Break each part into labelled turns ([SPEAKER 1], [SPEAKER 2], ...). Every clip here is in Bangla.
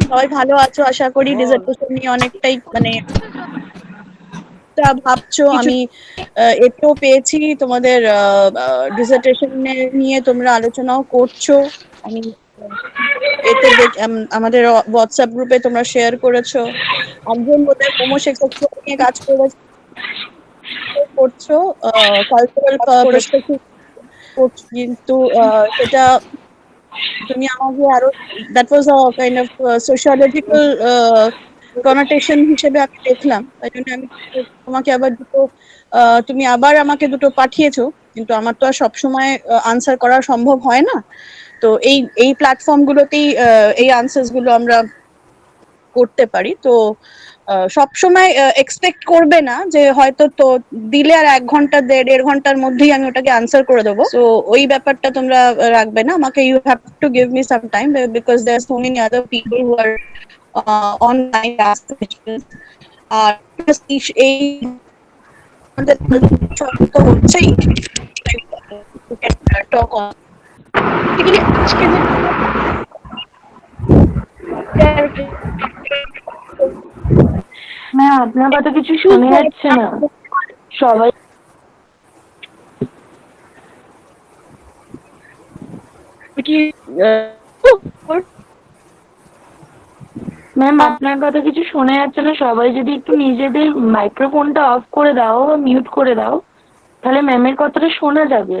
[SPEAKER 1] সবাই ভালো আছো আশা করি। ডিসার্টেশন নিয়ে অনেকটাই মানে ভাবছো।
[SPEAKER 2] কিছু
[SPEAKER 1] আমি এতেও পেয়েছি তোমাদের ডিসার্টেশন নিয়ে তোমরা আলোচনাও করছো। আমি এতে আমাদের হোয়াটসঅ্যাপ গ্রুপে তোমরা শেয়ার করেছো। একজন বোধহয় হোমোসেক্সুয়াল নিয়ে কাজ করছো, কালচারাল পার্সপেক্টিভ করছো, কিন্তু সেটা তুমি আমাকে আরো that was a kind of sociological connotation হিসেবে আমি দেখলাম। তাই জন্য আমি তোমাকে আবার দুটো তুমি আবার আমাকে দুটো পাঠিয়েছো, কিন্তু আমার তো আর সবসময় আনসার করা সম্ভব হয় না। তো এই এই প্ল্যাটফর্ম গুলোতেই এই আনসার্স গুলো আমরা করতে পারি। তো সব সময় এক্সপেক্ট করবে না যে হয়তো তো দিলে আর 1 ঘন্টা 1.5 ঘন্টার মধ্যেই আমি ওটাকে আনসার করে দেবো। তো ওই ব্যাপারটা তোমরা রাখবে না। আমাকে you have to give me some time, because there so many other people who are online ask questions. আর এই আমাদের তো হচ্ছেই টক অন। আজকে যে
[SPEAKER 2] ম্যাম, আপনার কথা কিছু শোনা যাচ্ছে না। সবাই
[SPEAKER 1] কি
[SPEAKER 2] ম্যাম, আপনার কথা কিছু শোনা যাচ্ছে না। সবাই যদি একটু নিজেদের মাইক্রোফোনটা অফ করে দাও বা মিউট করে দাও, তাহলে ম্যামের কথাটা শোনা যাবে।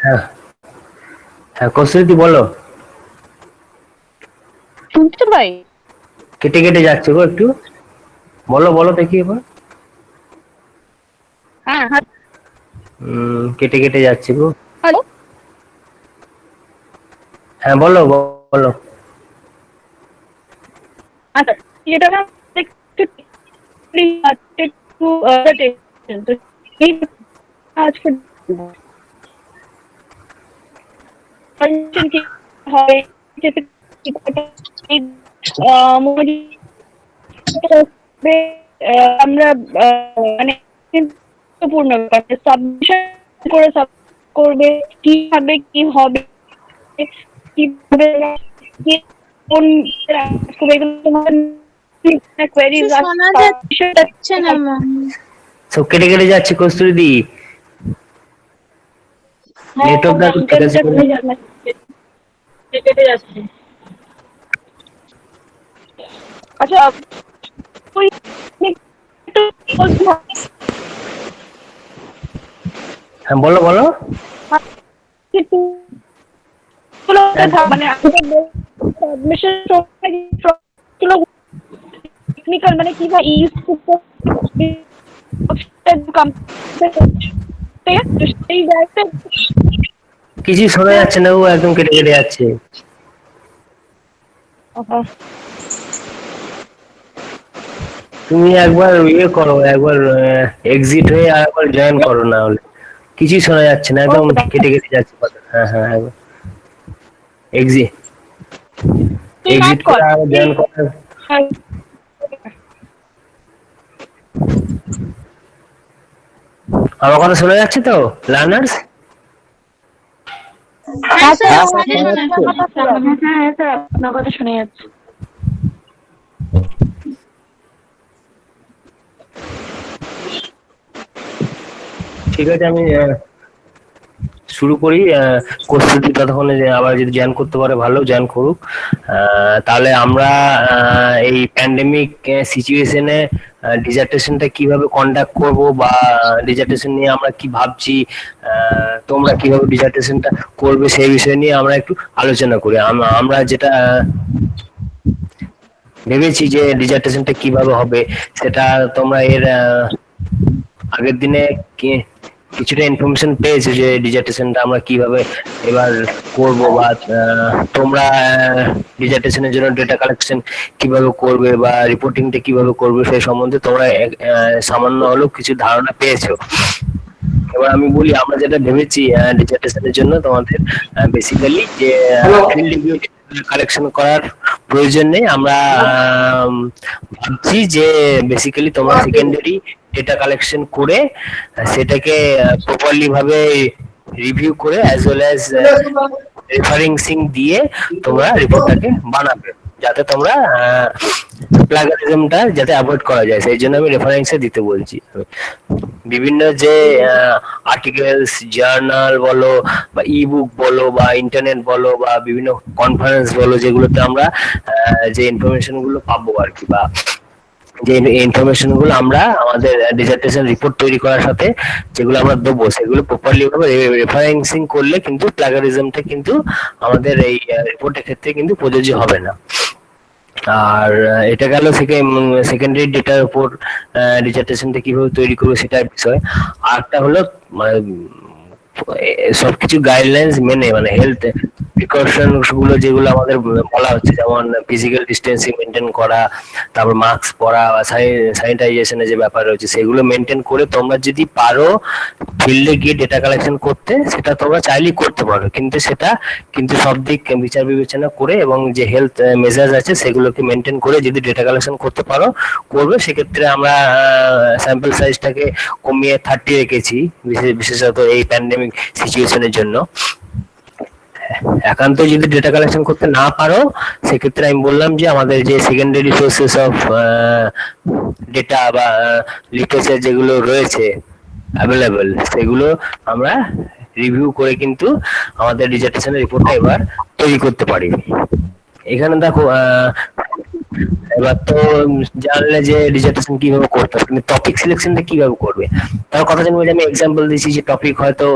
[SPEAKER 3] হ্যাঁ হ্যাঁ, কৌশলদি বলো।
[SPEAKER 1] শুনতে পাই?
[SPEAKER 3] কেটে কেটে যাচ্ছে গো, একটু বলো বলো দেখি এবার।
[SPEAKER 1] হ্যাঁ হ্যাঁ,
[SPEAKER 3] কেটে কেটে যাচ্ছে গো।
[SPEAKER 1] হ্যালো।
[SPEAKER 3] হ্যাঁ বলো বলো।
[SPEAKER 1] আচ্ছা, এটা না একটু একটু তো এই আজকে কি হয় যেটা এই আমরা মানে গুরুত্বপূর্ণ ব্যাপার সাবমিশন করে করবে, কিভাবে কি হবে, কিভাবে কোন কোয়েরিজ
[SPEAKER 4] শোনা যাচ্ছে না ম্যাম।
[SPEAKER 3] সব কেটে কেটে যাচ্ছে কস্তুরীদি। নেটওয়ার্কটা একটু ঠিক আছে বলো।
[SPEAKER 1] কেটে যাচ্ছে। আচ্ছা,
[SPEAKER 3] হ্যাঁ বলো বলো।
[SPEAKER 1] মানে টেকনিক্যাল মানে কিভাবে ইউজ সেই জায়গাটা
[SPEAKER 3] কিছু শোনা যাচ্ছে না, ও একদম কেটে কেটে যাচ্ছে। তুমি একবার ইয়ে করো, একবার এক্সিট হয়ে আর একবার জয়েন করো, না হলে কিছুই শোনা যাচ্ছে না, একদম কেটে কেটে যাচ্ছে কথা। হ্যাঁ হ্যাঁ একবার এক্সিট এক্সিট করে আর জয়েন করো। আমার কথা শোনা যাচ্ছে তো লার্নার্স?
[SPEAKER 4] হ্যাঁ স্যার,
[SPEAKER 3] হ্যাঁ
[SPEAKER 4] শোনা
[SPEAKER 3] শোনা
[SPEAKER 4] যাচ্ছে।
[SPEAKER 3] যাচ্ছে।
[SPEAKER 2] হ্যাঁ স্যার, আপনার কথা শোনা যাচ্ছে।
[SPEAKER 3] ঠিক আছে, আমি শুরু করি। কোর্সটি ততক্ষণে আবার যদি জয়েন করতে পারে ভালো, জয়েন করুক। তাহলে আমরা এই প্যান্ডেমিক সিচুয়েশনে ডিজার্টেশনটা কিভাবে কন্ডাক্ট করব, বা ডিজার্টেশন নিয়ে আমরা কি ভাবছি, তোমরা কিভাবে ডিজার্টেশনটা করবে, সেই বিষয় নিয়ে আমরা একটু আলোচনা করি। আমরা যেটা ভেবেছি যে ডিজার্টেশনটা কিভাবে হবে, সেটা তোমরা এর আগের দিনে কিছুটা ইনফরমেশন পেয়েছে যে ডিজার্টেশনটা আমরা কিভাবে এবার করব, বা তোমরা ডিজার্টেশনের জন্য ডেটা কালেকশন কিভাবে করবে বা রিপোর্টিংটা কিভাবে করবে সেই সম্বন্ধে তোমরা সামান্য হলেও কিছু ধারণা পেয়েছো। এবার আমি বলি আমরা যেটা ভেবেছি ডিজার্টেশনের জন্য তোমাদের বেসিক্যালি যে ফিল্ড রিভিউ কালেকশন করার প্রয়োজন নেই। আমরা ভাবছি যে বেসিক্যালি তোমরা সেকেন্ডারি ডেটা কালেকশন করে সেটাকে প্রপারলি ভাবে রিভিউ করে অ্যাজ ওয়েল অ্যাজ রেফারেন্সিং দিয়ে তোমরা রিপোর্টটাকে বানাবে, যাতে তোমরা প্লাগারিজমটা যাতে অ্যাভয়েড করা যায়। সেই জন্য আমি রেফারেন্সে দিতে বলছি। বিভিন্ন যে আর্টিকেলস, জার্নাল বলো বা ইবুক বলো বা ইন্টারনেট বলো বা বিভিন্ন কনফারেন্স বলো, যেগুলোতে আমরা যে ইনফরমেশন গুলো পাবো আর কি, বা যে ইনফরমেশন গুলো আমরা আমাদের ডিসার্টেশন রিপোর্ট তৈরি করার সাথে যেগুলো আমরা দেবো, সেগুলো প্রপারলি ভাবে রেফারেন্সিং করলে কিন্তু প্লাগারিজমটা কিন্তু আমাদের এই রিপোর্টের ক্ষেত্রে কিন্তু প্রযোজ্য হবে না। আর এটা গেল সেকেন্ডারি ডেটার উপর ডিসার্টেশনটা কিভাবে তৈরি করবে সেটার বিষয়। আরেকটা হলো সবকিছু গাইডলাইন্স মেনে, মানে হেলথ প্রিকশন গুলো যেগুলো আমাদের বলা হচ্ছে, যেমন ফিজিক্যাল ডিস্টেন্সিং মেনটেন করা, তারপর মাস্ক পরা বা স্যানিটাইজেশনের যে ব্যাপার রয়েছে সেগুলো মেনটেন করে তোমরা যদি পারো ফিল্ডে গিয়ে ডেটা কালেকশন করতে, সেটা তোমরা চাইলেই করতে পারো, কিন্তু সেটা কিন্তু সব দিক বিচার বিবেচনা করে এবং যে হেলথ মেজার্স আছে সেগুলোকে মেনটেন করে যদি ডেটা কালেকশন করতে পারো করবে। সেক্ষেত্রে আমরা স্যাম্পল সাইজটাকে কমিয়ে 30 রেখেছি, বিশেষত এই প্যান্ডেমিক সিচুয়েশনের জন্য। একান্ত যদি ডেটা কালেকশন করতে না পারো, সেক্ষেত্রে আমি বললাম যে আমাদের যে সেকেন্ডারি সোর্সেস অফ ডেটা বা লিটারেচার যেগুলো রয়েছে অ্যাভেলেবল, সেগুলো আমরা রিভিউ করে কিন্তু আমাদের ডিসার্টেশনের রিপোর্টটা এবার তৈরি করতে পারি। এখানে দেখো এবার তো জানলে যে ডিসার্টেশন কিভাবে করতে হবে, কিন্তু টপিক সিলেকশনটা কিভাবে করবে তার কথা জানবো। আমি এক্সাম্পল দিচ্ছি যে টপিক হয়তো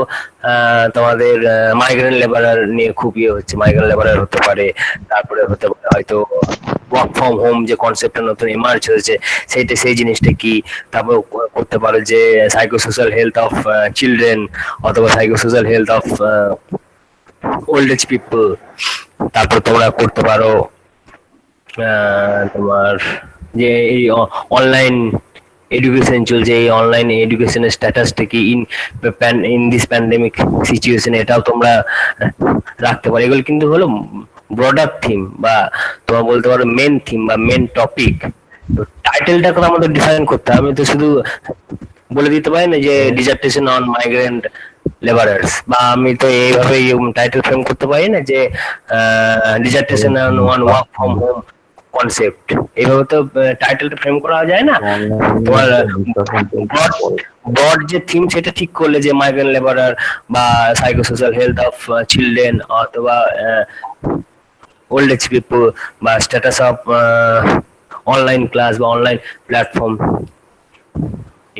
[SPEAKER 3] তোমাদের মাইগ্রেন্ট লেবারার নিয়ে খুব হচ্ছে, মাইগ্রেন্ট লেবারার হতে পারে, তারপরে হতে পারে হয়তো ওয়ার্ক ফ্রম হোম যে কনসেপ্টটা নতুন এমার্জ হয়েছে সেইটা, সেই জিনিসটা কি। তারপর করতে পারো যে সাইকোসোশ্যাল হেলথ অফ চিলড্রেন অথবা psychosocial health of old age people. তারপর তোমরা করতে পারো তোমার যে এই অনলাইন এডুকেশন চলছে, এই অনলাইন এডুকেশনের স্ট্যাটাসটা কি ইন দিস প্যান্ডেমিক সিচুয়েশন, এটাও তোমরা রাখতে পারো। এগুলো কিন্তু হলো ব্রডার থিম বা তোমরা বলতে পারো মেন থিম বা মেন টপিক। তো টাইটেলটা কথা আমাদের ডিফাইন করতে হবে। আমি তো শুধু বলে দিতে পারি না যে ডিসার্টেশন অন মাইগ্রেন্ট লেবারার্স, বা আমি তো এইভাবে টাইটেল ফ্রেম করতে পারি না যে dissertation on work from home concept. এইভাবে তো টাইটেলটা ফ্রেম করা যায় না। তোমার ব্রড যে থিম সেটা ঠিক করলে যে মাইগ্রেন্ট লেবারার বা সাইকোসোশ্যাল হেলথ অফ চিলড্রেন অথবা ওল্ড এজ পিপল বা স্ট্যাটাস অফ অনলাইন ক্লাস বা অনলাইন প্ল্যাটফর্ম,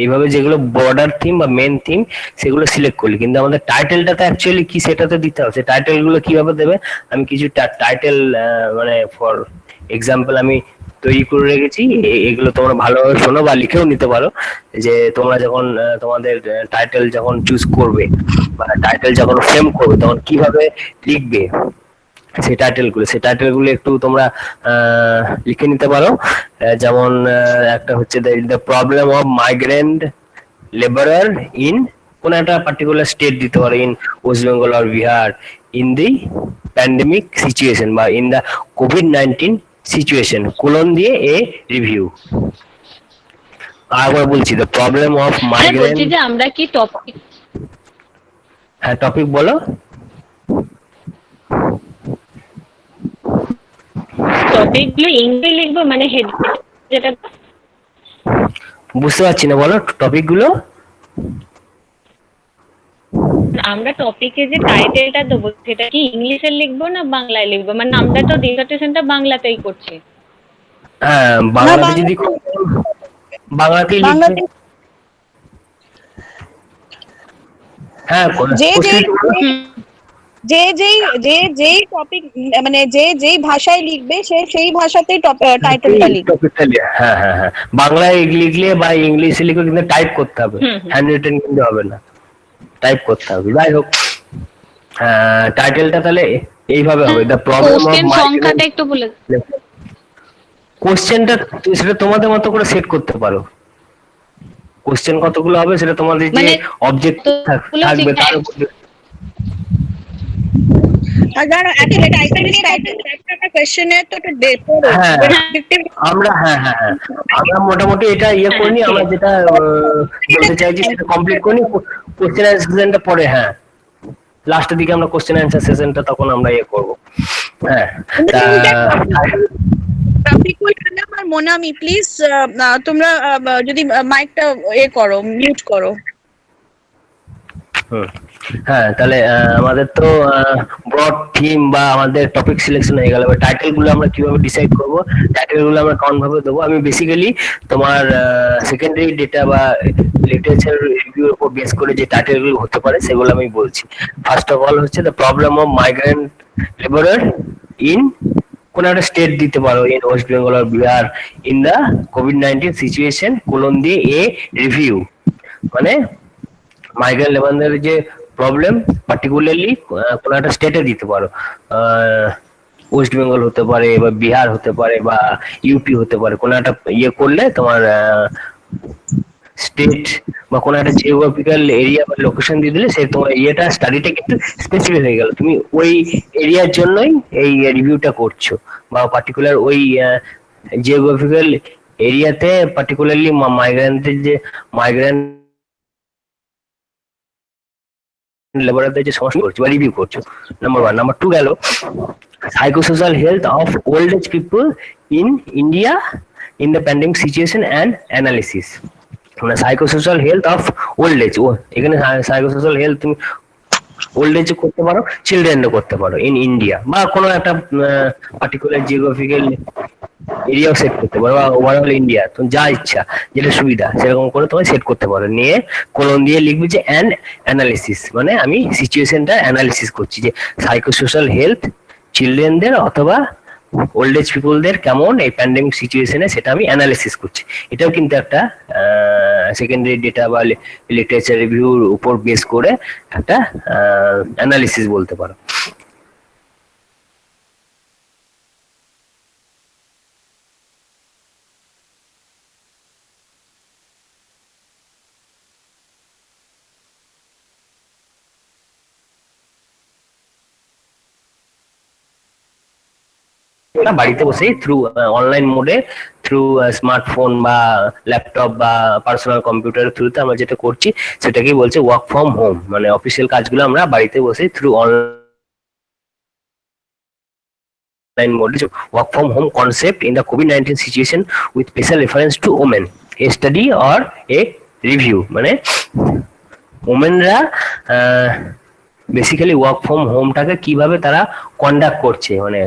[SPEAKER 3] এইভাবে যেগুলো বর্ডার থিম বা মেন থিম সেগুলো সিলেক্ট করলি। কিন্তু আমাদের টাইটেলটা তো অ্যাকচুয়ালি কি সেটা তো দিতে হবে। টাইটেল গুলো কিভাবে দেবে, আমি কিছু টাইটেল মানে ফর এক্সাম্পল আমি তৈরি করে রেখেছি। এগুলো তোমরা ভালোভাবে শোনো বা লিখেও নিতে পারো, যে তোমরা যখন তোমাদের টাইটেল যখন চুজ করবে বা টাইটেল যখন ফ্রেম করবে তখন কিভাবে লিখবে সেই টাইটেলগুলো একটু তোমরা লিখে নিতে পারো। যেমন একটা হচ্ছে the problem of migrant labourer in কোন একটা পার্টিকুলার স্টেট দিতে পারো, in West Bengal or Bihar in the pandemic situation বা in the COVID-19 situation colon দিয়ে এ রিভিউ। আবার বলছি দ্য প্রবলেম অফ মাইগ্রেন্ট।
[SPEAKER 4] বলছি যে আমরা কি টপিক,
[SPEAKER 3] হ্যাঁ টপিক বলো।
[SPEAKER 4] টপিকগুলো ইংলিশে লিখবো, মানে হেড যেটা
[SPEAKER 3] বুঝতে পারছি না, বলো টপিকগুলো।
[SPEAKER 4] আমরা টপিকে যে টাইটেলটা দেবো সেটা কি ইংলিশে লিখবো না বাংলায় লিখবো? মানে আমরা তো ডিসার্টেশনটা বাংলাতেই করছি।
[SPEAKER 3] হ্যাঁ বাংলাতে যদি বাংলাতেই লিখবে। হ্যাঁ
[SPEAKER 1] যেই টপিক মানে যেই ভাষায় লিখবে সেই ভাষাতেই টাইটেলটা লিখবে।
[SPEAKER 3] হ্যাঁ হ্যাঁ হ্যাঁ, বাংলায় লিখলে বা ইংলিশে লিখলে কিন্তু টাইপ করতে হবে, হ্যান্ড রিটেন কিন্তু হবে না, টাইপ করতে হবে। যাই হোক, টাইটেলটা তাহলে এইভাবে হবে, দ্য প্রবলেম অফ
[SPEAKER 4] সংখ্যাটা একটু বলে।
[SPEAKER 3] কোশ্চেনটা সেটা তোমাদের মতো করে সেট করতে পারো। কোশ্চেন কতগুলো হবে সেটা তোমাদের যে অবজেক্ট থাকবে তার উপর।
[SPEAKER 1] আর জানো একটা টাইটেল কোশ্চেনে তো একটা ডে পড়ে
[SPEAKER 3] হ্যাঁ
[SPEAKER 1] ডেসক্রিপটিভ
[SPEAKER 3] আমরা মোটামুটি এটা করিনি, আমরা যেটা বলতে চাইছি সেটা কমপ্লিট করিনি, কোশ্চেন অ্যান্সার সেশনটা পরে, হ্যাঁ লাস্টের দিকে আমরা কোশ্চেন অ্যান্সার সেশনটা তখন আমরা করবো। হ্যাঁ
[SPEAKER 1] টপিকুল ম্যাডাম আর মোনামি প্লিজ তোমরা যদি মাইকটা করো, মিউট করো।
[SPEAKER 3] হ্যাঁ তাহলে আমাদের তো ব্রড থিম বা আমাদের টপিক সিলেকশন হয়ে গেল, এবার টাইটেল গুলো আমরা কিভাবে ডিসাইড করব, টাইটেল গুলো আমরা কেমন ভাবে দেবো। আমি বেসিক্যালি তোমার সেকেন্ডারি ডেটা বা লিটারেচার রিভিউর উপর বেস করে যে টাইটেল গুলো হতে পারে সেগুলো আমি বলছি। ফার্স্ট অফ অল হচ্ছে the problem of migrant labourer in কোন একটা স্টেট দিতে পারো, ইন ওয়েস্ট বেঙ্গল আর বিহার ইন দা কোভিড-19 সিচুয়েশন কোলন দিয়ে এ রিভিউ, মানে মাইগ্রেন্ট লেবারদের যে প্রবলেম পার্টিকুলারলি কোন একটা স্টেটে দিতে পারো, ওয়েস্ট বেঙ্গল হতে পারে বা বিহার হতে পারে বা ইউপি হতে পারে, কোন একটা করলে তোমার স্টেট বা কোন একটা জিওগ্রাফিক্যাল এরিয়া বা লোকেশন দিয়ে দিলে সে তোমার স্টাডিটা কিন্তু স্পেসিফিক হয়ে গেল, তুমি ওই এরিয়ার জন্যই এই রিভিউটা করছো বা পার্টিকুলার ওই জিওগ্রাফিক্যাল এরিয়াতে পার্টিকুলারলি মাইগ্রেন্টের যে মাইগ্রেন্ট লেবারদের যে সমস্যা করছো বা রিভিউ করছো, নাম্বার 1। নাম্বার 2 গেল psychosocial health of old age people in India in the pandemic situation and analysis, মানে psychosocial health of old age, এখানে সাইকোসোশ্যাল হেলথ তুমি ওল্ড এজ করতে পারো, চিলড্রেনও করতে পারো ইন ইন্ডিয়া, বা কোনো একটা পার্টিকুলার জিওগ্রাফিক্যাল এরিয়াও সেট করতে পারো, বা ওভারঅল ইন্ডিয়া, তুমি যা ইচ্ছা যেটা সুবিধা সেরকম করে তোমায় সেট করতে পারো। নিয়ে কোলন দিয়ে লিখবে যে অ্যান্ড অ্যানালিসিস, মানে আমি সিচুয়েশনটা অ্যানালিসিস করছি যে সাইকোসোশ্যাল হেলথ চিলড্রেনদের অথবা ওল্ড এজ পিপলদের কেমন এই প্যান্ডেমিক সিচুয়েশনে সেটা আমি অ্যানালিসিস করছি। এটাও কিন্তু একটা সেকেন্ডারি ডেটা বা লিটারেচার রিভিউর উপর বেস করে একটা অ্যানালিসিস বলতে পারো। বাড়িতে বসেই থ্রু অনলাইন মোডে থ্রু স্মার্টফোন বা ল্যাপটপ বা পার্সোনাল কম্পিউটারের থ্রুতে আমরা যেটা করছি সেটাকেই বলছে ওয়ার্ক ফ্রম হোম, মানে অফিসিয়াল কাজগুলো আমরা বাড়িতে বসে থ্রু অনলাইন মোডে। Work from home concept in the কোভিড-19 situation with special reference to women, a study or a review, মানে ওমেনরা বেসিক্যালি ওয়ার্ক ফ্রম হোমটাকে কিভাবে তারা কন্ডাক্ট করছে, মানে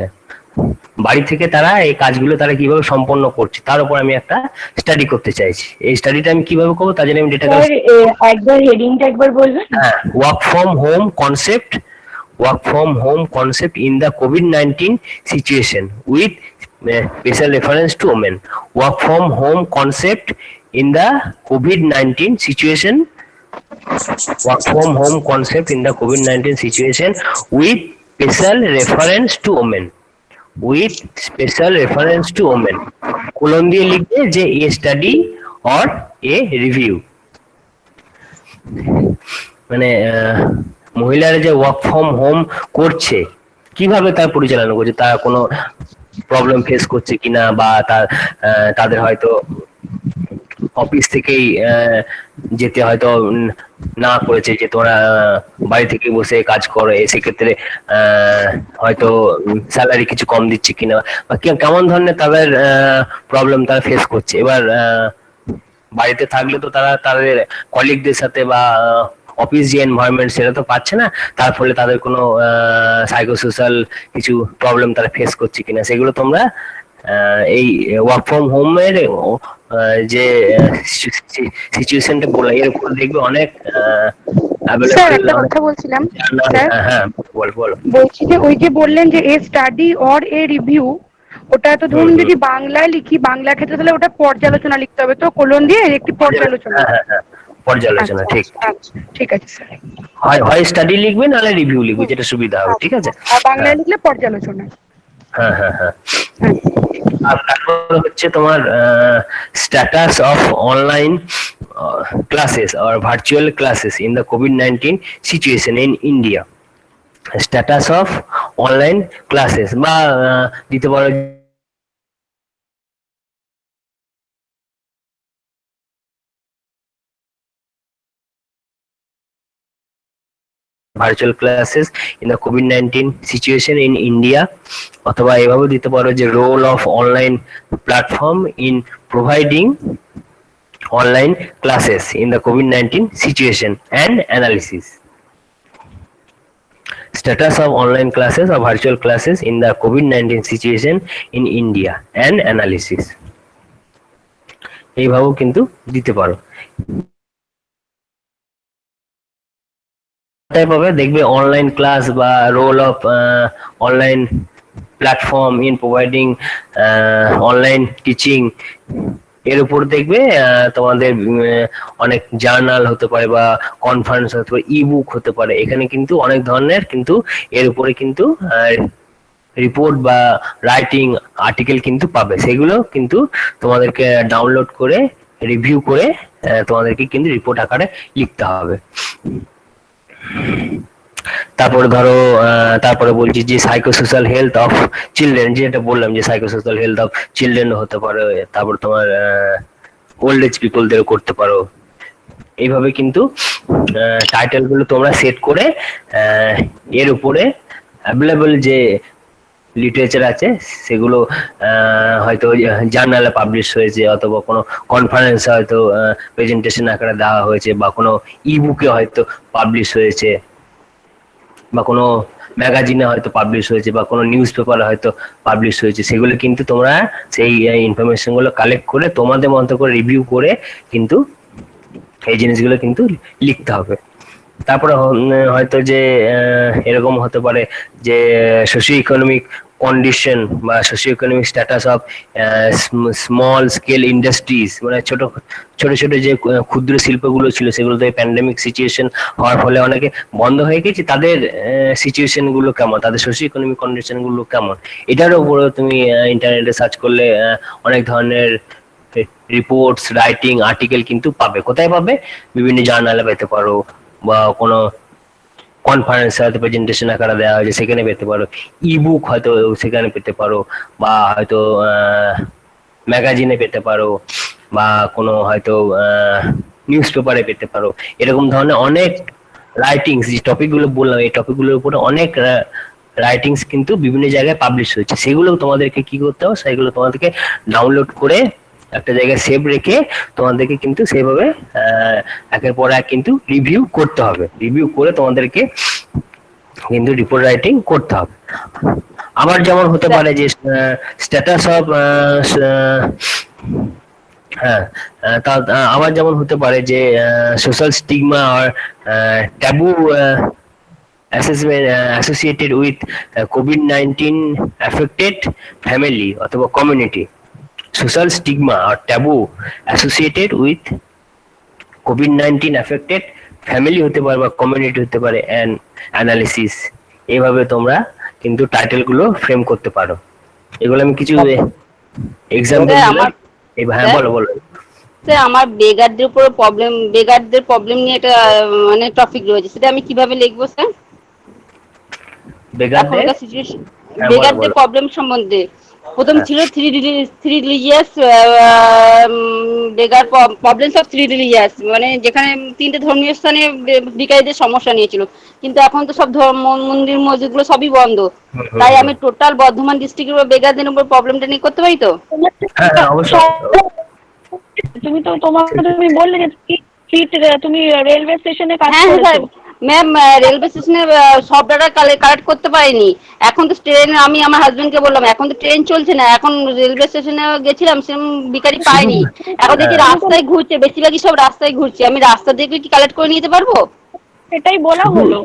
[SPEAKER 3] বাড়ি থেকে তারা এই কাজগুলো তারা কিভাবে সম্পন্ন করছে তার উপর আমি একটা স্টাডি করতে চাইছি। এই স্টাডিটা আমি কিভাবে করবো তার জন্য আমি ডেটা
[SPEAKER 2] একবার হেডিংটা একবার বলবেন।
[SPEAKER 3] হ্যাঁ, work from home concept in the কোভিড-19 situation with special reference to women, work from home concept in the কোভিড-19 situation, work from home concept in the COVID-19 situation with special reference to women, with special reference to women, colon দিয়ে লিখবে যে a study or a review, মানে মহিলারা যে ওয়ার্ক ফ্রম হোম করছে কিভাবে তার পরিচালনা করছে, তার কোনো প্রবলেম ফেস করছে কিনা, বা তাদের হয়তো অফিস থেকেই যেতে হয়তো না করেছে যে তোমরা বাড়ি থেকে বসে কাজ করো, সেক্ষেত্রে হয়তো স্যালারি কিছু কম দিচ্ছে কিনা, বা কেমন ধরনের তাদের প্রবলেম তারা ফেস করছে। এবার বাড়িতে থাকলে তো তারা তাদের কলিগদের সাথে বা অফিস যে এনভায়রনমেন্ট সেটা তো পাচ্ছে না, তার ফলে তাদের কোনো সাইকোসোশ্যাল কিছু প্রবলেম তারা ফেস করছে কিনা সেগুলো তোমরা এই ওয়ার্ক ফ্রম হোমের যে সিচুয়েশনটা বলে এর উপর দেখবে অনেক
[SPEAKER 5] স্যার একটা কথা বলছিলাম স্যার।
[SPEAKER 3] হ্যাঁ বল।
[SPEAKER 5] বলছি যে ওই যে বললেন যে a study or a review, ওটা তো ধরুন যদি বাংলায় লিখি, বাংলা ক্ষেত্রে তাহলে ওটা পর্যালোচনা লিখতে হবে, তো কোলন দিয়ে একটি পর্যালোচনা।
[SPEAKER 3] হ্যাঁ পর্যালোচনা, ঠিক
[SPEAKER 5] ঠিক আছে স্যার।
[SPEAKER 3] হয় স্টাডি লিখবে নাহলে রিভিউ লিখবে, যেটা সুবিধা হবে, ঠিক আছে।
[SPEAKER 5] আর বাংলায় লিখলে পর্যালোচনা।
[SPEAKER 3] হ্যাঁ আর তারপর হচ্ছে তোমার status of online classes or virtual classes in the COVID-19 situation in India. Status of online classes, বা দিতে পারো ভার্চুয়াল ক্লাসেস ইন দ্য কোভিড-19 সিচুয়েশন ইন ইন্ডিয়া, অথবা এভাবেও দিতে পারো যে role of online platform in providing online classes in the COVID-19 situation and analysis. Status of online classes or virtual classes in the COVID-19 situation in India and analysis. এইভাবেও কিন্তু দিতে পারো। তাইভাবে দেখবে অনলাইন ক্লাস বা role of online platform in providing online teaching, এর উপর দেখবে তোমাদের অনেক জার্নাল হতে পারে বা কনফারেন্স হতে পারে, ই বুক হতে পারে, এখানে কিন্তু অনেক ধরনের কিন্তু এর উপরে কিন্তু রিপোর্ট বা রাইটিং আর্টিকেল কিন্তু পাবে, সেগুলো কিন্তু তোমাদেরকে ডাউনলোড করে রিভিউ করে তোমাদেরকে কিন্তু রিপোর্ট আকারে লিখতে হবে। তারপরে ধরো তারপরে বলছি যে সাইকোসোশ্যাল হেলথ অফ চিলড্রেন, যেটা বললাম যে সাইকোসোশ্যাল হেলথ অফ চিলড্রেন হতে পারে, তারপর তোমার ওল্ড এজ পিপলদের করতে পারো। এইভাবে কিন্তু টাইটেল গুলো তোমরা সেট করে এর উপরে অ্যাভেলেবল যে লিটারেচার আছে সেগুলো হয়তো জার্নালে পাবলিশ হয়েছে, অথবা কোনো কনফারেন্স হয়তো প্রেজেন্টেশন আকারে দেওয়া হয়েছে, বা কোনো ই বুকে হয়তো পাবলিশ হয়েছে, বা কোনো ম্যাগাজিনে হয়তো পাবলিশ হয়েছে, বা কোনো নিউজ পেপারে হয়তো পাবলিশ হয়েছে, সেগুলো কিন্তু তোমরা সেই ইনফরমেশন গুলো কালেক্ট করে তোমাদের মতো করে রিভিউ করে কিন্তু এই জিনিসগুলো কিন্তু লিখতে হবে। তারপরে হয়তো যে এরকম হতে পারে যে সোশিও ইকোনমিক কন্ডিশন বা socio economic status of small scale industries, মানে ছোট ছোট ছোট যে ক্ষুদ্র শিল্পগুলো ছিল সেগুলোতে প্যান্ডেমিক সিচুয়েশন হওয়ার ফলে অনেকে বন্ধ হয়ে গেছে, তাদের সিচুয়েশন গুলো কেমন, তাদের সোশিও ইকোনমিক কন্ডিশন গুলো কেমন, এটার উপরে তুমি ইন্টারনেটে সার্চ করলে অনেক ধরনের রিপোর্টস, রাইটিং, আর্টিকেল কিন্তু পাবে। কোথায় পাবে? বিভিন্ন জার্নালে পেতে পারো, বা কোনো কনফারেন্স হয়তো প্রেজেন্টেশন আকারে দেওয়া হয়েছে সেখানে পেতে পারো, ই বুক হয়তো সেখানে পেতে পারো, বা হয়তো ম্যাগাজিনে পেতে পারো, বা কোনো হয়তো নিউজ পেপারে পেতে পারো। এরকম ধরনের অনেক রাইটিংস, যে টপিক গুলো বললাম এই টপিক গুলোর উপরে অনেক রাইটিংস কিন্তু বিভিন্ন জায়গায় পাবলিশ হয়েছে, সেগুলো তোমাদেরকে কি করতে হবে, সেগুলো তোমাদেরকে ডাউনলোড করে একটা জায়গায় সেভ রেখে তোমাদেরকে কিন্তু সেভাবে একের পর এক কিন্তু রিভিউ করতে হবে। রিভিউ করে তোমাদেরকে কিন্তু রিপোর্ট রাইটিং করতে হবে। আবার যেমন হতে পারে যে স্ট্যাটাস অফ হ্যাঁ আবার যেমন হতে পারে যে সোশ্যাল স্টিগমা আর taboo assessment associated with COVID-19 affected family অথবা community, social stigma or taboo associated with COVID-19 affected family হতে পারে বা কমিউনিটি হতে পারে, and analysis। এইভাবে তোমরা কিন্তু টাইটেল গুলো ফ্রেম করতে পারো। এগুলো আমি কিছু এক্সাম্পল দিলাম। হ্যাঁ বলো বলো।
[SPEAKER 6] স্যার আমার বেগারদের প্রবলেম নিয়ে একটা মানে টপিক রয়েছে, সেটা আমি কিভাবে লিখবো স্যার? বেগারদের প্রবলেম সম্বন্ধে প্রথম ছিল three religious বেগার problems of three religious, মানে যেখানে তিনটে ধর্মীয় স্থানে ভিখারিদের সমস্যা নিয়েছিল, কিন্তু এখন তো সব মন্দির মসজিদ গুলো সবই বন্ধ, তাই আমি টোটাল বর্ধমান ডিস্ট্রিক্টের বেগারদের উপর প্রবলেমটা নিয়ে করতে পারি তো?
[SPEAKER 2] তুমি বললে যে তুমি রেলওয়ে স্টেশনে কাজ
[SPEAKER 6] হ্যাঁ
[SPEAKER 2] করেছো।
[SPEAKER 6] স্যার ম্যাম, রেলওয়ে স্টেশনে সব ডাটা কালেক্ট করতে পারিনি। এখন তো ট্রেন, আমি আমার হাজবেন্ডকে বললাম এখন তো ট্রেন চলছে না, এখন রেলওয়ে স্টেশনে গেছিলাম সেরকম ভিখারি পাইনি, এখন দেখি রাস্তায় ঘুরছে, বেশিরভাগই সব রাস্তায় ঘুরছে, আমি রাস্তা দেখে কি কালেক্ট করে নিতে পারবো?
[SPEAKER 2] সেটাই বলা হলো,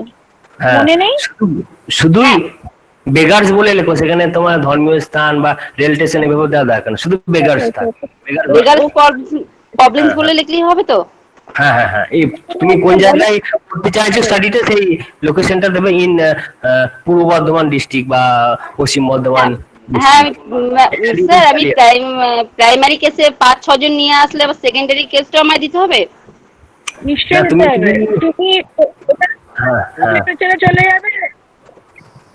[SPEAKER 2] মনে নেই?
[SPEAKER 3] শুধুই বেগার্স বলে লেখো, সেখানে তোমার ধর্মীয় স্থান বা রেল স্টেশন এভাবে দেওয়া দরকার না, শুধু বেগার্স স্থান,
[SPEAKER 6] বেগার্স প্রবলেমস বলে লিখলেই হবে তো?
[SPEAKER 3] হ্যাঁ হ্যাঁ হ্যাঁ, এই তুমি কোন জায়গায় করতে চাইছো স্টাডিটা সেই লোকেশনটা দেবে, ইন পূর্ব বর্ধমান ডিস্ট্রিক্ট বা পশ্চিম বর্ধমান।
[SPEAKER 6] হ্যাঁ স্যার, আমি প্রাইমারি কেসে 5-6 জন নিয়ে আসলে আবার সেকেন্ডারি কেসটা আমায় দিতে হবে?
[SPEAKER 2] নিশ্চয়ই দিতে হবে। তুমি চলে যাবে,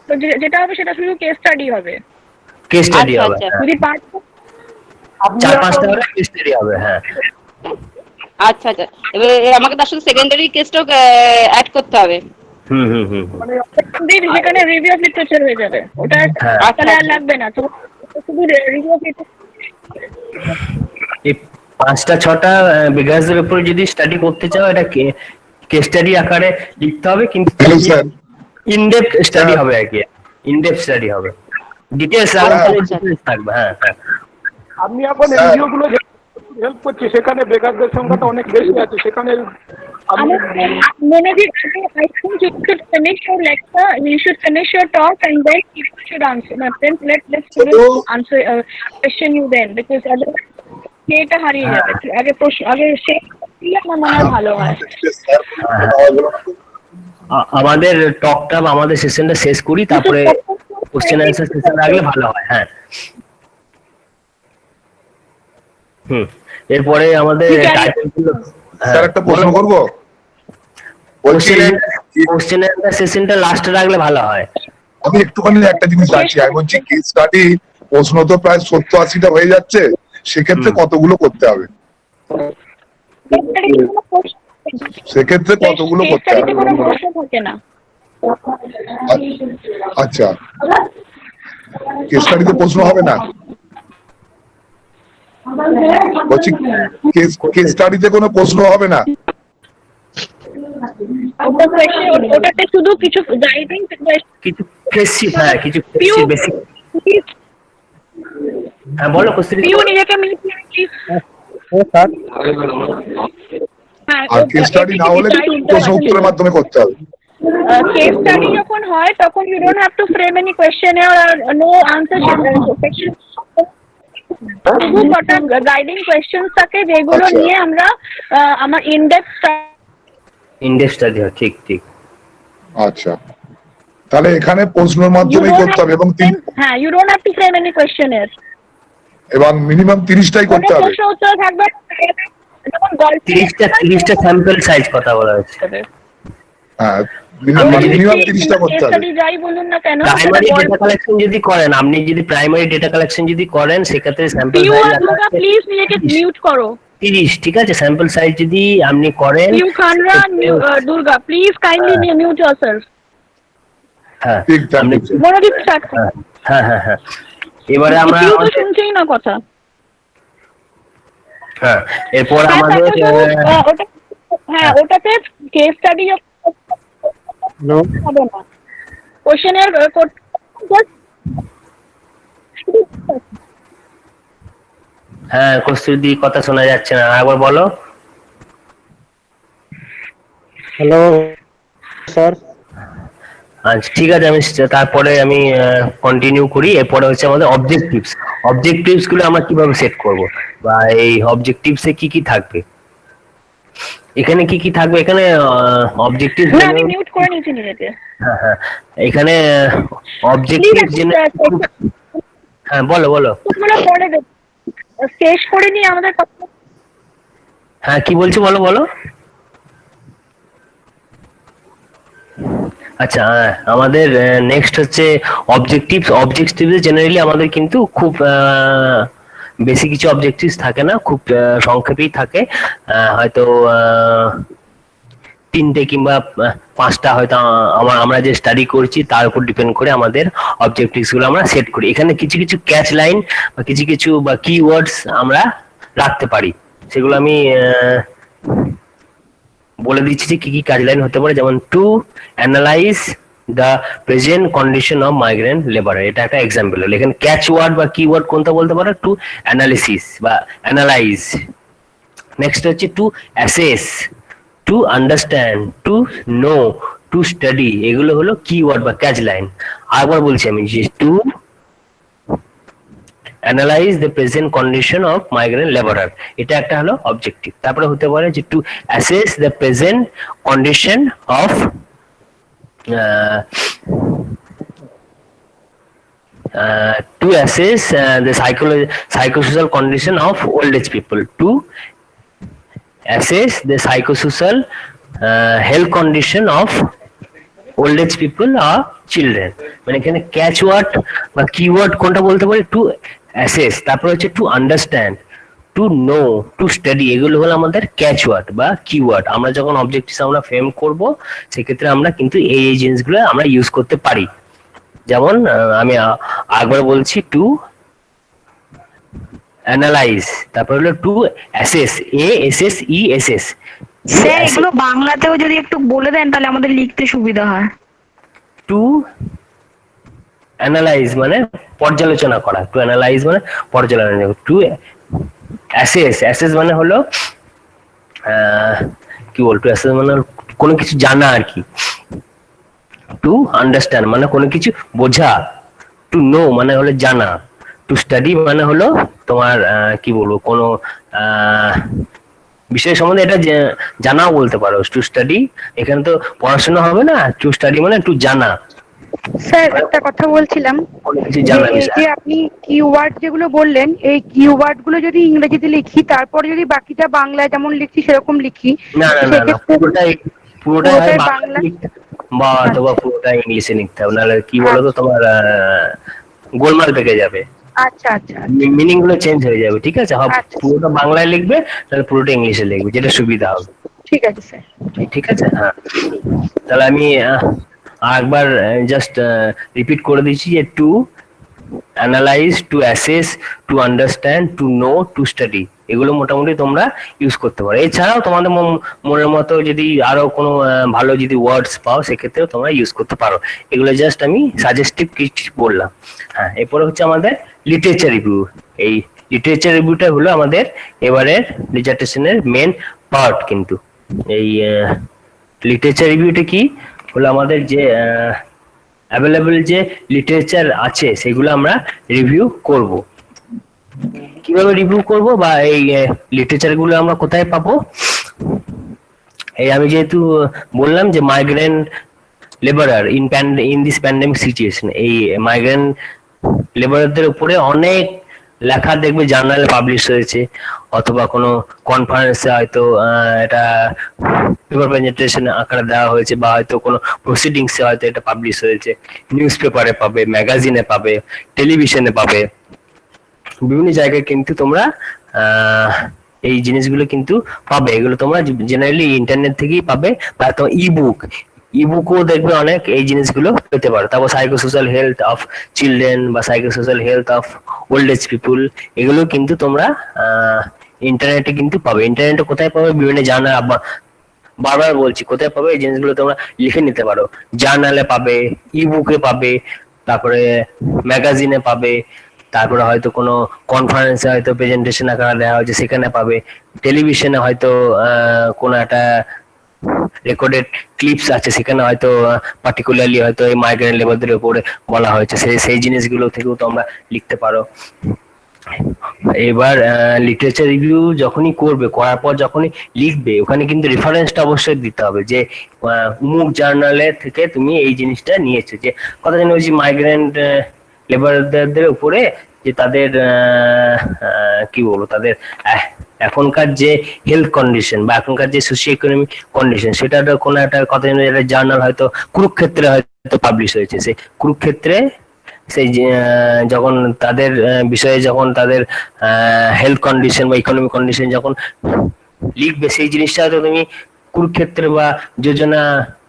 [SPEAKER 5] তো যেটা হবে সেটা শুধু কেস স্টাডি হবে।
[SPEAKER 3] কেস স্টাডি
[SPEAKER 6] আচ্ছা
[SPEAKER 3] হবে,
[SPEAKER 6] আচ্ছা
[SPEAKER 5] যদি পার্ট
[SPEAKER 3] 4-5টা হলে কেস স্টাডি হবে। হ্যাঁ
[SPEAKER 6] আচ্ছা আচ্ছা, এবার আমাকে তার সাথে সেকেন্ডারি কেসটাও অ্যাড করতে হবে।
[SPEAKER 3] হুম হুম হুম হুম।
[SPEAKER 5] সেখানে রিভিউ অফ লিটারেচার হয়ে যাবে, ওটা
[SPEAKER 3] হ্যাঁ।
[SPEAKER 5] তাহলে আর লাগবে না, তো শুধু রিভিউ অফ
[SPEAKER 3] এই 5-6টা বিঘাসের উপরে যদি স্টাডি করতে চাও, এটা কেস স্টাডি আকারে লিখতে হবে, কিন্তু
[SPEAKER 7] হ্যালো স্যার।
[SPEAKER 3] ইনডেপথ স্টাডি হবে আর কি, ইনডেপথ স্টাডি হবে, ডিটেলস থাকবে। হ্যাঁ হ্যাঁ।
[SPEAKER 8] আমি এখন
[SPEAKER 7] স্যার।
[SPEAKER 8] এনজিও গুলো হেল্প করছি, সেখানে বেকারদের সংখ্যাটা অনেক বেশি আছে, সেখানে আমি
[SPEAKER 5] Monadi, I think you should finish your lecture, you should finish your talk, and then people should answer. My friends, let's students answer question you then, because otherwise এটা হারিয়ে যাবে। আগে প্রশ্ন আগে শেষ করলে আমার মনে হয় ভালো হয়।
[SPEAKER 3] আমাদের টকটা বা আমাদের সেশনটা শেষ করি, তারপরে কোশ্চেন অ্যান্সার সেশন রাখলে ভালো হয়। হ্যাঁ হুম। এরপরে আমাদের টাইটেলগুলো,
[SPEAKER 7] স্যার একটা প্রশ্ন করব, বলছি
[SPEAKER 3] কোশ্চেন অ্যান্সার সেশনটা লাস্টে রাখলে ভালো হয়।
[SPEAKER 7] আমি একটুখানি একটা জিনিস জানছি, আমি বলছি কেস স্টাডি প্রশ্ন তো প্রায় 70-80টা হয়ে যাচ্ছে, সেক্ষেত্রে কতগুলো করতে হবে? সেক্ষেত্রে কতগুলো করতে হবে?
[SPEAKER 5] কোনো প্রশ্ন থাকে না।
[SPEAKER 7] আচ্ছা, কেস স্টাডিতে প্রশ্ন হবে না? বলছি কেস স্টাডিতে কোনো প্রশ্ন হবে না?
[SPEAKER 5] ওটাতে শুধু কিছু গাইডিং
[SPEAKER 3] কিছু বেসিক, হ্যাঁ কিছু বেসিক। হ্যাঁ বলো কোশ্চেন।
[SPEAKER 5] পিউ নিজেকে মিট
[SPEAKER 7] আর কেস স্টাডি না হলে প্রশ্ন উত্তরের মাধ্যমে করতে হবে?
[SPEAKER 5] কেস স্টাডি যখন হয় তখন you don't have to frame any কোয়েশ্চেনের আর নো আনসার সেকশন, শুধু কটা গাইডিং কোয়েশ্চেন্স থাকে যেগুলো
[SPEAKER 7] আচ্ছা।
[SPEAKER 5] নিয়ে আমরা আমার ইনডেপথ
[SPEAKER 3] স্টাডি হয়। ঠিক ঠিক।
[SPEAKER 7] আচ্ছা, তাহলে এখানে প্রশ্নের মাধ্যমেই করতে হবে এবং
[SPEAKER 5] হ্যাঁ you don't have to frame any কোয়েশ্চেনের,
[SPEAKER 7] এবং মিনিমাম 30টাই করতে হবে।
[SPEAKER 5] প্রশ্ন উত্তর থাকবে যেমন গল্প
[SPEAKER 3] 30টা স্যাম্পল সাইজ কথা বলা হচ্ছে।
[SPEAKER 7] হ্যাঁ, মিনিমাম 30টা করতে হবে।
[SPEAKER 5] যাই বলুন না কেন,
[SPEAKER 3] প্রাইমারি ডেটা কালেকশন যদি করেন, আপনি যদি প্রাইমারি ডেটা কালেকশন যদি করেন, সেক্ষেত্রে স্যাম্পল
[SPEAKER 5] পিউ
[SPEAKER 3] সাইজ
[SPEAKER 5] আর প্লিজ নিজেকে মিউট করো।
[SPEAKER 3] 30, ঠিক আছে। স্যাম্পল সাইজ যদি আপনি করেন,
[SPEAKER 5] পিউ খানরা Durga please kindly mute yourself.
[SPEAKER 3] হ্যাঁ
[SPEAKER 7] ঠিক
[SPEAKER 3] আপনি
[SPEAKER 5] মনোদীপ স্যার,
[SPEAKER 3] হ্যাঁ হ্যাঁ হ্যাঁ। এবারে আমরা
[SPEAKER 5] পিউ তো শুনছেই না কথা।
[SPEAKER 3] হ্যাঁ এরপর আমাদের
[SPEAKER 5] ওটা হ্যাঁ ওটাতে কেস স্টাডি হবে না, কোশ্চেনের
[SPEAKER 3] হ্যাঁ কস্তুরী কথা শোনা যাচ্ছে না, একবার বলো।
[SPEAKER 9] Hello sir.
[SPEAKER 3] আচ্ছা ঠিক আছে, আমি তারপরে আমি কন্টিনিউ করি। এরপরে হচ্ছে আমাদের অবজেক্টিভস গুলো আমরা কিভাবে সেট করব, বা এই অবজেক্টিভসে কি কি থাকবে, এখানে কি কি থাকবে। এখানে অবজেক্টিভ,
[SPEAKER 5] না আমি মিউট করে নিয়েছি নিজেকে।
[SPEAKER 3] হ্যাঁ হ্যাঁ এখানে অবজেক্টিভ হ্যাঁ বলো বলো।
[SPEAKER 5] পরে শেষ করে নিয়ে আমাদের কথা।
[SPEAKER 3] হ্যাঁ কি বলছো বলো বলো। আচ্ছা আমাদের নেক্সট হচ্ছে অবজেক্টিভস জেনারেলি আমাদের কিন্তু খুব বেশি কিছু অবজেক্টিভস থাকে না, খুব সংক্ষেপেই থাকে। হয়তো 3টে কিংবা 5টা হয়তো আমরা যে স্টাডি করছি তার উপর ডিপেন্ড করে আমাদের অবজেক্টিভস গুলো আমরা সেট করি। এখানে কিছু কিছু ক্যাচ লাইন বা কিছু বা কিওয়ার্ডস আমরা রাখতে পারি, সেগুলো আমি বলে দিচ্ছি যে কি কি কাজ লাইন হতে পারে। যেমন two analyse the present condition of migrant labourer, এটা একটা এক্সাম্পল হলো। এখানে ক্যাচ ওয়ার্ড বা কিওয়ার্ড কোনটা বলতে পারো, টু অ্যানালিসিস বা অ্যানালাইজ। নেক্সট হচ্ছে to assess, to understand, to know, to study, এগুলো হলো কিওয়ার্ড বা ক্যাচ লাইন। আরেকবার বলছি আমি, যে to analyse the present condition of migrant labourer, এটা একটা হলো অবজেক্টিভ। তারপরে হতে পারে যে to assess the present condition of to assess the psychosocial condition of old age people, to assess the psychosocial health condition of old age people আর চিলড্রেন। মানে এখানে ক্যাচ ওয়ার্ড বা কিওয়ার্ড কোনটা বলতে পারি, টু অ্যাসেস, তারপর হচ্ছে two understand, to know, to study, এগুলো হলো আমাদের ক্যাচ ওয়ার্ড বা কিওয়ার্ড। আমরা যখন অবজেক্টিভ আমরা ফ্রেম করব সেক্ষেত্রে আমরা কিন্তু এই জিনিসগুলো আমরা ইউজ করতে পারি। যেমন আমি আরেকবার বলছি, টু অ্যানালাইজ, তারপর হলো টু অ্যাসেস, ASSESS।
[SPEAKER 5] স্যার এগুলো বাংলাতেও যদি একটু বলে দেন তাহলে আমাদের লিখতে সুবিধা হয়।
[SPEAKER 3] টু অ্যানালাইজ মানে পর্যালোচনা করা, টু অ্যানালাইজ মানে পর্যালোচনা, টু অ্যাসেস মানে হলো কি বলতো, অ্যাসেস মানে কোনো কিছু জানা আর কি। টু আন্ডারস্ট্যান্ড মানে কোনো কিছু বোঝা, টু নো মানে হলো জানা, টু স্টাডি মানে হলো তোমার কি বলবো কোনো বিষয় সম্বন্ধে এটা জানাও বলতে পারো। টু স্টাডি এখানে তো পড়াশোনা হবে না, টু স্টাডি মানে টু জানা,
[SPEAKER 5] স্যার একটা কথা বলছিলাম,
[SPEAKER 3] কোনো কিছু জানা
[SPEAKER 5] এই
[SPEAKER 3] বিষয়।
[SPEAKER 5] যে আপনি কিওয়ার্ড যেগুলো বললেন, এই কিওয়ার্ড গুলো যদি ইংরেজিতে লিখি তারপর যদি বাকিটা বাংলায় যেমন লিখছি সেরকম লিখি,
[SPEAKER 3] না না না না, পুরোটাই
[SPEAKER 5] পুরোটাই
[SPEAKER 3] বাংলা
[SPEAKER 5] বাংলা?
[SPEAKER 3] বা অথবা পুরোটাই ইংলিশে লিখতে হবে, নাহলে কি বলতো তোমার গোলমাল পেকে যাবে,
[SPEAKER 5] আচ্ছা আচ্ছা
[SPEAKER 3] মিনিং গুলো চেঞ্জ হয়ে যাবে। ঠিক আছে,
[SPEAKER 5] আচ্ছা।
[SPEAKER 3] পুরোটা বাংলায় লিখবে তাহলে পুরোটা ইংলিশে লিখবে, যেটা সুবিধা হবে।
[SPEAKER 5] ঠিক আছে স্যার।
[SPEAKER 3] ঠিক আছে, হ্যাঁ। তাহলে আমি আরেকবার জাস্ট রিপিট করে দিচ্ছি যে to analyse, to assess, to understand, to know, to study, এগুলো মোটামুটি তোমরা ইউজ করতে পারো। এছাড়াও তোমাদের মনের মতো যদি আরো কোনো ভালো যদি ওয়ার্ডস পাও সেক্ষেত্রেও তোমরা ইউজ করতে পারো। এগুলো জাস্ট আমি সাজেস্টিভ কিছু বললাম। হ্যাঁ, এরপরে হচ্ছে আমাদের লিটারেচার রিভিউ। এই লিটারেচার রিভিউটা হলো আমাদের এবারের ডিসার্টেশনের মেন পার্ট। কিন্তু এই লিটারেচার রিভিউটা কি হলো, আমাদের যে অ্যাভেলেবল যে লিটারেচার আছে সেগুলো আমরা রিভিউ করব। কিভাবে রিভিউ করব বা এই লিটারেচার গুলো আমরা কোথায় পাবো? এই আমি যেহেতু বললাম যে migrant labourer in this pandemic situation, এই মাইগ্রেন্ট লেবারারদের উপরে অনেক লেখা দেখবে জার্নালে পাবলিশ হয়েছে, অথবা কোনো কনফারেন্সে হয়তো এটা পেপার প্রেজেন্টেশন আকারে দেওয়া হয়েছে, বা হয়তো কোনো প্রসিডিংসে হয়তো এটা পাবলিশ হয়েছে, নিউজ পেপারে পাবে, ম্যাগাজিনে পাবে, টেলিভিশনে পাবে, বিভিন্ন জায়গায় কিন্তু তোমরা এই জিনিসগুলো কিন্তু পাবে। এগুলো তোমরা জেনারেলি ইন্টারনেট থেকেই পাবে, বা তোমার ইবুকও দেখবে অনেক এই জিনিসগুলো পেতে পারো। তারপর সাইকোসোশ্যাল হেলথ অফ চিলড্রেন বা psychosocial health of old age people, এগুলো কিন্তু তোমরা ইন্টারনেটে কিন্তু পাবে। ইন্টারনেটে কোথায় পাবে? বিভিন্ন জার্নাল, বারবার বলছি কোথায় পাবে, এই জিনিসগুলো তোমরা লিখে নিতে পারো। জার্নালে পাবে, ইবুকে পাবে, তারপরে ম্যাগাজিনে পাবে, তারপরে হয়তো কোনো কনফারেন্সে হয়তো প্রেজেন্টেশন আকারে দেওয়া হয়েছে সেখানে পাবে, টেলিভিশনে হয়তো কোনো একটা রেকর্ডেড ক্লিপস আছে সেখানে হয়তো পার্টিকুলারলি হয়তো এই মাইগ্রেন্ট লেবারদের উপরে বলা হয়েছে, সেই জিনিসগুলো থেকেও তোমরা লিখতে পারো। এবার লিটারেচার রিভিউ যখনই করবে, করার পর যখনই লিখবে, ওখানে কিন্তু রেফারেন্সটা অবশ্যই দিতে হবে যে উমুক জার্নালে থেকে তুমি এই জিনিসটা নিয়েছো। যে কথা জানি ওই যে মাইগ্রেন্ট লেবারদের উপরে যে তাদের কি বলবো, তাদের এখনকার যে হেলথ কন্ডিশন বা এখনকার যে সোশিও ইকোনমিক কন্ডিশন, সেটা কোনো একটা কথা জানি একটা জার্নাল হয়তো কুরুক্ষেত্রে হয়তো পাবলিশ হয়েছে। সেই কুরুক্ষেত্রে সেই যখন তাদের বিষয়ে যখন তাদের হেলথ কন্ডিশন বা ইকোনমিক কন্ডিশন যখন লিখবে, সেই জিনিসটা হয়তো তুমি কুরুক্ষেত্র বা যোজনা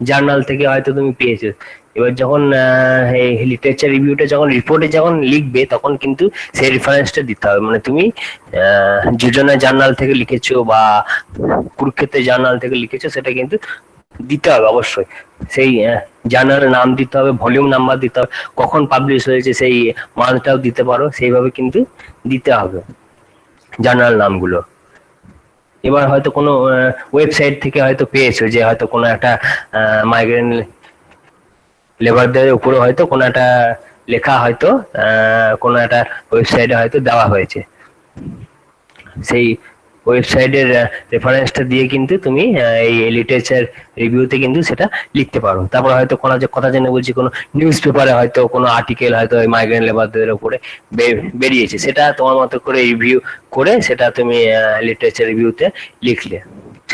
[SPEAKER 3] জার্নাল থেকে হয়তো তুমি পেয়েছো। এবার যখন এই লিটারেচার রিভিউটা যখন রিপোর্টে যখন লিখবে তখন কিন্তু সেই রেফারেন্সটা দিতে হবে। মানে তুমি যোজনা জার্নাল থেকে লিখেছো বা কুরুক্ষেত্রের জার্নাল থেকে লিখেছো, সেটা কিন্তু দিতে হবে অবশ্যই। সেই জার্নালের নাম দিতে হবে, ভলিউম নাম্বার দিতে হবে, কখন পাবলিশ হয়েছে সেই মান্থটাও দিতে পারো, সেইভাবে কিন্তু দিতে হবে জার্নাল নামগুলো। এবার হয়তো কোনো ওয়েবসাইট থেকে হয়তো পেয়েছো যে হয়তো কোনো একটা মাইগ্রেন্ট লেবারদের উপরে হয়তো কোনো একটা লেখা হয়তো কোনো একটা ওয়েবসাইটে হয়তো দেওয়া হয়েছে, সেই ওয়েবসাইটের রেফারেন্সটা দিয়ে কিন্তু তুমি এই লিটারেচার রিভিউতে কিন্তু সেটা লিখতে পারো। তারপর হয়তো কোনো যে কথা জেনে বলছি, কোনো নিউজ পেপারে হয়তো কোনো আর্টিকেল হয়তো মাইগ্রেন্ট লেবারদের উপরে বেরিয়েছে, সেটা তোমার মতো করে রিভিউ করে সেটা তুমি লিটারেচার রিভিউতে লিখলে,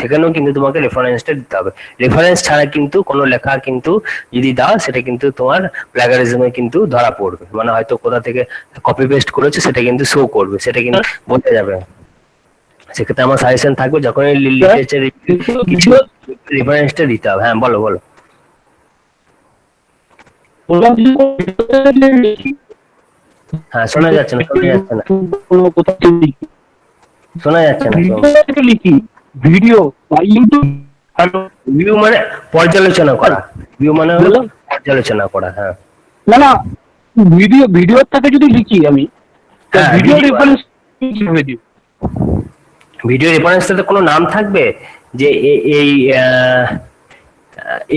[SPEAKER 3] সেখানেও কিন্তু তোমাকে রেফারেন্সটা দিতে হবে। রেফারেন্স ছাড়া কিন্তু কোনো লেখা কিন্তু যদি দাও সেটা কিন্তু তোমার প্লাগারিজমে কিন্তু ধরা পড়বে, মানে হয়তো কোথা থেকে কপি পেস্ট করেছে সেটা কিন্তু শো করবে, সেটা কিন্তু বোঝা যাবে। সেক্ষেত্রে আমার সাজেশন থাকবে যখন লিটারেচার কিছু রেফারেন্সটা দিতে হবে। হ্যাঁ বলো বলো। হ্যাঁ শোনা যাচ্ছে না, শোনা যাচ্ছে না, শোনা যাচ্ছে না।
[SPEAKER 8] লিখি ভিডিও বা ইউটিউব। হ্যালো,
[SPEAKER 3] ভিউ মানে পর্যালোচনা করা, ভিউ মানে হলো পর্যালোচনা করা। হ্যাঁ
[SPEAKER 8] না না, ভিডিওর থেকে যদি লিখি আমি,
[SPEAKER 3] হ্যাঁ,
[SPEAKER 8] ভিডিও
[SPEAKER 3] video-
[SPEAKER 8] রেফারেন্স কিভাবে দিই?
[SPEAKER 3] ভিডিও রেফারেন্সটাতে কোনো নাম থাকবে যে এই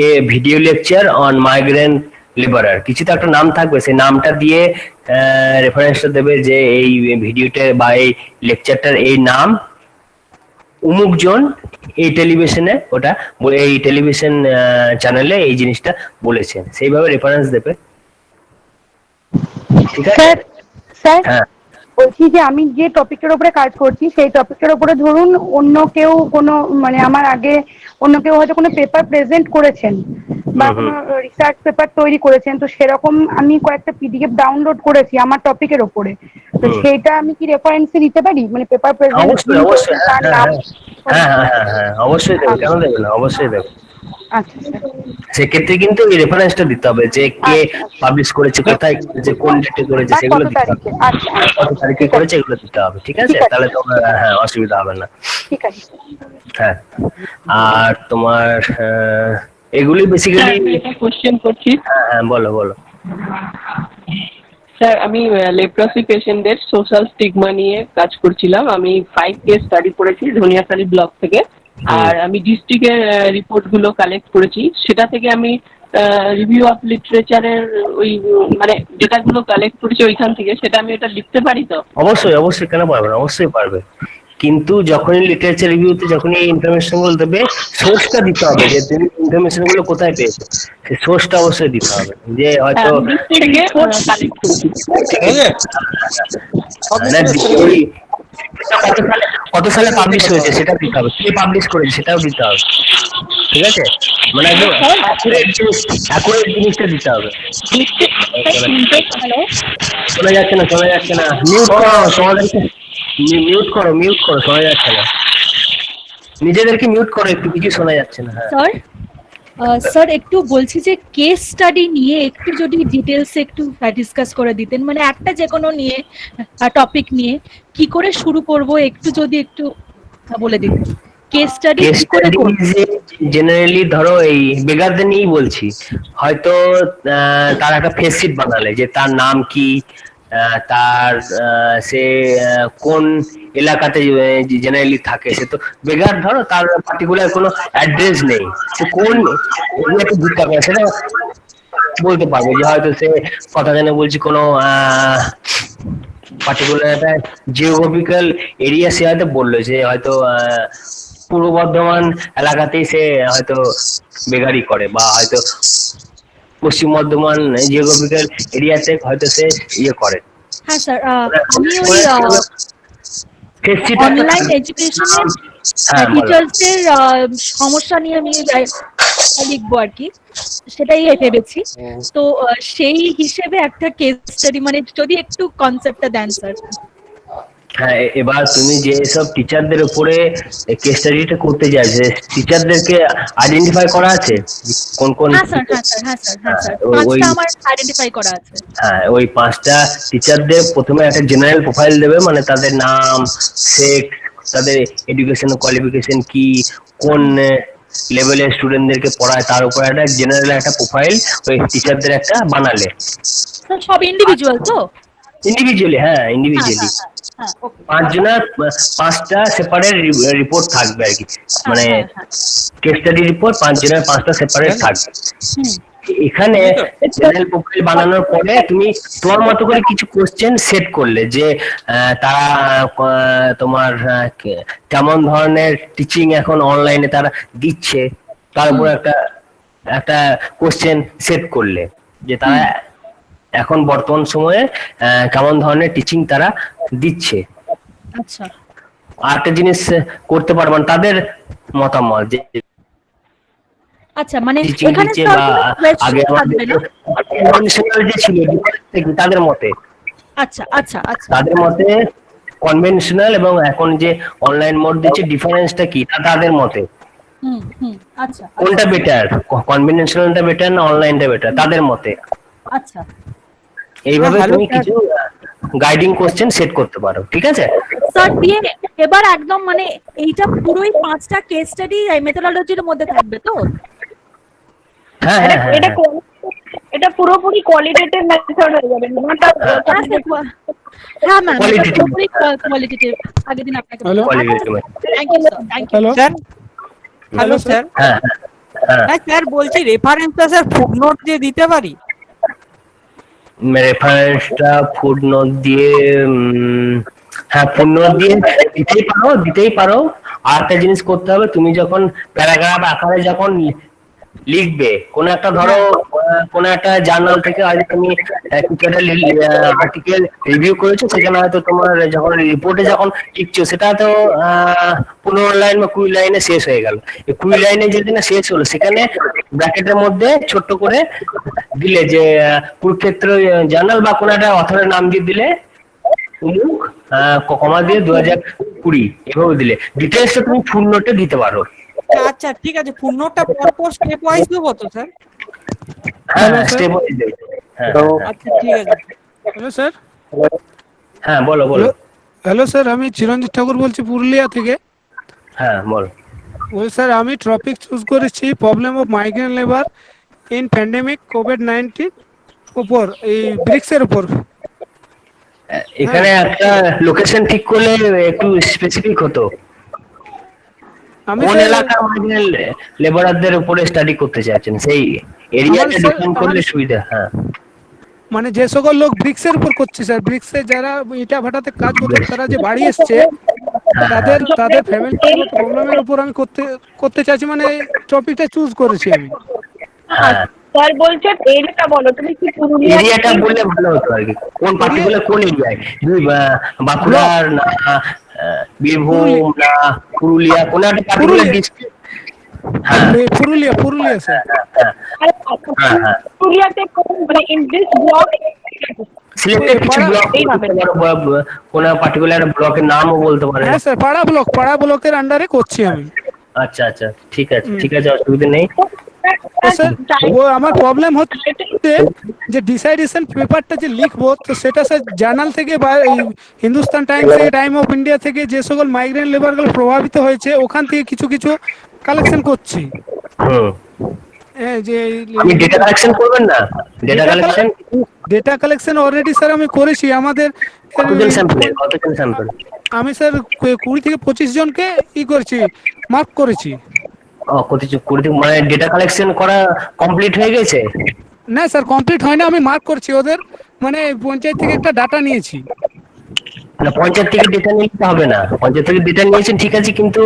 [SPEAKER 3] a video lecture on migrant labourer, কিছু তো একটা নাম থাকবে, সেই নামটা দিয়ে রেফারেন্সটা দেবে যে এই ভিডিওটা বা এই লেকচারটার এই নাম অমুক জন এই টেলিভিশনে ওটা এই টেলিভিশন চ্যানেলে এই জিনিসটা বলেছেন, সেইভাবে রেফারেন্স দেবে। ঠিক আছে।
[SPEAKER 10] স্যার স্যার
[SPEAKER 3] হ্যাঁ
[SPEAKER 10] বলছি যে আমি যে টপিকের উপরে কাজ করছি সেই টপিকের উপরে ধরুন অন্য কেউ কোনো মানে আমার আগে অন্য কেউ হয়তো কোনো পেপার প্রেজেন্ট করেছেন বা কোনো রিসার্চ পেপার তৈরি করেছেন, তো সেরকম আমি কয়েকটা পিডিএফ ডাউনলোড করেছি আমার টপিকের ওপরে, তো সেইটা আমি কি রেফারেন্সে দিতে পারি, মানে পেপার প্রেজেন্ট
[SPEAKER 3] অবশ্যই অবশ্যই,
[SPEAKER 10] তার
[SPEAKER 3] হ্যাঁ
[SPEAKER 10] নাম?
[SPEAKER 3] হ্যাঁ হ্যাঁ হ্যাঁ হ্যাঁ অবশ্যই দেবে, কেন দেবে না, অবশ্যই দেবে।
[SPEAKER 10] আচ্ছা স্যার।
[SPEAKER 3] সেক্ষেত্রে কিন্তু এই রেফারেন্সটা দিতে হবে যে কে পাবলিশ করেছে, কোথায় করেছে, কোন ডেটে করেছে,
[SPEAKER 10] তার
[SPEAKER 3] সেগুলো
[SPEAKER 10] কত
[SPEAKER 3] দিতে হবে।
[SPEAKER 10] তারিখে? আচ্ছা
[SPEAKER 3] কত তারিখে করেছে এগুলো দিতে হবে। ঠিক আছে,
[SPEAKER 10] ঠিক আছে।
[SPEAKER 3] তাহলে তোমার হ্যাঁ অসুবিধা হবে না।
[SPEAKER 10] ঠিক আছে।
[SPEAKER 3] হ্যাঁ আর তোমার এগুলি বেসিক্যালি
[SPEAKER 11] কোশ্চেন করছি
[SPEAKER 3] হ্যাঁ হ্যাঁ বলো বলো।
[SPEAKER 11] স্যার, আমি লেপ্রসি পেশেন্টদের সোশ্যাল স্টিগমা নিয়ে কাজ করছিলাম। আমি 5 কেস স্টাডি করেছি ধনিয়াখালী ব্লক থেকে, আর আমি ডিস্ট্রিক্টের রিপোর্টগুলো কালেক্ট করেছি। সেটা থেকে আমি রিভিউ অফ লিটারেচারের ওই মানে ডেটাগুলো কালেক্ট করেছি ওইখান থেকে, সেটা আমি এটা লিখতে পারি তো?
[SPEAKER 3] অবশ্যই অবশ্যই, কেন পারবে না, অবশ্যই পারবে। কিন্তু যখনই লিটারেচার রিভিউতে যখনই এই ইনফরমেশন গুলো দেবে, সোর্সটা দিতে হবে যে তুমি ইনফরমেশন গুলো কোথায় পেয়েছো, সেই সোর্সটা অবশ্যই দিতে হবে। যে হয়তো
[SPEAKER 11] থেকে কালেক্ট করেছি।
[SPEAKER 3] ঠিক আছে, না, ওই কত সালে পাবলিশ হয়েছে সেটা দিতে হবে, কে পাবলিশ করেছে সেটাও দিতে হবে। ঠিক আছে, মানে একদম অ্যাকুরেট জিনিসটা দিতে হবে। শোনা যাচ্ছে না, শোনা যাচ্ছে না, মিউট করো তোমাদেরকে, মিউট করো, মিউট করো, শোনা যাচ্ছে না, নিজেদেরকে মিউট করো একটু, কিছু শোনা যাচ্ছে না। হ্যাঁ
[SPEAKER 12] স্যার স্যার একটু বলছি যে কেস স্টাডি নিয়ে একটু যদি ডিটেলস একটু ডিসকাস করে দিতেন, মানে একটা যে কোনো নিয়ে টপিক নিয়ে কি করে শুরু করব একটু যদি একটু বলে দিতেন। কেস স্টাডি কি করে করব?
[SPEAKER 3] জেনারেলি ধরো এই বেগারদের নিয়েই বলছি, হয়তো তার একটা ফেস শিট বানালে যে তার নাম কি, তার সে কোন এলাকাতে জেনারেলি থাকে, সে তো বেগার, ধরো তার পার্টিকুলার কোনো অ্যাড্রেস নেই, সে কোন এরিয়াতে ভিক্ষা করে সেটা বলতে পারবে, যে হয়তো সে কথা জানে বলছি কোনো পার্টিকুলার একটা জিওগ্রাফিক্যাল এরিয়া সে হয়তো বললো যে হয়তো পূর্ব বর্ধমান এলাকাতেই সে হয়তো বেগারি করে, বা হয়তো পশ্চিম বর্ধমান জিওগ্রাফিক্যাল এরিয়াতে হয়তো সে ইয়ে করে।
[SPEAKER 12] হ্যাঁ স্যার, আমি ওই অনলাইন এডুকেশনের টিচার্সদের সমস্যা নিয়ে আমি লিখবো আর কি, সেটাই ভেবেছি। তো সেই হিসেবে একটা কেস স্টাডি মানে যদি একটু কনসেপ্টটা দেন স্যার।
[SPEAKER 3] হ্যাঁ, এবার তুমি যে সব টিচারদের উপরে কেস স্টাডিটা করতে চাইছে, টিচারদেরকে আইডেন্টিফাই করা আছে কোন কোন?
[SPEAKER 12] হ্যাঁ স্যার, হ্যাঁ স্যার, হ্যাঁ স্যার, হ্যাঁ স্যার, পাঁচটা আমার আইডেন্টিফাই করা আছে।
[SPEAKER 3] হ্যাঁ, ওই 5টা টিচারদের প্রথমে একটা জেনারেল প্রোফাইল দেবে, মানে তাদের নাম, সেক্স, তাদের এডুকেশন কোয়ালিফিকেশন কি, কোন লেভেলের স্টুডেন্টদেরকে পড়ায়, তার উপর একটা জেনারেল একটা প্রোফাইল ওই টিচারদের একটা বানালে।
[SPEAKER 12] স্যার সব ইন্ডিভিজুয়াল তো?
[SPEAKER 3] ইন্ডিভিজুয়ালি, হ্যাঁ ইন্ডিভিজুয়ালি। 5 জনের 5টা সেপারেট রিপোর্ট থাকবে আর কি, মানে কেস স্টাডি রিপোর্ট 5 জনের 5টা সেপারেট থাকবে। এখানে চ্যানেল প্রোফাইল বানানোর পরে তুমি তোমার মতো করে কিছু কোশ্চেন সেট করলে যে তারা তোমার কেমন ধরনের টিচিং এখন অনলাইনে তারা দিচ্ছে, তার উপর একটা কোশ্চেন সেট করলে যে তারা এখন বর্তমান সময়ে কেমন ধরনের টিচিং তারা দিচ্ছে।
[SPEAKER 12] আচ্ছা,
[SPEAKER 3] আরেকটা জিনিস করতে পারবেন, তাদের মতামত যে
[SPEAKER 12] আচ্ছা, মানে
[SPEAKER 3] টিচিং
[SPEAKER 12] এখানে
[SPEAKER 3] দিচ্ছে
[SPEAKER 12] স্যার
[SPEAKER 3] বা
[SPEAKER 12] কোনো
[SPEAKER 3] আগে
[SPEAKER 12] কোয়েশ্চেন
[SPEAKER 3] আমাদের
[SPEAKER 12] থাকবে না?
[SPEAKER 3] কনভেনশনাল যে ছিল তাদের মতে,
[SPEAKER 12] আচ্ছা আচ্ছা আচ্ছা
[SPEAKER 3] তাদের মতে কনভেনশনাল এবং এখন যে অনলাইন মোড দিচ্ছে ডিফারেন্সটা কি তাদের মতে
[SPEAKER 12] হুম হুম আচ্ছা
[SPEAKER 3] কোনটা বেটার, কনভেনশনালটা বেটার না অনলাইনটা বেটার তাদের মতে।
[SPEAKER 12] আচ্ছা
[SPEAKER 3] এইভাবে তুমি কিছু গাইডিং কোশ্চেন সেট করতে পারো, ঠিক আছে?
[SPEAKER 12] স্যার দিয়ে এবার একদম মানে এইটা পুরোই 5টা কেস স্টাডি মেথোডোলজির মধ্যে থাকবে তো?
[SPEAKER 3] হ্যাঁ হ্যাঁ হ্যাঁ
[SPEAKER 5] এটা এটা পুরোপুরি কোয়ালিটেটিভ মেথড হয়ে যাবে,
[SPEAKER 12] হ্যাঁ ম্যাম, এটা
[SPEAKER 3] Qualitative.
[SPEAKER 12] পুরোপুরি কোয়ালিটেটিভ। আগের দিন আপনাকে
[SPEAKER 9] Hello?
[SPEAKER 3] Qualitative.
[SPEAKER 12] Thank you sir, thank you.
[SPEAKER 9] Hello
[SPEAKER 13] sir hello sir,
[SPEAKER 3] হ্যাঁ হ্যাঁ
[SPEAKER 13] হ্যাঁ স্যার বলছি রেফারেন্সটা স্যার ফুটনোট দিয়ে দিতে পারি?
[SPEAKER 3] রেফারেন্সটা ফুটনোট দিয়ে হ্যাঁ ফুটনোট দিয়ে দিতেই পারো। আর একটা জিনিস করতে হবে, তুমি যখন প্যারাগ্রাফ আকারে যখন লিখবে কোন একটা ধরো কোন একটা জার্নাল থেকে আজ তুমি আর্টিকেল রিভিউ করেছো, সেখানে হয়তো তোমার যখন রিপোর্টে যখন লিখছো সেটা তো 15 লাইন বা 20 লাইনে শেষ হয়ে গেল। এই 20 লাইনে যেদিন শেষ হলো সেখানে ব্র্যাকেটের মধ্যে ছোট্ট করে দিলে যে কুরুক্ষেত্র জার্নাল বা কোন একটা অথরের নাম দিয়ে দিলে অমুক কমা দিয়ে 2020 এভাবে দিলে ডিটেলসটা তুমি ফুল নোটে দিতে পারো।
[SPEAKER 13] আচ্ছা ঠিক আছে, ফুটনোটটা পরপর স্টেপ ওয়াইজ দেবো তো স্যার?
[SPEAKER 3] হ্যাঁ স্টেপ ওয়াইজ দেবে। হ্যাঁ
[SPEAKER 13] আচ্ছা ঠিক আছে।
[SPEAKER 9] Hello sir.
[SPEAKER 3] হ্যাঁ বলো বলো।
[SPEAKER 9] হ্যালো স্যার, আমি চিরঞ্জিত ঠাকুর বলছি পুরুলিয়া থেকে।
[SPEAKER 3] হ্যাঁ বল।
[SPEAKER 9] ওই স্যার আমি টপিক চুজ করেছি problem of migrant labour in pandemic COVID-19 উপর, এই ব্রিক্সের উপর।
[SPEAKER 3] এখানে একটা লোকেশন ঠিক করলে একটু স্পেসিফিক হতো,
[SPEAKER 9] আমি
[SPEAKER 3] কোন এলাকার মাইগ্রেন্ট লেবারদের উপরে স্টাডি করতে চাইছেন সেই এরিয়াটা ডিফাইন করলে সুবিধা। হ্যাঁ
[SPEAKER 9] মানে যে সকল লোক ব্রিক্সের উপর করছে স্যার, ব্রিক্সে যারা ইটা ভাটাতে কাজ করছে তারা যে বাড়ি এসছে তাদের ফ্যামিলি প্রবলেমের উপর আমি করতে চাইছি, মানে টপিকটা চুজ করেছি আমি।
[SPEAKER 3] হ্যাঁ
[SPEAKER 5] স্যার বলছে এরিয়াটা বলো, তুমি কি পুরুলিয়া
[SPEAKER 3] এরিয়াটা বললে ভালো হতো আর কি, কোন পার্টিকুলার কোন এরিয়ায়, বাঁকুড়ার না বীরভূম না পুরুলিয়া, কোন একটা পার্টিকুলার ডিস্ট্রিক্ট। হ্যাঁ
[SPEAKER 9] পুরুলিয়া স্যার।
[SPEAKER 5] পুরুলিয়াতে মানে ইন দিস ব্লক
[SPEAKER 3] সিলেক্টেড কিছু ব্লক কোন পার্টিকুলার ব্লকের নামও বলতে পারে।
[SPEAKER 9] হ্যাঁ স্যার, পাড়া ব্লকের আন্ডারে করছি আমি।
[SPEAKER 3] আচ্ছা আচ্ছা ঠিক আছে অসুবিধা নেই।
[SPEAKER 9] ও আমার প্রবলেম হচ্ছে যে ডিসাইডেশন পেপারটা যে লিখবো, তো সেটা স্যার জার্নাল থেকে বা হিন্দুস্তান টাইমস থেকে, টাইম অফ ইন্ডিয়া থেকে যে সকল মাইগ্রেন্ট লেবারগুলো প্রভাবিত হয়েছে ওখান থেকে কিছু কিছু কালেকশন করছি।
[SPEAKER 3] যে আপনি ডেটা কালেকশন করবেন না,
[SPEAKER 9] ডেটা কালেকশন অলরেডি স্যার আমি করেছি। আমাদের
[SPEAKER 3] কতজন স্যাম্পল
[SPEAKER 9] আমি স্যার 20 থেকে 25 জনকে করেছি, মার্ক করেছি।
[SPEAKER 3] মানে ডেটা কালেকশন করা কমপ্লিট হয়ে গেছে?
[SPEAKER 9] না স্যার কমপ্লিট হয় না, আমি মার্ক করছি ওদের, মানে পঞ্চায়েত থেকে একটা ডাটা নিয়েছি।
[SPEAKER 3] না পঞ্চায়েত থেকে ডেটা নিতে হবে না, পঞ্চায়েত থেকে ডেটা নিয়েছেন ঠিক আছে, কিন্তু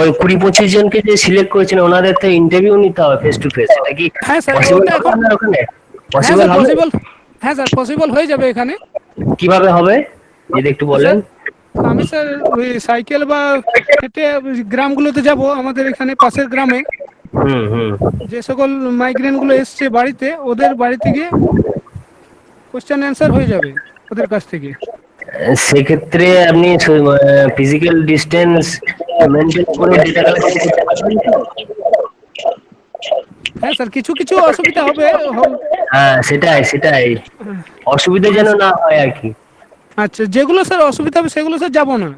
[SPEAKER 3] ওই 20-25 জনকে যে সিলেক্ট করেছেন ওনাদের তো ইন্টারভিউ নিতে হবে ফেস টু ফেস। এটা কি পসিবল হবে ওখানে? পসিবল হবে?
[SPEAKER 9] হ্যাঁ স্যার পসিবল হয়ে যাবে এখানে।
[SPEAKER 3] কিভাবে হবে যদি একটু বলেন?
[SPEAKER 9] আমি স্যার ওই সাইকেল বা হেঁটে গ্রামগুলোতে যাব, আমাদের এখানে পাশের গ্রামে যে সকল মাইগ্রেন্ট গুলো এসছে বাড়িতে, ওদের বাড়িতে গিয়ে কোশ্চেন অ্যান্সার হয়ে যাবে ওদের কাছ থেকে।
[SPEAKER 3] সেক্ষেত্রে আপনি ফিজিক্যাল ডিসটেন্স মেনটেন করে ডেটা কালেকশন করতে পারবেন তো?
[SPEAKER 9] হ্যাঁ স্যার কিছু কিছু অসুবিধা হবে।
[SPEAKER 3] হ্যাঁ সেটাই অসুবিধা যেন না হয় আর কি।
[SPEAKER 9] আচ্ছা যেগুলো স্যার অসুবিধা হবে সেগুলো স্যার যাবো না।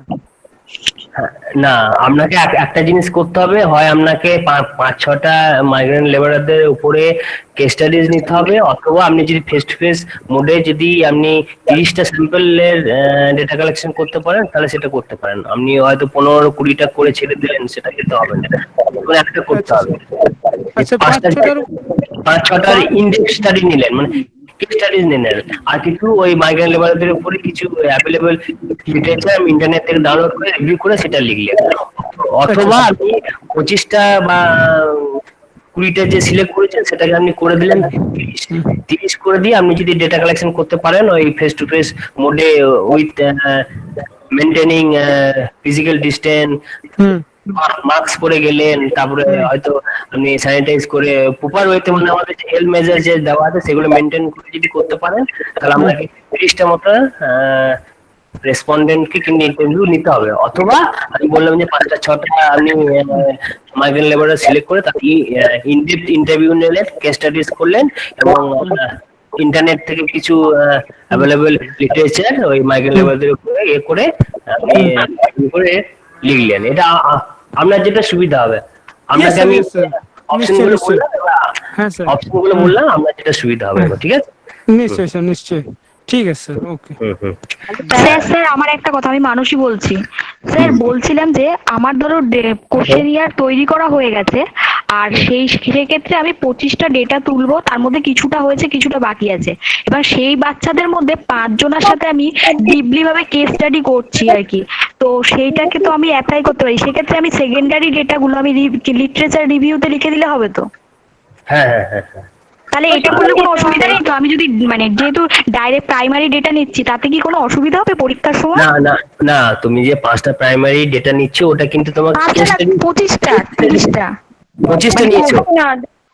[SPEAKER 3] না আপনাকে একটা জিনিস করতে হবে, হয় আপনাকে 5-6টা মাইগ্রেন্ট লেবারদের উপরে কেস স্টাডিজ নিতে হবে, অথবা আপনি যদি ফেস টু ফেস মোডে যদি আপনি 30টা স্যাম্পলের ডেটা কালেকশন করতে পারেন তাহলে সেটা করতে পারেন। আপনি হয়তো 15-20টা করে ছেড়ে দিলেন, সেটা খেতে হবে না, একটা করতে হবে। 5-6টার ইন্ডেক্স স্টাডি নিলেন, মানে কেস স্টাডিজ নিলেন, আর কিছু ওই মাইগ্রেন্ট লেবারদের উপরে কিছু অ্যাভেলেবল লিটারেচার ইন্টারনেট থেকে ডাউনলোড করে রিভিউ করে সেটা লিখলেন, অথবা আপনি 25টা বা 20টা যে সিলেক্ট করেছেন সেটাকে আপনি করে দিলেন 30 করে দিয়ে আপনি যদি ডেটা কালেকশন করতে পারেন ওই ফেস টু ফেস মোডে with maintaining physical distance,
[SPEAKER 9] hmm
[SPEAKER 3] mask পরে গেলেন, তারপরে হয়তো আপনি স্যানিটাইজ করে প্রপার ওয়েতে, মানে আমাদের যে হেলথ মেজার যে দেওয়া আছে সেগুলো মেনটেন করে যদি করতে পারেন, তাহলে আপনাকে 30টা মতো রেসপন্ডেন্টকে কিন্তু ইন্টারভিউ নিতে হবে। অথবা আমি বললাম যে 5টা 6টা আপনি মাইগ্রেন্ট লেবারার সিলেক্ট করে তাকে ইনডেপথ ইন্টারভিউ নিলেন, কেস স্টাডিজ করলেন, এবং ইন্টারনেট থেকে কিছু অ্যাভেলেবল লিটারেচার ওই মাইগ্রেন্ট লেবারদের উপরে করে আপনি করে লিখলেন। এটা আপনার যেটা সুবিধা হবে। আপনাকে আমি অপশনগুলো বললাম,
[SPEAKER 9] হ্যাঁ স্যার,
[SPEAKER 3] অপশনগুলো বললাম, আপনার যেটা সুবিধা হবে, ঠিক আছে?
[SPEAKER 9] নিশ্চয়ই স্যার, নিশ্চয়ই, ঠিক আছে স্যার, ওকে।
[SPEAKER 2] স্যার আমার একটা কথা, আমি মানুষই বলছি স্যার, বলছিলাম যে আমার ধরো কোশ্চেনিয়ার তৈরি করা হয়ে গেছে, আর সেক্ষেত্রে আমি 25টা ডেটা তুলবো, তার মধ্যে কিছুটা হয়েছে কিছুটা বাকি আছে। এবার সেই বাচ্চাদের মধ্যে 5 জনের সাথে আমি ডিপলি ভাবে কেস স্টাডি করছি আর কি, তো সেইটাকে তো আমি অ্যাপ্লাই করতে পারি। সেক্ষেত্রে আমি সেকেন্ডারি ডেটাগুলো আমি লিটারেচার রিভিউতে লিখে দিলে হবে তো?
[SPEAKER 3] হ্যাঁ হ্যাঁ হ্যাঁ হ্যাঁ।
[SPEAKER 2] তাহলে এটা করলে কোনো অসুবিধা নেই তো? আমি যদি মানে যেহেতু ডাইরেক্ট প্রাইমারি ডেটা নিচ্ছি, তাতে কি কোনো অসুবিধা হবে পরীক্ষার সময়?
[SPEAKER 3] না না না, তুমি যে 5টা প্রাইমারি ডেটা নিচ্ছ ওটা কিন্তু তোমার
[SPEAKER 2] 25টা 30টা
[SPEAKER 3] 25টা নিয়েছো।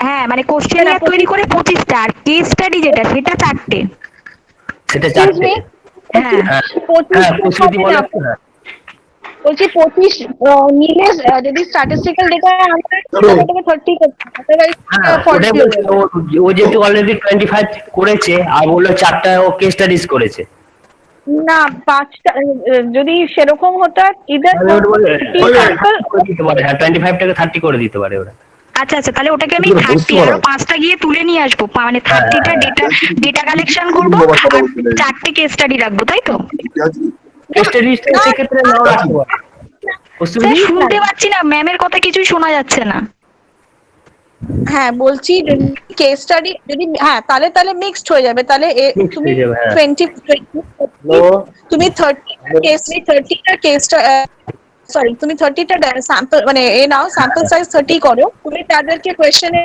[SPEAKER 2] হ্যাঁ, মানে কোশ্চেনিয়ার তৈরি করে 25টা, আর কেস স্টাডি যেটা সেটা 4টে।
[SPEAKER 3] সেটা 4টে।
[SPEAKER 2] হ্যাঁ
[SPEAKER 3] হ্যাঁ হ্যাঁ, প্রস্তুতি বলো। হ্যাঁ
[SPEAKER 5] বলছি 25 নিলে যদি স্ট্যাটিস্টিক্যাল ডেটা আমরা 30
[SPEAKER 3] ওটাই বলছি, ও যেহেতু অলরেডি 25 করেছে, আর বললো 4টা ও কেস স্টাডিজ করেছে।
[SPEAKER 5] না 5টা যদি সেরকম হতো ইদার
[SPEAKER 3] দিতে পারে, হ্যাঁ 25টাকে 30 করে দিতে পারে ওরা।
[SPEAKER 2] আচ্ছা আচ্ছা, তাহলে ওটাকে আমি 30 আরো 5টা গিয়ে তুলে নিয়ে আসবো, মানে 30টা ডেটা কালেকশন করবো, আর 4টে কেস স্টাডি রাখবো, তাই তো?
[SPEAKER 3] কেস স্টাডিজটা সেক্ষেত্রে নাও রাখবো।
[SPEAKER 2] স্যার শুনতে পাচ্ছি না, ম্যামের কথা কিছুই শোনা যাচ্ছে না।
[SPEAKER 1] হ্যাঁ বলছি, কেস স্টাডি যদি, হ্যাঁ তাহলে মিক্সড হয়ে যাবে। তাহলে তুমি 30টা কেসটা, সরি তুমি 30টা স্যাম্পল মানে নাও, স্যাম্পল সাইজ 30 করো, তুমি তাদেরকে কোয়েশ্চেনে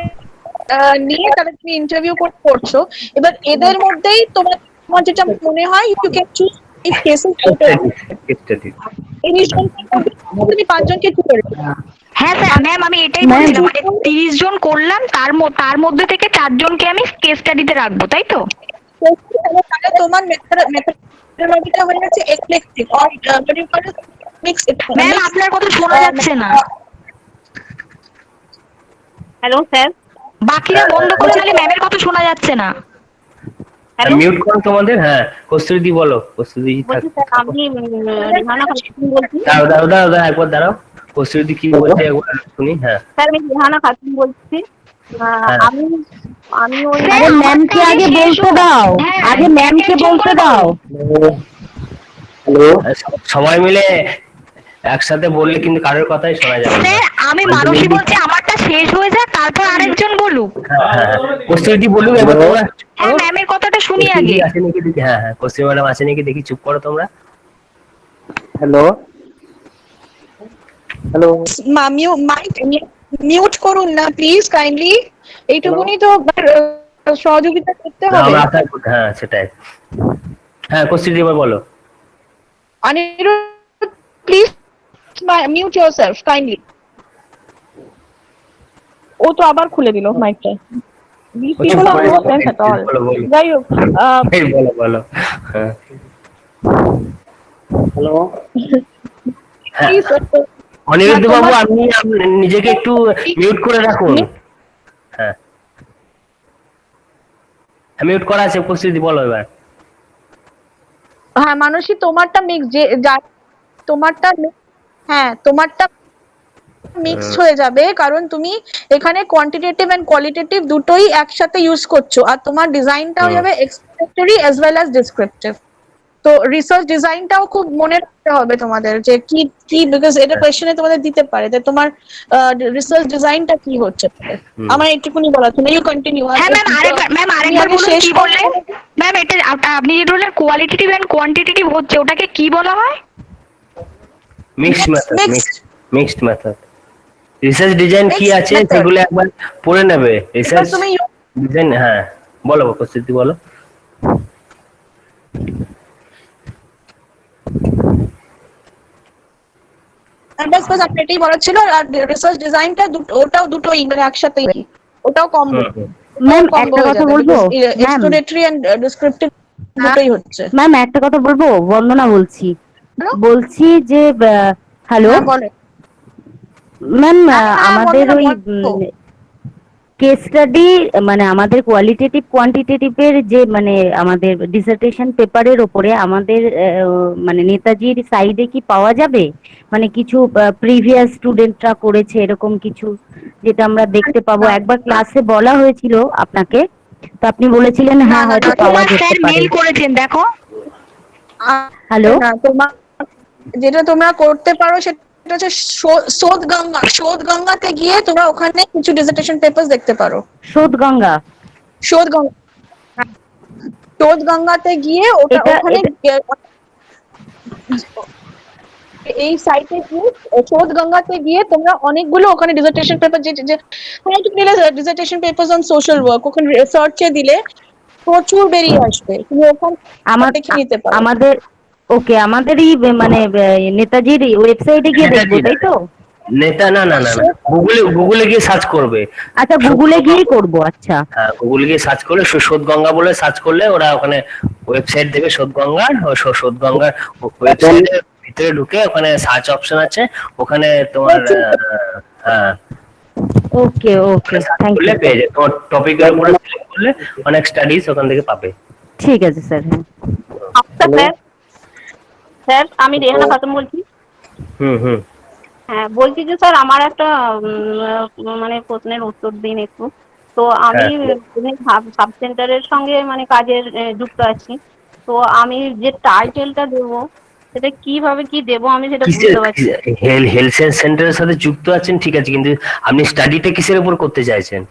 [SPEAKER 1] নিয়ে তাহলে তুমি ইন্টারভিউ করছো। এবার এদের মধ্যেই তোমার যেটা মনে হয় you can choose if cases তুমি 5 জনকে কি করবে?
[SPEAKER 2] হ্যাঁ স্যার, ম্যাম আমি এটাই বলছিলাম, মানে 30 জন করলাম, তার মধ্যে থেকে 4 জনকে আমি কেস স্টাডিতে রাখবো, তাই তো?
[SPEAKER 1] তাহলে তোমার মেথডোলজিটা হয়ে গেছে এক্লেকটিক অর মিক্স।
[SPEAKER 2] ম্যাম আপনার কথা শোনা যাচ্ছে না।
[SPEAKER 5] হ্যালো স্যার,
[SPEAKER 2] বাকিরা বন্ধ করে দিলে ম্যামের কথা শোনা যাচ্ছে না।
[SPEAKER 3] মিউট করো তোমাদের। হ্যাঁ কস্তুরী বলো, কস্তুরী
[SPEAKER 5] আমি রিহানা খাতুন বলছি।
[SPEAKER 3] দাও দাও দাও দাও, একবার দাঁড়াও, কস্তুরী কি বলছে একবার শুনি। হ্যাঁ
[SPEAKER 5] স্যার আমি রিহানা খাতুন বলছি। আমি ওই
[SPEAKER 6] ম্যামকে আগে বলতে দাও, আগে ম্যামকে বলতে দাও।
[SPEAKER 3] হ্যালো, সবাই মিলে একসাথে বললে কিন্তু কারোর কথাই শোনা যাবে না।
[SPEAKER 2] স্যার আমি মানুষই বলছি, আমারটা শেষ হয়ে যায়, তারপর আরেকজন বলুক।
[SPEAKER 3] হ্যাঁ কস্তুরী বলুক এবার তোমরা।
[SPEAKER 2] হ্যাঁ ম্যামের কথাটা শুনি আগে।
[SPEAKER 3] আছে নাকি দেখি। হ্যাঁ হ্যাঁ, কস্তুরী ম্যাডাম আছে নাকি দেখি, চুপ করো তোমরা। হ্যালো হ্যালো,
[SPEAKER 1] মাইক মিউট করুন না প্লিজ কাইন্ডলি, এইটুকুনি তো সহযোগিতা করতে হবে।
[SPEAKER 3] হ্যাঁ সেটাই। হ্যাঁ কস্তুরী এবার বলো।
[SPEAKER 1] Aniruddha please mute yourself kindly. ও তো আবার খুলে দিল মাইকটা। যাই হোক,
[SPEAKER 3] বলো বলো। হ্যালো, অনিরুদ্ধ বাবু আপনি নিজেকে একটু মিউট করে রাখুন। হ্যাঁ মিউট করা আছে, উপস্থিতি বলো এবার।
[SPEAKER 1] হ্যাঁ মানসী, তোমারটা মিক্স, যে তোমারটা, হ্যাঁ তোমারটা মিক্সড হয়ে যাবে, কারণ তুমি এখানে কোয়ান্টিটেটিভ এন্ড কোয়ালিটেটিভ দুটোই একসাথে ইউজ করছো, আর তোমার ডিজাইনটা হয়ে যাবে explanatory as well as descriptive. তো রিসার্চ ডিজাইনটাও খুব মনে রাখতে হবে তোমাদের, যে কি কি, বিকজ এটা কোয়েশ্চেনে তোমাদের দিতে পারে যে তোমার রিসার্চ ডিজাইনটা কি হচ্ছে। আমার এইটুকুনি বলা ছিল, ইউ কন্টিনিউ।
[SPEAKER 2] হ্যাঁ ম্যাম আরেকবার বলুন কি বললেন ম্যাম? এটা আপনি যে বললেন কোয়ালিটেটিভ এন্ড কোয়ান্টিটেটিভ হচ্ছে, ওটাকে কি বলা হয়?
[SPEAKER 3] Mixed method. রিসার্চ ডিজাইন কি আছে সেগুলো একবার পড়ে নেবে। রিসার্চ ডিজাইন, হ্যাঁ বলো উপস্থিতি বলো।
[SPEAKER 1] বাস বাস আপনার এটাই বলার ছিল। আর রিসার্চ ডিজাইনটা ওটাও দুটোই মানে একসাথেই, ওটাও কম
[SPEAKER 14] ম্যাম একটা কথা বলবো ম্যাম,
[SPEAKER 1] এক্সপ্লোরেটরি এন্ড ডেসক্রিপটিভ দুটোই হচ্ছে।
[SPEAKER 14] ম্যাম একটা কথা বলবো, বন্দনা বলছি যে হ্যালো ম্যাম, আমাদের ওই কেস স্টাডি মানে আমাদের কোয়ালিটেটিভ কোয়ান্টিটেটিভের যে মানে আমাদের ডিসার্টেশন পেপারের ওপরে আমাদের মানে নেতাজির সাইডে কি পাওয়া যাবে, মানে কিছু প্রিভিয়াস স্টুডেন্টরা করেছে এরকম কিছু, যেটা আমরা দেখতে পাবো? একবার ক্লাসে বলা হয়েছিল আপনাকে, তো আপনি বলেছিলেন হ্যাঁ হয়তো পাওয়া যেতে পারে।
[SPEAKER 2] মেল করেছেন দেখো।
[SPEAKER 14] হ্যালো,
[SPEAKER 1] যেটা তোমরা করতে পারো সেটা হচ্ছে শোধগঙ্গাতে গিয়ে তোমরা ওখানে কিছু ডিসার্টেশন পেপারস দেখতে পারো। শোধগঙ্গাতে গিয়ে ওখানে এই সাইটে গিয়ে শোধগঙ্গাতে গিয়ে তোমরা অনেকগুলো ওখানে ডিসার্টেশন পেপার যে dissertation papers on social work ওখানে সার্চে দিলে প্রচুর বেরিয়ে আসবে, তুমি ওখানে দেখে নিতে পারো।
[SPEAKER 14] আমাদের ওকে, আমাদেরই মানে নেতাজির ওয়েবসাইটে গিয়ে দেখবো তাই তো?
[SPEAKER 3] না গুগলে গিয়ে সার্চ করবে।
[SPEAKER 14] আচ্ছা, গুগলে গিয়েই করবো। আচ্ছা
[SPEAKER 3] হ্যাঁ, গুগলে গিয়ে সার্চ করলে শোধগঙ্গা বলে সার্চ করলে ওরা ওখানে ওয়েবসাইট দেবে শোধগঙ্গার। শোধগঙ্গার ওয়েবসাইটের ভিতরে ঢুকে ওখানে সার্চ অপশন আছে, ওখানে তোমার হ্যাঁ
[SPEAKER 14] ওকে থ্যাংক ইউ।
[SPEAKER 3] পেয়ে যাবে, তোমার টপিকের উপরে ক্লিক করলে অনেক স্টাডিজ ওখান থেকে পাবে।
[SPEAKER 14] ঠিক আছে স্যার।
[SPEAKER 6] হ্যাঁ স্যার, আমি রেহানা খাতুন বলছি। হ্যাঁ, বলছি যে স্যার আমার একটা মানে প্রশ্নের উত্তর দিন একটু। তো আমি সাব সেন্টারের সঙ্গে মানে কাজের যুক্ত আছি, তো আমি যে টাইটেলটা দেবো সেটা কিভাবে কি দেবো আমি সেটা বুঝতে পারছি।
[SPEAKER 3] হেলথ সেন্টারের সাথে যুক্ত আছেন ঠিক আছে, কিন্তু আপনি স্টাডিটা কিসের উপর করতে চাইছেন?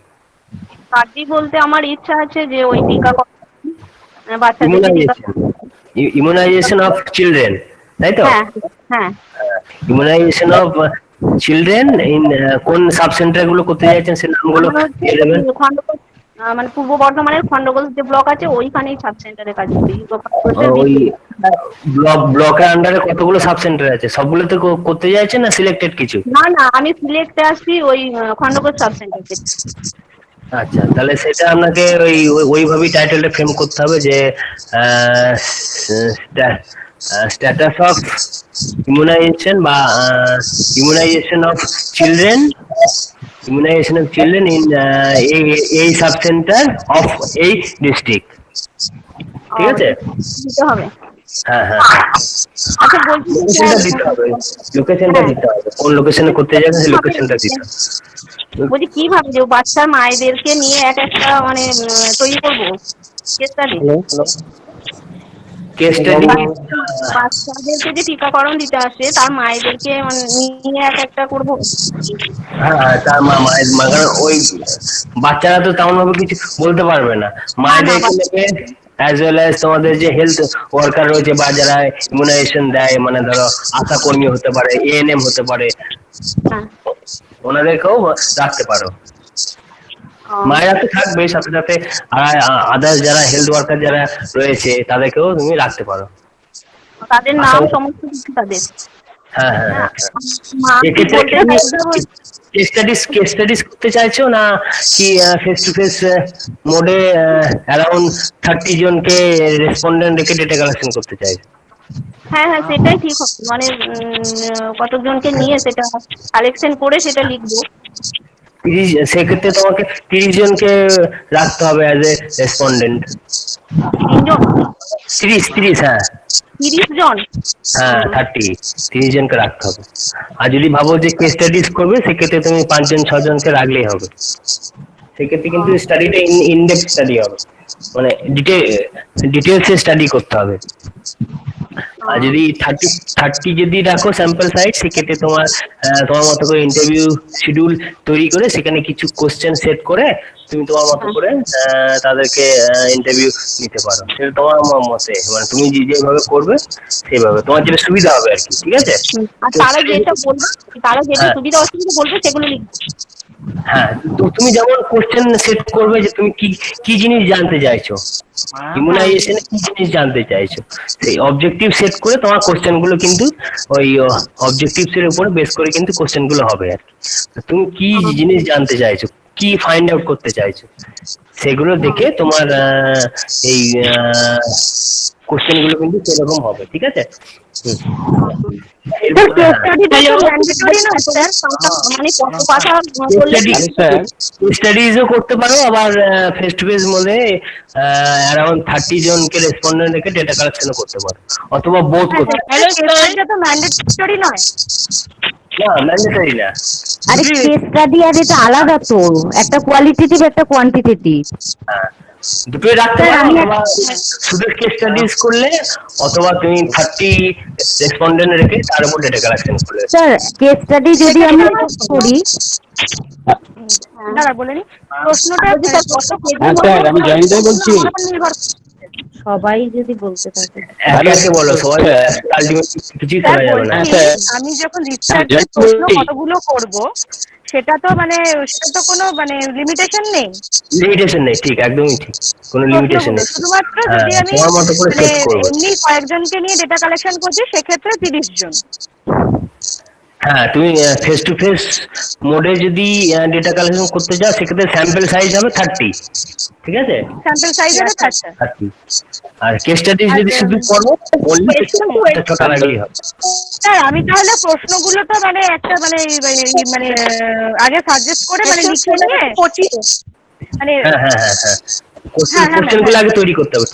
[SPEAKER 6] স্টাডি বলতে আমার ইচ্ছা আছে যে ওই টিকাকরণ বাচ্চাদের
[SPEAKER 3] ইমিউনাইজেশন অফ চিলড্রেন, তাই তো?
[SPEAKER 6] হ্যাঁ,
[SPEAKER 3] ইমিউনাইজেশন অফ চিলড্রেন ইন কোন সাব সেন্টার গুলো করতে চাইছেন সে নামগুলো দিয়ে দেবেন।
[SPEAKER 6] মানে পূর্ব বর্ধমানের খন্ডগোল যে ব্লক আছে ওইখানেই সাব সেন্টারে কাজ করি।
[SPEAKER 3] ওই ব্লকের আন্ডারে কতগুলো সাব সেন্টার আছে, সবগুলোতে করতে চাইছেন না সিলেক্টেড কিছু?
[SPEAKER 6] না, আমি সিলেক্টে আসছি ওই খন্ডগোল সাব সেন্টার থেকে।
[SPEAKER 3] আচ্ছা, তাহলে সেটা আপনাকে ওইভাবেই টাইটেলটা ফ্রেম করতে হবে যে স্ট্যাটাস অফ ইমিউনাইজেশন বা ইমিউনাইজেশন অফ চিলড্রেন ইন এই সাব সেন্টার অফ এই ডিস্ট্রিক্ট। ঠিক আছে,
[SPEAKER 6] দিতে হবে।
[SPEAKER 3] হ্যাঁ।
[SPEAKER 6] আচ্ছা, বলছি
[SPEAKER 3] লোকেশনটা দিতে হবে, কোন লোকেশনে করতে যাবেন সেই লোকেশনটা দিতে হবে।
[SPEAKER 6] বলছি কিভাবে যে বাচ্চার মায়েদেরকে নিয়ে একটা মানে তৈরি করবো কেস স্টাডি, বাচ্চাদেরকে যে টিকাকরণ দিতে আসে তার মায়েদেরকে নিয়ে একটা করবো।
[SPEAKER 3] হ্যাঁ, তার মায়ের ওই বাচ্চারা তো তেমন ভাবে কিছু বলতে পারবে না, মায়েদেরকে নেবে অ্যাজ ওয়েল অ্যাজ তোমাদের যে হেলথ ওয়ার্কার রয়েছে বা যারা ইমিউনাইজেশন দেয়, মানে ধরো আশা কর্মী হতে পারে, এএনএম হতে পারে, ওনাদেরকেও রাখতে পারো। মায়েরা তো থাকবে, সাথে সাথে আদার্স যারা হেলথ ওয়ার্কার যারা রয়েছে তাদেরকেও তুমি রাখতে পারো।
[SPEAKER 6] তাদের নাম সমস্ত কিছু তাদের।
[SPEAKER 3] হ্যাঁ। কেস স্টাডিজ করতে চাইছো না কি ফেস টু ফেস মোডে অ্যারাউন্ড 30 জনকে রেসপন্ডেন্ট রেখে ডেটা কালেকশন করতে চাইছো?
[SPEAKER 6] হ্যাঁ, সেটাই ঠিক হবে। মানে কতজনকে নিয়ে সেটা কালেকশন করে সেটা লিখবো।
[SPEAKER 3] সেক্ষেত্রে তোমাকে 30 জনকে রাখতে হবে অ্যাজ এ রেসপন্ডেন্ট। 30 হ্যাঁ
[SPEAKER 6] 30 জন,
[SPEAKER 3] হ্যাঁ 30 জনকে রাখতে হবে। আর যদি ভাবো যে কেস স্টাডিজ করবে সেক্ষেত্রে তুমি 5 জন 6 জনকে রাখলেই হবে। সেক্ষেত্রে কিন্তু স্টাডিটা ইনডেপথ স্টাডি হবে, মানে ডিটেলসে স্টাডি করতে হবে। আর যদি 30 যদি রাখো স্যাম্পল সাইজ, সেক্ষেত্রে তোমার মতো করে ইন্টারভিউ শিডিউল তৈরি করে সেখানে কিছু কোশ্চেন সেট করে তুমি তোমার মতো করে তাদেরকে ইন্টারভিউ নিতে পারো। সেটা তোমার মতে, মানে তুমি যেভাবে করবে সেইভাবে তোমার যেটা সুবিধা হবে আর কি। ঠিক আছে,
[SPEAKER 6] আর তারা যেটা বলবে, তারা যেটা সুবিধা অসুবিধা বলবে সেগুলো লিখবো।
[SPEAKER 3] হ্যাঁ, তো তুমি যেমন কোশ্চেন সেট করবে যে তুমি কি কি জিনিস জানতে চাইছো, ইমিউনাইজেশনে কি জিনিস জানতে চাইছো, সেই অবজেক্টিভ সেট করে তোমার কোশ্চেন গুলো কিন্তু ওই অবজেক্টিভস এর উপর বেস করে কিন্তু কোশ্চেন গুলো হবে আর কি। তো তুমি কি জিনিস জানতে চাইছো, কি ফাইন্ড আউট করতে চাইছো, সেগুলো দেখে তোমার এই কোশ্চেন গুলো কিন্তু সেরকম হবে, ঠিক আছে? স্টাডিজও করতে পারো, আবার ফেস টু ফেস মধ্যে অ্যারাউন্ড 30 জনকে রেসপন্ডেন্ট রেখে ডেটা কালেকশনও করতে পারো, অথবা বোথ করতে পারো।
[SPEAKER 10] তো ম্যান্ডেটরি নয়।
[SPEAKER 3] না, ম্যান্ডেটরি না।
[SPEAKER 14] আরে কেস স্টাডি আর এটা আলাদা তো, একটা কোয়ালিটেটিভ একটা কোয়ান্টিটেটিভ।
[SPEAKER 3] হ্যাঁ, দুটোই রাখতে পারো, অথবা শুধু কেস স্টাডিজ করলে, অথবা তুমি 30 রেসপন্ডেন্ট রেখে তার উপর ডেটা কালেকশন করলে।
[SPEAKER 14] স্যার কেস স্টাডি যদি আমি করি,
[SPEAKER 10] দাঁড়া বলে নি প্রশ্নটা
[SPEAKER 15] স্যার আমি জয়নিতাই বলছি।
[SPEAKER 14] সবাই যদি বলতে থাকে
[SPEAKER 3] একে বলো, সবাই আলটিমেটলি কিছুই করা যাবে না।
[SPEAKER 10] আমি যখন রিসার্চের প্রশ্ন কতগুলো করব, সেটা তো মানে সেটা তো কোনো মানে লিমিটেশন নেই।
[SPEAKER 3] লিমিটেশন নেই, ঠিক, একদমই ঠিক, কোনো লিমিটেশন নেই।
[SPEAKER 10] শুধুমাত্র যদি আমি
[SPEAKER 3] তোমার মতো করে
[SPEAKER 10] মানে
[SPEAKER 3] সেট করবে।
[SPEAKER 10] এমনি কয়েকজনকে নিয়ে ডেটা কালেকশন করছি, সেক্ষেত্রে 30 জন।
[SPEAKER 3] হ্যাঁ, তুমি ফেস টু ফেস মোডে যদি ডেটা কালেকশন করতে চাও, সেক্ষেত্রে স্যাম্পল সাইজ হবে 30, ঠিক আছে?
[SPEAKER 10] স্যাম্পল সাইজ হবে
[SPEAKER 3] 30। আর কেস স্টাডিজ যদি শুধু করো, বললে টোটাল আগেই হবে।
[SPEAKER 10] স্যার আমি তাহলে প্রশ্নগুলো তো মানে একটা মানে মানে আগে সাজেস্ট করে মানে লিখে নিয়ে মানে
[SPEAKER 3] কোশ্চেনগুলো আগে তৈরি করতে হবে।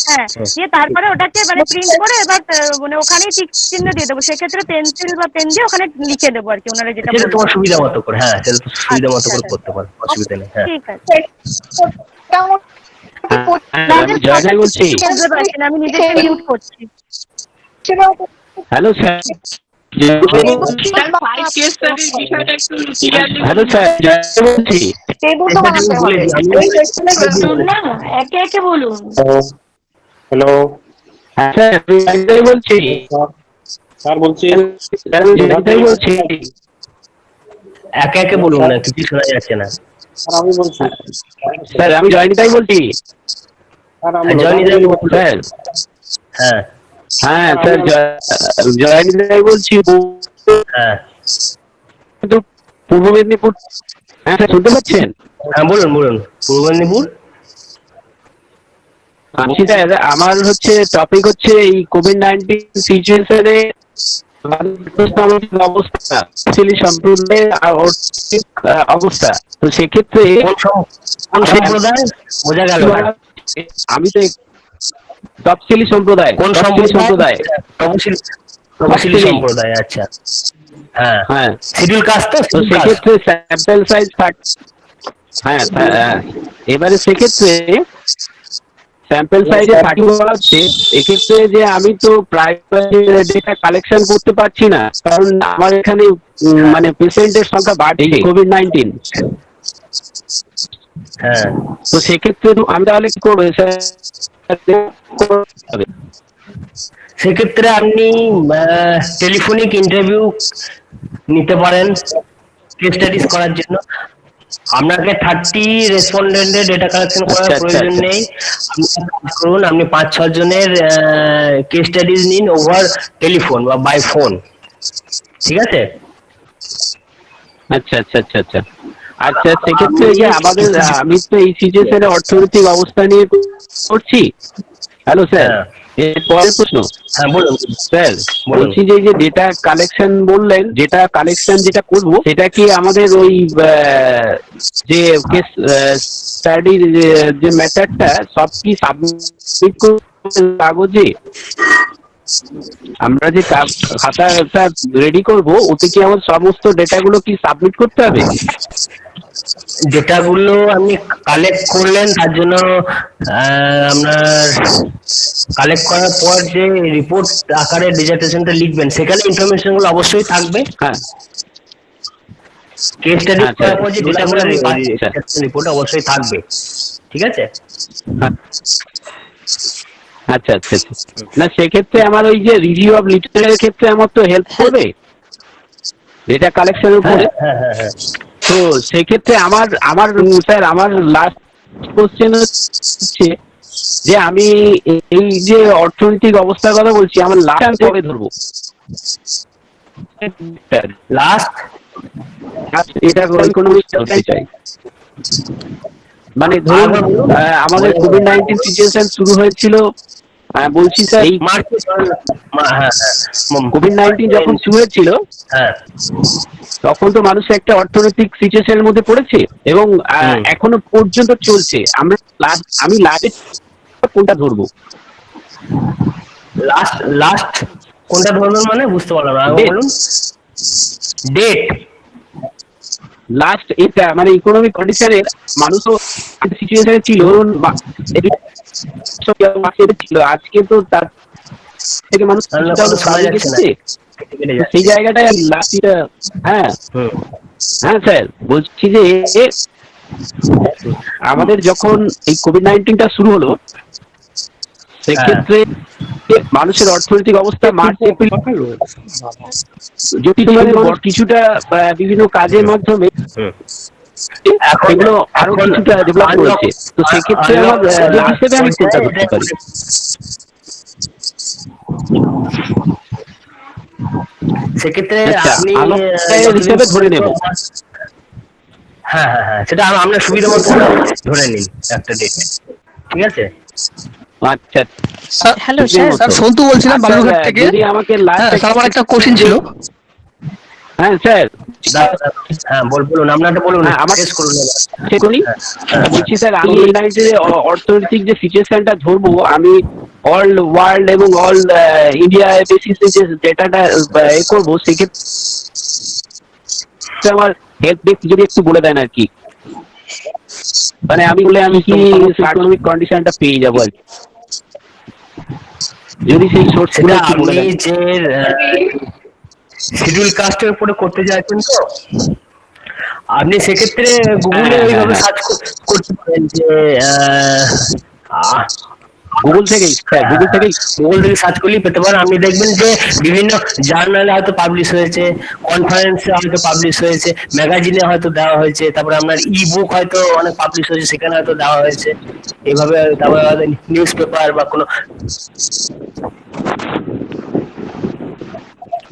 [SPEAKER 10] হ্যাঁ, দিয়ে তারপরে ওটাকে মানে প্রিন্ট করে এবার মানে ওখানেই টিক চিহ্ন দিয়ে দেবো। সেক্ষেত্রে পেন্সিল বা পেন দিয়ে ওখানে লিখে দেবো আর কি, ওনারা যেটা
[SPEAKER 3] সেটা তোমার সুবিধা মতো করে, হ্যাঁ সেটা তো সুবিধা মতো করে করতে পারো, অসুবিধা নেই। হ্যাঁ,
[SPEAKER 10] ঠিক আছে।
[SPEAKER 15] আমি জয়নাল বলছি।
[SPEAKER 10] আমি নিজেকে মিউট করছি।
[SPEAKER 15] Hello sir. Hello sir, Joynal বলছি।
[SPEAKER 10] একে একে বলুন।
[SPEAKER 15] হ্যালো, হ্যাঁ স্যার আমি জয়নাল বলছি। স্যার বলছি, আমি জয়নাল বলছি।
[SPEAKER 3] একে একে বলুন না, কিছু শোনা যাচ্ছে না।
[SPEAKER 15] স্যার আমি বলছি। স্যার আমি জয়নিতাই বলছি।
[SPEAKER 3] জয়নিতাই স্যার। হ্যাঁ
[SPEAKER 15] হ্যাঁ স্যার, জয়নিতাই বলছি।
[SPEAKER 3] হ্যাঁ,
[SPEAKER 15] পূর্ব মেদিনীপুর। হ্যাঁ স্যার, শুনতে পাচ্ছেন?
[SPEAKER 3] হ্যাঁ বলুন বলুন। পূর্ব মেদিনীপুর।
[SPEAKER 15] স্যার আমার হচ্ছে টপিক হচ্ছে এই কোভিড-19 সিচুয়েশনে অবস্থা, সম্প্রদায়ের অবস্থা। তো সেক্ষেত্রে
[SPEAKER 3] কোন সম্প্রদায় বোঝা গেল?
[SPEAKER 15] আমি তো তফসিলি সম্প্রদায়।
[SPEAKER 3] কোন সম্প্রদায়? তফসিলি সম্প্রদায়, আচ্ছা। হ্যাঁ হ্যাঁ, শিডিউল কাস্ট। তো
[SPEAKER 15] সেক্ষেত্রে স্যাম্পল সাইজ 30। হ্যাঁ এবারে সেক্ষেত্রে স্যাম্পল সাইজে 30 বলা হচ্ছে। এক্ষেত্রে যে আমি তো প্রাইভেট ডেটা কালেকশন করতে পারছি না, কারণ আমার এখানে মানে পেশেন্টের সংখ্যা বাড়ছে কোভিড-19।
[SPEAKER 3] হ্যাঁ,
[SPEAKER 15] তো সেক্ষেত্রে আমি তাহলে কি করবো স্যার?
[SPEAKER 3] সেক্ষেত্রে আপনি টেলিফোনিক ইন্টারভিউ নিতে পারেন কেস স্টাডিজ করার জন্য। আপনাকে 30 রেসপন্ডেন্টের ডেটা কালেকশন করার প্রয়োজন নেই। আপনি কাজ করুন, আপনি 5-6 জনের কেস স্টাডিজ নিন ওভার টেলিফোন বা বাই ফোন, ঠিক আছে?
[SPEAKER 15] আচ্ছা আচ্ছা আচ্ছা আচ্ছা আচ্ছা সেক্ষেত্রে যে আমাদের আমি তো এই সিচুয়েশনে অর্থনৈতিক অবস্থা নিয়ে করছি। হ্যালো স্যার, পরের প্রশ্ন।
[SPEAKER 3] হ্যাঁ বলুন
[SPEAKER 15] স্যার, বলছি যে ডেটা কালেকশন বললেন, ডেটা কালেকশন যেটা করবো সেটা কি আমাদের ওই যে কেস স্টাডির যে মেথডটা সব কি সাবমিট কাগজে? আমরা যে খাতাটা রেডি করব, ওতে কি আমার সমস্ত ডেটাগুলো কি সাবমিট করতে হবে?
[SPEAKER 3] ডেটাগুলো আপনি কালেক্ট করলেন, তার জন্য আপনার কালেক্ট করার পর যে রিপোর্ট আকারে ডিজার্টেশনটা লিখবেন, সেখানে ইনফরমেশনগুলো অবশ্যই থাকবে।
[SPEAKER 15] হ্যাঁ,
[SPEAKER 3] কেস স্টাডি করার পর যে ডেটাগুলো রিপোর্ট অবশ্যই থাকবে, ঠিক আছে?
[SPEAKER 15] আচ্ছা আচ্ছা আচ্ছা। না সেক্ষেত্রে আমার ওই যে রিভিউ অফ লিটারের ক্ষেত্রে আমার তো হেল্প করবে ডেটা কালেকশনের উপরে।
[SPEAKER 3] হ্যাঁ হ্যাঁ হ্যাঁ,
[SPEAKER 15] তো তো সেক্ষেত্রে আমার আমার স্যার আমার লাস্ট কোশ্চেন হচ্ছে যে আমি এই যে অর্থনৈতিক অবস্থার কথা বলছি, আমার লাস্ট কবে ধরবো?
[SPEAKER 3] লাস্ট
[SPEAKER 15] এটা ইকোনমিক্স ধরতে চাই। মানে ধরুন আমাদের কোভিড-19 সিচুয়েশন শুরু হয়েছিল, বলছি স্যার এই কোভিড-19 যখন শুরু হয়েছিল তখন তো মানুষ একটা অর্থনৈতিক সিচুয়েশনের মধ্যে পড়েছে এবং এখনো পর্যন্ত চলছে। আমি লাস্ট কোনটা ধরবো?
[SPEAKER 3] লাস্ট কোনটা ধরবেন মানে বুঝতে পারলাম না, বলুন। ডেট
[SPEAKER 15] লাস্ট এটা মানে ইকোনমিক কন্ডিশনের মানুষও সিচুয়েশনে ছিল, ধরুন ছিল, আজকে তো তার থেকে মানুষ সেই জায়গাটায় লাস্ট। হ্যাঁ হ্যাঁ স্যার, বলছি যে আমাদের যখন এই কোভিড-19টা শুরু হলো সেক্ষেত্রে মানুষের অর্থনৈতিক অবস্থা মার্চ এপ্রিল যদি মানুষ কিছুটা বিভিন্ন কাজের মাধ্যমে সেগুলো আরো কিছুটা ডেভেলপ করেছে, তো সেক্ষেত্রে আমার হিসেবে আমি কোনটা করতে পারি?
[SPEAKER 3] সেক্ষেত্রে আপনি
[SPEAKER 15] হিসেবে ধরে নেব।
[SPEAKER 3] হ্যাঁ হ্যাঁ হ্যাঁ, সেটা আপনার সুবিধা মতো ধরে নিন একটা ডেট, ঠিক আছে?
[SPEAKER 15] আচ্ছা
[SPEAKER 16] হ্যালো স্যার, সন্তু বলছিলাম বালুরঘাট থেকে।
[SPEAKER 15] আমাকে
[SPEAKER 16] আমার একটা কোশ্চেন ছিল।
[SPEAKER 15] হ্যাঁ স্যার,
[SPEAKER 3] হ্যাঁ বলুন, আপনারটা বলুন, শেষ করুন।
[SPEAKER 15] বলছি স্যার, আমি অর্থনৈতিক যে সিচুয়েশনটা ধরবো, আমি অল ওয়ার্ল্ড এবং অল ইন্ডিয়া বেসিসে যে ডেটাটা এ করবো, সেক্ষেত্রে আমার হেল্প ডেস্ক যদি একটু বলে দেন আর কি, মানে আমি কি ইকোনমিক কন্ডিশনটা পেয়ে যাবো আর কি, যদি সেই সোর্সটা
[SPEAKER 3] আপনি যে শিডিউল কাস্টের উপরে করতে চাইছেন, তো আপনি সেক্ষেত্রে গুগলে ওইভাবে সার্চ করতে পারেন যে
[SPEAKER 15] গুগল থেকে
[SPEAKER 3] সার্চ করলেই পেতে পারেন। আপনি দেখবেন যে বিভিন্ন জার্নালে হয়তো পাবলিশ হয়েছে, কনফারেন্সে হয়তো পাবলিশ হয়েছে, ম্যাগাজিনে হয়তো দেওয়া হয়েছে, তারপরে আপনার ই বুক হয়তো অনেক পাবলিশ হয়েছে, সেখানে হয়তো দেওয়া হয়েছে এইভাবে। তারপরে হয়তো নিউজ পেপার বা কোনো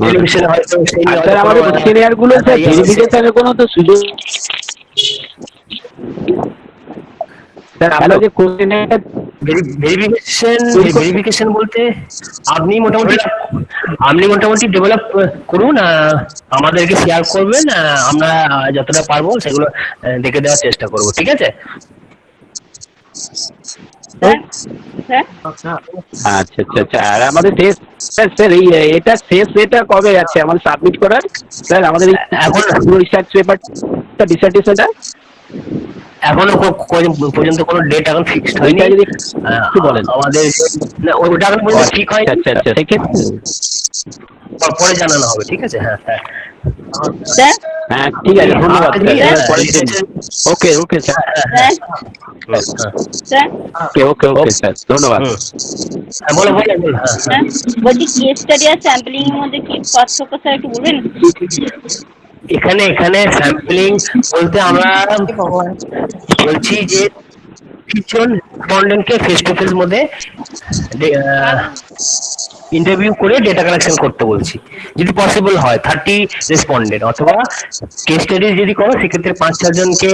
[SPEAKER 3] টেলিভিশনে হয়তো
[SPEAKER 15] আমাদের সিনিয়র গুলো ভেরিফিকেশনের কোনো তো সুযোগ স্যার, আমরা যে
[SPEAKER 3] ভেরিফিকেশন বলতে আপনি মোটামুটি ডেভেলপ করুন, আমাদেরকে শেয়ার করবেন, আমরা যতটা পারবো সেগুলো দেখে দেওয়ার চেষ্টা করব, ঠিক আছে?
[SPEAKER 15] আচ্ছা আচ্ছা আচ্ছা। আর আমাদের টেস্ট স্যার এই এটা টেস্ট এটা কবে আছে আমাদের সাবমিট করার? স্যার আমাদের এখন রিসার্চ পেপারটা ডিসার্টেশনটা
[SPEAKER 3] এখনো পর্যন্ত কোনো ডেট এখন ফিক্সড হয়নি,
[SPEAKER 15] কি বলেন?
[SPEAKER 3] আমাদের ওটা এখন পর্যন্ত ঠিক হয়।
[SPEAKER 15] আচ্ছা আচ্ছা, সেক্ষেত্রে
[SPEAKER 3] পরে জানানো হবে, ঠিক আছে? হ্যাঁ হ্যাঁ
[SPEAKER 15] হ্যাঁ, ঠিক আছে, ধন্যবাদ। ওকে ওকে স্যার, ওকে ওকে স্যার, ধন্যবাদ।
[SPEAKER 3] বলো।
[SPEAKER 6] বলছি কেস স্টাডি আর স্যাম্পলিং এর মধ্যে কি পার্থক্য স্যার একটু বলবেন?
[SPEAKER 3] এখানে স্যাম্পলিং বলতে আমরা বলছি যে 30 জন রেসপন্ডেন্টকে ফেস টু ফেস মধ্যে ইন্টারভিউ করে ডেটা কালেকশন করতে বলছি, যদি পসিবল হয় 30 রেসপন্ডেন্ট, অথবা কেস স্টাডি যদি করো সেক্ষেত্রে 5-6 জনকে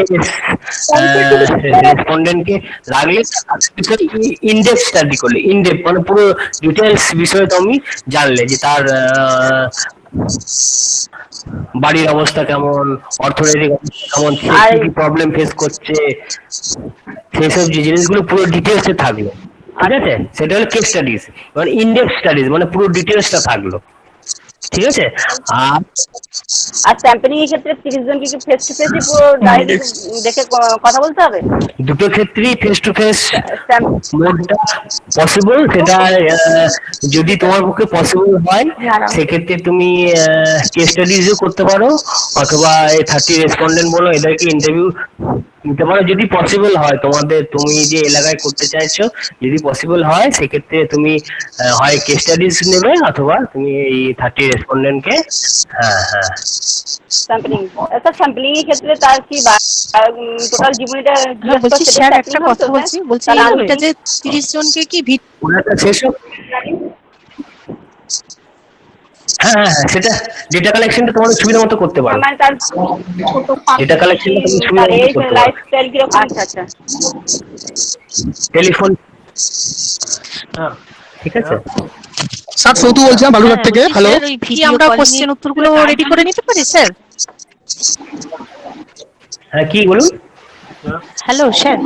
[SPEAKER 3] রেসপন্ডেন্টকে লাগলে ইনডেপথ স্টাডি করলে, ইনডেপথ মানে পুরো ডিটেলস বিষয়ে তুমি জানলে যে তার বাড়ির অবস্থা কেমন, অর্থনৈতিক কেমন, কি প্রবলেম ফেস করছে, সেই সব জিনিসগুলো পুরো ডিটেলসে থাকলো, ঠিক আছে? সেটা হলো কেস স্টাডিজ, মানে ইনডেপথ স্টাডিজ, মানে পুরো ডিটেলসটা থাকলো, ঠিক আছে?
[SPEAKER 6] আর স্যাম্পলিং এর ক্ষেত্রে 30 জনকে কি ফেস টু ফেস পুরো ডাইরেক্ট দেখে কথা বলতে হবে?
[SPEAKER 3] দুটো ক্ষেত্রেই ফেস টু ফেস মোডটা পসিবল, সেটা যদি তোমার পক্ষে পসিবল হয় সেক্ষেত্রে তুমি কেস স্টাডিজও করতে পারো, অথবা এই 30 রেসপন্ডেন্ট বলো এদেরকে ইন্টারভিউ নিতে পারো যদি পসিবল হয়, তুমি যে এলাকায় করতে চাইছো যদি পসিবল হয় সেক্ষেত্রে তুমি হয় কেস স্টাডিজ নেবে অথবা তুমি এই 30 রেসপন্ডেন্টকে হ্যাঁ
[SPEAKER 6] স্যাম্পলিং। স্যার স্যাম্পলিং এর ক্ষেত্রে তার কি টোটাল জীবনীটা
[SPEAKER 12] বলছি স্যার একটা কথা বলছি এটা যে 30 জনকে কি
[SPEAKER 3] ওনাটা শেষ হোক। হ্যাঁ সেটা ডেটা কালেকশনটা তোমাদের সুবিধা মতো করতে পারো।
[SPEAKER 6] মানে তার
[SPEAKER 3] ডেটা কালেকশনটা তুমি সুবিধা মতো করতে পারো।
[SPEAKER 6] লাইফস্টাইল কিরকম? আচ্ছা
[SPEAKER 3] টেলিফোন ঠিক আছে।
[SPEAKER 16] স্যার সৌতু বলছিলাম বালুরঘাট থেকে। হ্যালো,
[SPEAKER 12] কি আমরা কোশ্চেন উত্তরগুলো রেডি করে নিতে পারি স্যার?
[SPEAKER 3] হ্যাঁ কি বলুন?
[SPEAKER 12] হ্যালো স্যার,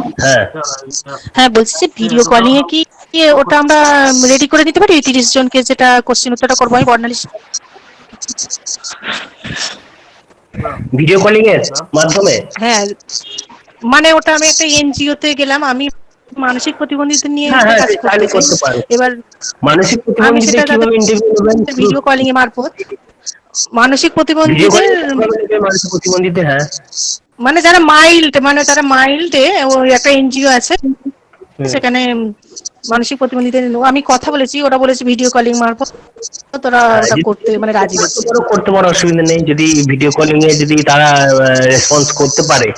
[SPEAKER 3] হ্যাঁ
[SPEAKER 12] বলছি যে ভিডিও কলিং এ কি ওটা আমরা রেডি করে নিতে পারি 30 জনকে যেটা কোশ্চেন উত্তরটা করবো আমি বর্ণালী?
[SPEAKER 3] ভিডিও কলিং এর মাধ্যমে?
[SPEAKER 12] হ্যাঁ মানে ওটা আমি একটা এনজিও তে গেলাম, আমি মানসিক প্রতিবন্ধীদের নিয়ে কাজ করতে পারি। এবার
[SPEAKER 3] মানসিক প্রতিবন্ধীদের কিভাবে ইন্টারভিউ নেবেন?
[SPEAKER 12] ভিডিও কলিং এর মারফত মানসিক প্রতিবন্ধীদের হ্যাঁ মানে যারা মাইল্ডে ওই একটা এনজিও আছে সেখানে মানসিক প্রতিবন্ধীদের আমি কথা বলেছি, ওরা বলেছে ভিডিও কলিং মারফত তোরা ওটা করতে মানে রাজি হচ্ছে।
[SPEAKER 3] করতে পারো, অসুবিধা নেই। যদি ভিডিও কলিং এ যদি তারা রেসপন্স করতে পারে,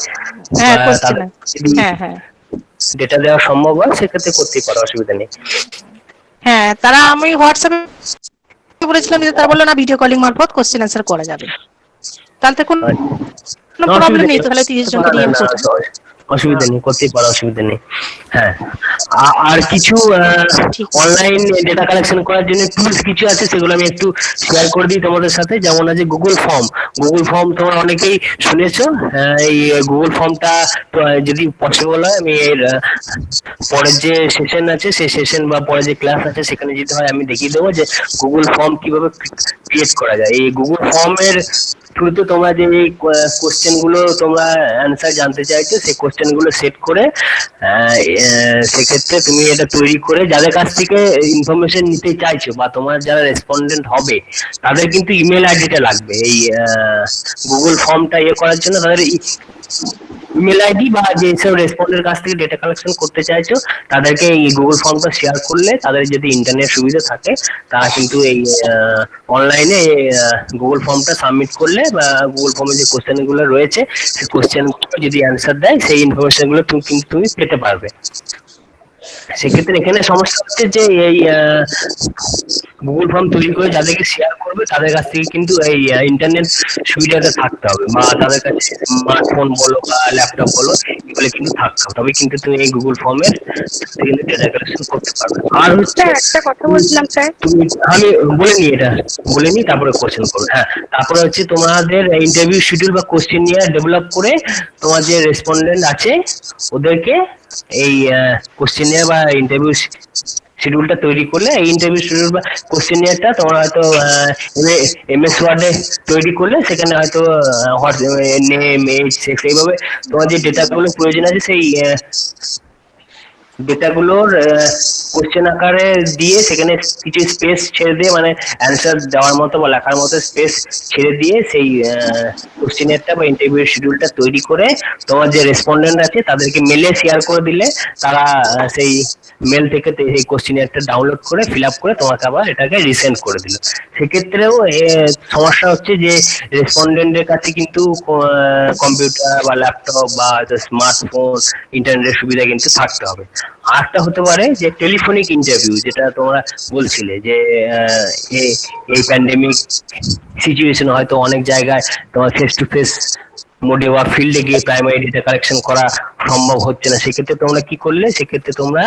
[SPEAKER 12] হ্যাঁ করছে না, হ্যাঁ
[SPEAKER 3] ডেটা দেওয়া সম্ভব হয় সেক্ষেত্রে করতেই পারো, অসুবিধা নেই।
[SPEAKER 12] হ্যাঁ তারা আমি হোয়াটসঅ্যাপে বলেছিলাম যে তারা বললো না ভিডিও কলিং মারফত কোশ্চেন আনসার করা যাবে, তাহলে কোনো প্রবলেম নেই। তাহলে 30 জনকে নিয়ে
[SPEAKER 3] অসুবিধা নেই, করতেই পারো, অসুবিধা নেই। হ্যাঁ আর কিছু অনলাইন ডেটা কালেকশন করার জন্য টুলস কিছু আছে, সেগুলো আমি একটু শেয়ার করে দিই তোমাদের সাথে। যেমন আছে গুগল ফর্ম তোমরা অনেকেই শুনেছো। এই গুগল ফর্মটা যদি পসিবল হয় আমি এর পরের যে সেশন আছে সেই সেশন বা পরে যে ক্লাস আছে সেখানে যেতে হয় আমি দেখিয়ে দেবো যে গুগল ফর্ম কিভাবে ক্রিয়েট করা যায়। এই গুগল ফর্মের থ্রুতে তোমরা যে এই কোশ্চেন গুলো তোমরা অ্যান্সার জানতে চাইছো সেই কোশ্চেন গুলো সেট করে সেক্ষেত্রে তুমি এটা তৈরি করে যাদের কাছ থেকে ইনফরমেশন নিতে চাইছো বা তোমার যারা রেসপন্ডেন্ট হবে তাদের কিন্তু ইমেল আইডিটা লাগবে। এই গুগল ফর্মটা করার জন্য তাদের ইমেল আইডি বা যেসব রেসপন্ডের কাছ থেকে ডেটা কালেকশন করতে চাইছো তাদেরকে এই গুগল ফর্মটা শেয়ার করলে তাদের যদি ইন্টারনেট সুবিধা থাকে তারা কিন্তু এই অনলাইনে গুগল ফর্মটা সাবমিট করলে বা গুগল ফর্মে যে কোশ্চেন গুলো রয়েছে সেই কোশ্চেন যদি অ্যান্সার দেয় সেই ইনফরমেশন গুলো তুমি পেতে পারবে। সেক্ষেত্রে এখানে সমস্যা হচ্ছে যে এই গুগল ফর্ম তৈরি করে যাদেরকে শেয়ার করবে তাদের কাছ থেকে কিন্তু এই ইন্টারনেট সুবিধাটা থাকতে হবে বা তাদের কাছে স্মার্টফোন বলো বা ল্যাপটপ বলো এগুলো কিন্তু থাকতে হবে, তবে কিন্তু তুমি এই গুগল ফর্মের কিন্তু ডেটা কালেকশন করতে পারবে। আর হচ্ছে
[SPEAKER 10] একটা কথা বলছিলাম স্যার,
[SPEAKER 3] আমি বলে নি তারপরে কোশ্চেন করবে। হ্যাঁ তারপরে হচ্ছে তোমাদের ইন্টারভিউ শিডিউল বা কোশ্চেন নিয়ে ডেভেলপ করে তোমার যে রেসপন্ডেন্ট আছে ওদেরকে এই কোশ্চেনিয়ার বা ইন্টারভিউ শিডিউলটা তৈরি করলে এই ইন্টারভিউ শিডিউল বা কোশ্চেনিয়ারটা তোমরা হয়তো এমএস ওয়ার্ডে তৈরি করলে সেখানে হয়তো নেম এজ সেক্স এইভাবে তোমার যে ডেটাগুলো প্রয়োজন আছে সেই ডেটাগুলোর কোশ্চেন আকারে দিয়ে সেখানে কিছু স্পেস ছেড়ে দিয়ে মানে অ্যান্সার দেওয়ার মতো বা লেখার মতো স্পেস ছেড়ে দিয়ে সেই কোশ্চেনারটা বা ইন্টারভিউ শিডিউলটা তৈরি করে তোমার যে রেসপন্ডেন্ট আছে তাদেরকে মেলে শেয়ার করে দিলে তারা সেই মেল থেকে এই কোশ্চেনারটা ডাউনলোড করে ফিল আপ করে তোমাকে আবার এটাকে রিসেন্ড করে দিল। সেক্ষেত্রেও সমস্যা হচ্ছে যে রেসপন্ডেন্টের কাছে কিন্তু কম্পিউটার বা ল্যাপটপ বা স্মার্টফোন ইন্টারনেটের সুবিধা কিন্তু থাকতে হবে। আরেকটা হতে পারে যে টেলিফোনিক ইন্টারভিউ, যেটা তোমরা বলছিলে যে এই প্যান্ডেমিক সিচুয়েশন হয়তো অনেক জায়গায় তোমার ফেস টু ফেস মোডে বা ফিল্ডে গিয়ে প্রাইমারি ডেটা কালেকশন করা সম্ভব হচ্ছে না। সেক্ষেত্রে তোমরা কি করলে, সেক্ষেত্রে তোমরা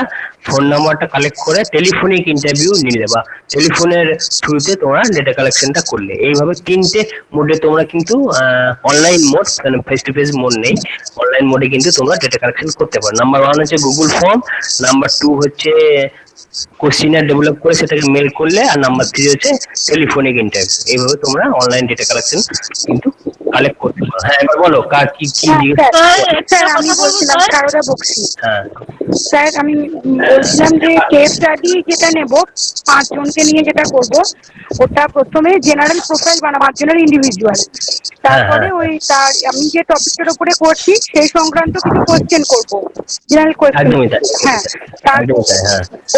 [SPEAKER 3] ফোন নাম্বারটা কালেক্ট করে টেলিফোনিক ইন্টারভিউ নিলে বা টেলিফোনের থ্রুতে তোমরা ডেটা কালেকশনটা করলে। এইভাবে তিনটে মোডে তোমরা কিন্তু অনলাইন মোড, মানে ফেস টু ফেস মোড নেই, অনলাইন মোডে কিন্তু তোমরা ডেটা কালেকশন করতে পারো। নাম্বার 1 হচ্ছে গুগল ফর্ম, নাম্বার 2 হচ্ছে কোশ্চেনার ডেভেলপ করে সেটাকে মেল করলে, আর নাম্বার 3 হচ্ছে টেলিফোনিক ইন্টারভিউ। এইভাবে তোমরা অনলাইন ডেটা কালেকশন কিন্তু কালেক্ট করতে পারো। হ্যাঁ এবার বলো কার কি
[SPEAKER 10] স্যার আমি বলছিলাম সারদা বক্সি।
[SPEAKER 3] হ্যাঁ
[SPEAKER 10] স্যার আমি বলছিলাম যে কেস স্টাডি যেটা নেব 5 জনকে নিয়ে যেটা করব ওটা প্রথমে জেনারেল প্রোফাইল বানাবো 5 জনের ইন্ডিভিজুয়াল, তারপরে ওই তার আমি যে টপিকের উপরে করছি সেই সংক্রান্ত কিছু কোশ্চেন করব, জেনারেল কোশ্চেন। হ্যাঁ,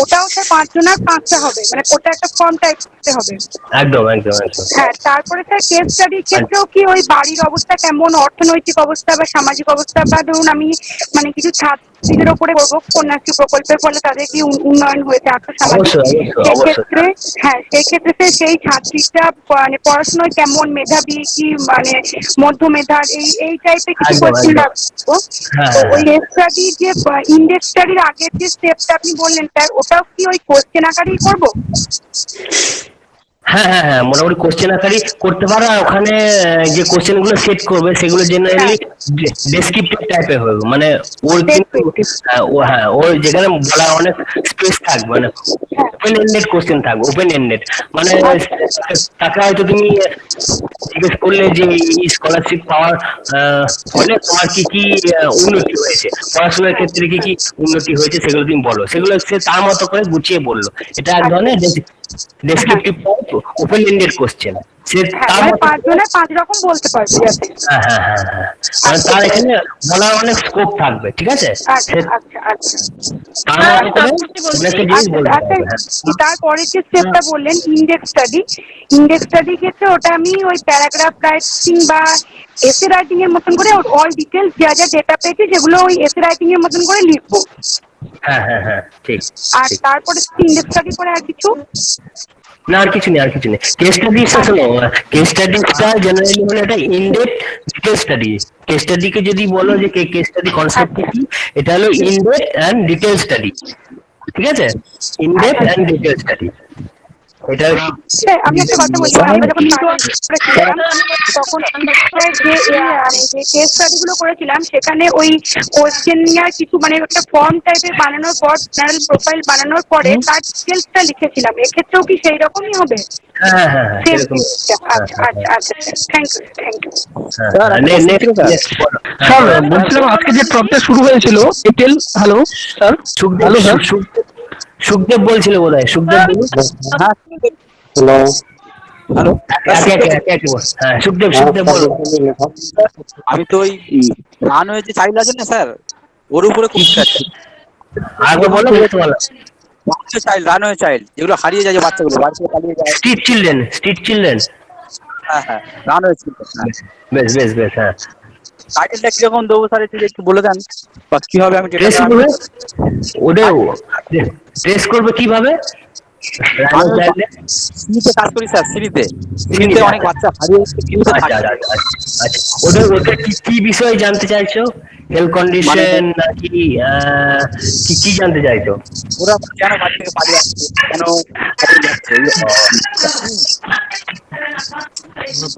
[SPEAKER 10] ওটাও স্যার 5 জনের 5টা হবে, মানে ওটা একটা ফর্ম টাইপ করতে হবে।
[SPEAKER 3] একদম একদম একদম।
[SPEAKER 10] হ্যাঁ, তারপরে স্যার কেস স্টাডির ক্ষেত্রেও কি ওই বাড়ির অবস্থা কেমন, অর্থনৈতিক অবস্থা বা সামাজিক অবস্থা, বা ধরুন আমি মানে কিছু ছাত্রীদের ওপরে করবো কন্যাশ্রী প্রকল্পের ফলে তাদের কি উন্নয়ন হয়েছে আর্থসামাজিক, সেক্ষেত্রে হ্যাঁ সেক্ষেত্রে স্যার সেই ছাত্রীটা মানে পড়াশোনায় কেমন, মেধাবী কি মানে মধ্য মেধার, এই টাইপের কিছু কোশ্চেন রাখবো। তো ওই কেস স্টাডির যে ইন্ডেক্স স্টাডির আগের যে স্টেপটা আপনি বললেন স্যার, ওটাও কি ওই কোশ্চেন আকারেই করবো?
[SPEAKER 3] হ্যাঁ হ্যাঁ হ্যাঁ, মোটামুটি কোশ্চেন আকারই করতে পারো। আর ওখানে যে কোশ্চেন গুলো সেট করবে সেগুলো জেনারেলি ডেসক্রিপটিভ টাইপের হবে, মানে ওর কিন্তু ওর যেখানে বলা অনেক স্পেস থাকবে, মানে ওপেন এন্ডেড কোশ্চেন থাকবে, ওপেন এন্ডেড মানে তাকে হয়তো তুমি জিজ্ঞেস করলে যে এই স্কলারশিপ পাওয়ার ফলে তোমার কি কি উন্নতি হয়েছে, পড়াশোনার ক্ষেত্রে কি কি উন্নতি হয়েছে সেগুলো তুমি বলো, সেগুলো সে তার মতো করে গুছিয়ে বললো। এটা এক ধরনের ডেসক্রিপটিভ ওপেন এন্ডেড কোশ্চেন। সে তার
[SPEAKER 10] 5 জনের 5 রকম বলতে পারবে।
[SPEAKER 3] হ্যাঁ হ্যাঁ হ্যাঁ হ্যাঁ, মানে তার এখানে বলার অনেক স্কোপ থাকবে, ঠিক আছে?
[SPEAKER 10] তারপরে যে স্টেপটা বললেন ইন্ডেক্স স্টাডি, ইন্ডেক্স স্টাডির ক্ষেত্রে ওটা আমি ওই প্যারাগ্রাফ রাইটিং বা এসে রাইটিং এর মতন করে অল ডিটেলস যা যা ডেটা পেয়েছি যেগুলো ওই এসে রাইটিং এর মতন করে লিখবো।
[SPEAKER 3] হ্যাঁ হ্যাঁ হ্যাঁ ঠিক।
[SPEAKER 10] আর তারপরে ইন্ডেক্স স্টাডি করে আর কিছু
[SPEAKER 3] না, আর কিছু নেই, আর কিছু নেই। কেস স্টাডিটা শোনো, কেস স্টাডিটা জেনারেলি হলো এটা ইনডেপথ ডিটেল স্টাডি। কেস স্টাডিকে যদি বলো যে কেস স্টাডি কনসেপ্ট কি, এটা হলো ইনডেপথ এন্ড ডিটেল স্টাডি, ঠিক আছে? ইনডেপথ এন্ড ডিটেল স্টাডি এটা।
[SPEAKER 10] আমি একটা কথা বলছি, আমরা যখন তখন যে কেস স্টাডি গুলো করেছিলাম সেখানে ওই কোশ্চেন নেওয়ার কিছু মানে একটা ফর্ম টাইপের বানানোর পর জেনারেল প্রোফাইল বানানোর পরে তার ডিটেলসটা লিখেছিলাম, এক্ষেত্রেও কি সেই রকমই হবে?
[SPEAKER 3] হ্যাঁ হ্যাঁ হ্যাঁ সেরকম।
[SPEAKER 10] আচ্ছা আচ্ছা, thank you thank you.
[SPEAKER 16] Sir বলছিলাম আজকে যে টপটা শুরু হয়েছিল detail, hello sir, hello sir,
[SPEAKER 3] Sukhdev বলছিল বোধহয়, সুখদেব বলুন।
[SPEAKER 17] হ্যালো হ্যালো,
[SPEAKER 3] হ্যাঁ সুখদেব, সুখদেব বলুন।
[SPEAKER 17] আমি তো ওই রানওয়ে যে চাইল্ড আছে না স্যার, ওর উপরে খুব
[SPEAKER 3] আগে বলো বলো।
[SPEAKER 17] রানওয়ে চাইল্ড যেগুলো হারিয়ে যায়, যে বাচ্চাগুলো বাড়ি থেকে পালিয়ে যায়,
[SPEAKER 3] স্ট্রিট চিলড্রেন, স্ট্রিট চিলড্রেন।
[SPEAKER 17] হ্যাঁ হ্যাঁ, রানওয়ে চিলড্রেন।
[SPEAKER 3] বেশ বেশ বেশ, হ্যাঁ।
[SPEAKER 17] টাইটেলটা কিরকম দেবো স্যার একটু বলে দেন, বা কিভাবে আমি
[SPEAKER 3] ট্রেস করবে কিভাবে?
[SPEAKER 17] সিরিতে কাজ করি স্যার, সিরিতে অনেক বাচ্চা হারিয়ে
[SPEAKER 3] আচ্ছা, ওদের কি বিষয়ে জানতে চাইছো? হেলথ কন্ডিশন নাকি কি জানতে চাইছো?
[SPEAKER 17] ওরা কেন বাড়ি থেকে পালিয়ে আসছে, কেন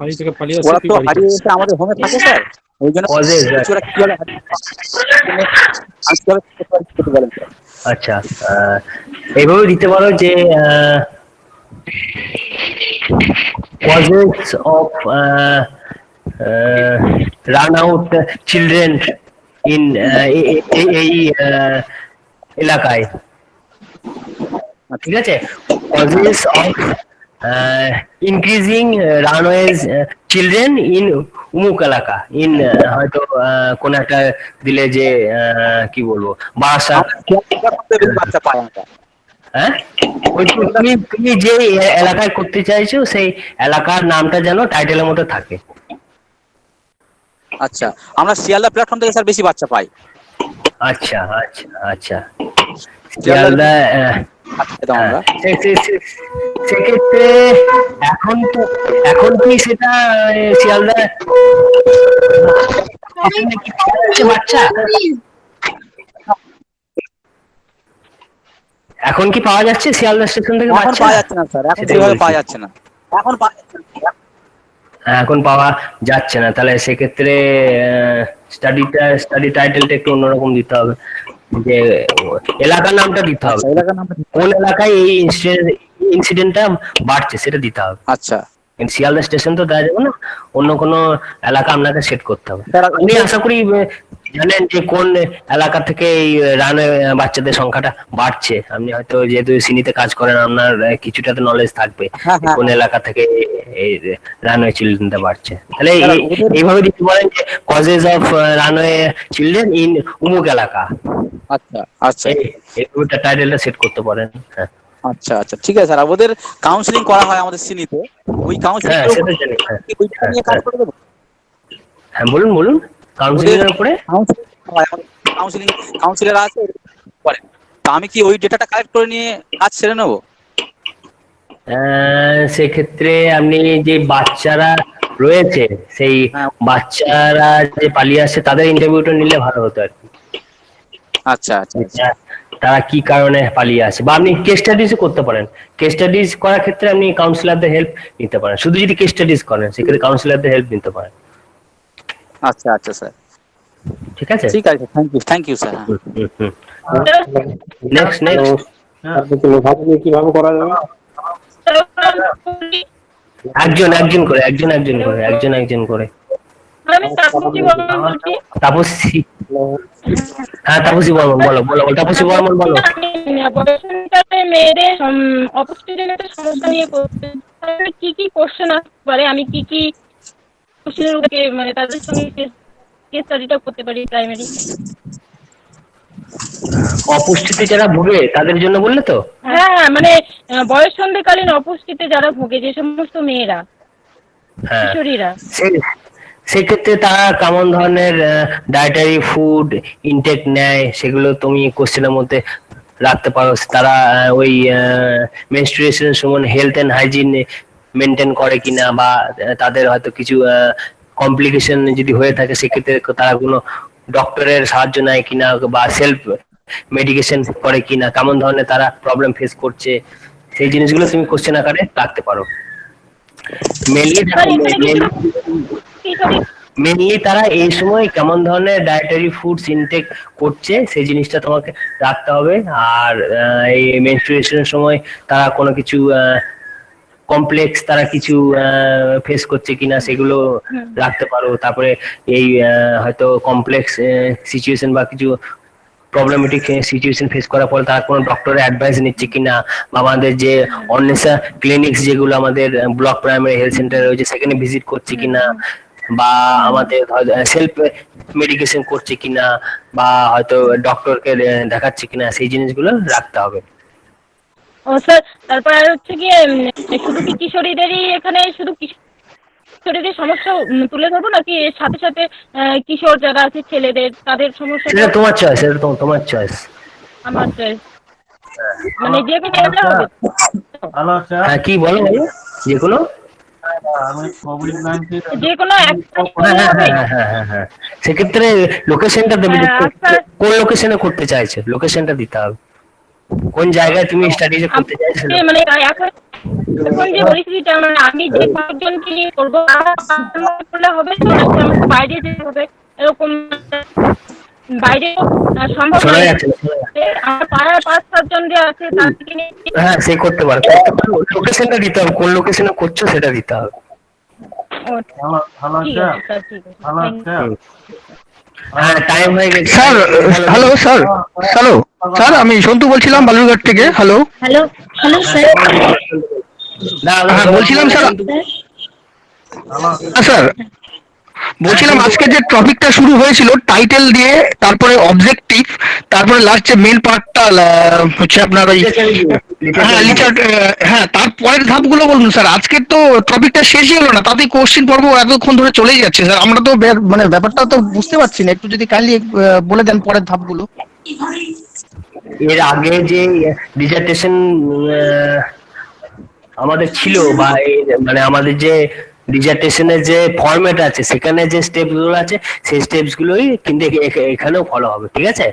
[SPEAKER 8] বাড়ি থেকে পালিয়ে
[SPEAKER 17] ওরা তো হারিয়ে এসে আমাদের হোমে থাকে স্যার, ওই জন্য ওরা কিভাবে
[SPEAKER 3] আচ্ছা এইভাবে দিতে পারো যে causes of run out children in এই এলাকায়, ঠিক আছে? causes of increasing runaways children in উমুক এলাকা, ইন হয়তো কোন একটা দিলে যে কি বলবো বারাসাত,
[SPEAKER 17] বাচ্চা পায় না।
[SPEAKER 3] হ্যাঁ, তুমি যে এলাকায় করতে চাইছো সেই এলাকার নামটা যেন টাইটেলের মধ্যে থাকে।
[SPEAKER 17] আচ্ছা, আমরা শিয়ালদা প্ল্যাটফর্ম থেকে স্যার বেশি বাচ্চা পাই।
[SPEAKER 3] আচ্ছা আচ্ছা আচ্ছা, শিয়ালদা সেক্ষেত্রে এখন কি সেটা শিয়ালদা বাচ্চা এখন কি পাওয়া যাচ্ছে শিয়ালদা স্টেশন থেকে?
[SPEAKER 17] পাওয়া যাচ্ছে না স্যার, এখন সেভাবে পাওয়া যাচ্ছে না,
[SPEAKER 3] এখন পাওয়া যাচ্ছে না। তাহলে সেক্ষেত্রে স্টাডি টাইটেলটা একটু অন্যরকম দিতে হবে, যে এলাকার নামটা দিতে হবে, কোন এলাকায় এই ইনসিডেন্টটা বাড়ছে সেটা দিতে হবে।
[SPEAKER 17] আচ্ছা,
[SPEAKER 3] শিয়ালদা স্টেশন তো দেওয়া যাবে না, অন্য কোনো এলাকা আপনাকে সেট করতে হবে। আমি আশা করি জানেন যে কোন এলাকা থেকে এই রানওয়ে বাচ্চাদের সংখ্যাটা বাড়ছে? আপনি হয়তো যেহেতু সিনিতে কাজ করেন আপনার কিছুটা তো নলেজ থাকবে কোন এলাকা থেকে এই রানওয়ে চিলড্রেনটা বাড়ছে। তাহলে এইভাবে দিতে পারেন যে causes of runaway children in উমুক এলাকা।
[SPEAKER 17] আচ্ছা আচ্ছা
[SPEAKER 3] এই টাইটেলটা সেট করতে পারেন। হ্যাঁ
[SPEAKER 17] আচ্ছা আচ্ছা ঠিক আছে স্যার। ওদের কাউন্সিলিং করা হয় আমাদের সিনিতে, ওই কাউন্সিলিং
[SPEAKER 3] সেটা জানি।
[SPEAKER 17] নিয়ে কাজ করে দেবো।
[SPEAKER 3] হ্যাঁ বলুন বলুন। কাউন্সিলিং এর উপরে
[SPEAKER 17] কাউন্সিলর আছে করে, তা আমি কি ওই ডেটাটা কালেক্ট করে নিয়ে কাজ সেরে নেবো?
[SPEAKER 3] সেক্ষেত্রে আপনি যে বাচ্চারা রয়েছে সেই বাচ্চারা যে পালিয়ে আসছে তাদের ইন্টারভিউটা নিলে ভালো হতো আর কি।
[SPEAKER 17] আচ্ছা আচ্ছা
[SPEAKER 3] তারা কি কারণে পালিয়ে আসে, বা আপনি কেস স্টাডিজ করতে পারেন। কেস স্টাডিজ করার ক্ষেত্রে আপনি কাউন্সিলরদের হেল্প নিতে পারেন। শুধু যদি কেস স্টাডিজ করেন সেক্ষেত্রে কাউন্সিলরদের হেল্প নিতে পারেন।
[SPEAKER 17] আচ্ছা আচ্ছা স্যার
[SPEAKER 3] ঠিক আছে
[SPEAKER 17] ঠিক আছে, থ্যাংক ইউ স্যার।
[SPEAKER 3] নেক্সট
[SPEAKER 8] কিভাবে করা যাবে?
[SPEAKER 3] একজন করে তাপসী। হ্যাঁ তাপসী বর্মন, বলো তাপসী বর্মন বলো।
[SPEAKER 5] মেয়েদের অপুষ্টিজনিত সমস্যা নিয়ে কি কি কোশ্চেন আসতে পারে, আমি কি কি কোশ্চেনের উপরে মানে তাদের সঙ্গে কেস স্টাডিটা করতে পারি প্রাইমারি?
[SPEAKER 3] অপুষ্টিতে যারা ভোগে তাদের জন্য বললে তো?
[SPEAKER 5] হ্যাঁ মানে বয়ঃসন্ধিকালীন অপুষ্টিতে যারা ভোগে, যে সমস্ত মেয়েরা, কিশোরীরা,
[SPEAKER 3] সেক্ষেত্রে তারা কেমন ধরনের ডায়েটারি ফুড ইনটেক নেয় সেগুলো তুমি কোশ্চেনের মধ্যে রাখতে পারো। তারা ওই মেনস্ট্রুয়েশনের সময় হেলথ এন্ড হাইজিন মেনটেন করে কিনা, বা তাদের হয়তো কিছু কমপ্লিকেশন যদি হয়ে থাকে সেক্ষেত্রে তারা কোনো ডক্টরের সাহায্য নেয় কিনা, বা সেলফ মেডিকেশন করে কিনা, কেমন ধরনের তারা প্রবলেম ফেস করছে, সেই জিনিসগুলো তুমি কোশ্চেন আকারে রাখতে পারো। মেনলি তারা এই সময় কেমন ধরনের ডায়েটারি ফুডস ইনটেক করছে সেই জিনিসটা তোমাকে রাখতে হবে। আর এই মেনস্ট্রুয়েশনের সময় তারা কোনো কিছু কমপ্লেক্স তারা কিছু ফেস করছে কিনা সেগুলো রাখতে পারো। তারপরে এই হয়তো কমপ্লেক্স সিচুয়েশন বা কিছু প্রবলেমেটিক সিচুয়েশন ফেস করার পর তারা কোনো ডক্টরের অ্যাডভাইস নিচ্ছে কিনা, বা আমাদের যে অন্বেষা ক্লিনিক্স যেগুলো আমাদের ব্লক প্রাইমারি হেলথ সেন্টার রয়েছে সেখানে ভিজিট করছে কিনা, বা আমাদের সেলফ মেডিকেশন করছে কিনা, বা হয়তো ডক্টরকে দেখাচ্ছে কিনা, সেই জিনিসগুলো রাখতে হবে।
[SPEAKER 5] ও স্যার, তারপর আর হচ্ছে কি শুধু কি কিশোরীদেরই এখানে শুধু কিশোরীদের সমস্যা তুলে ধরবো, নাকি এর সাথে সাথে কিশোর যারা আছে ছেলেদের তাদের সমস্যা?
[SPEAKER 3] সেটা তোমার চয়েস, এটা তোমার চয়েস।
[SPEAKER 5] আমার চয়েস মানে যে কোনো একটা হবে?
[SPEAKER 3] হ্যাঁ কি বলো যে কোনো
[SPEAKER 5] যে কোনো একটা
[SPEAKER 3] হ্যাঁ সেক্ষেত্রে লোকেশনটা দেবে, কোন লোকেশনে করতে চাইছে লোকেশনটা দিতে হবে, কোন জায়গায় তুমি স্টাডিজ করতে চাইছো।
[SPEAKER 5] মানে এখন যে পরিস্থিতিটা, মানে আমি যে কয়েকজনকে নিয়ে করবো করলে হবে, বাইরে যেতে হবে এরকম বাইরে সম্ভব নয়? আমার পাড়ার 5-7 জন যে আছে তার থেকে নিয়ে
[SPEAKER 3] হ্যাঁ সে করতে পারো, লোকেশনটা দিতে হবে, কোন লোকেশনে করছো সেটা দিতে হবে। হ্যাঁ টাইম হয়ে গেছে
[SPEAKER 16] স্যার। স্যার আমি সন্তু বলছিলাম বালুরঘাট থেকে। Hello
[SPEAKER 14] sir.
[SPEAKER 16] হ্যাঁ বলছিলাম স্যার, স্যার বলছিলাম আজকে যে টপিকটা শুরু হয়েছিল টাইটেল দিয়ে, তারপরে অবজেক্টিভ, তারপরে লাস্ট যে মেন পার্টটা হচ্ছে আপনার ওই হ্যাঁ তারপরের ধাপগুলো বলুন স্যার। আজকে তো টপিকটা শেষই হলো না, তাতে কোশ্চেন পর্ব এতক্ষণ ধরে চলেই যাচ্ছে স্যার। আমরা তো মানে ব্যাপারটা তো বুঝতে পারছি না, একটু যদি কাইন্ডলি বলে দেন পরের ধাপগুলো।
[SPEAKER 3] এর আগে যে ডিজার্টেশন আমাদের ছিল, বা মানে আমাদের যে ডিজার্টেশনের যে ফরম্যাট আছে সেখানে যে স্টেপস গুলো আছে সেই স্টেপস গুলোই কিন্তু এখানেও ফলো হবে। ঠিক আছে?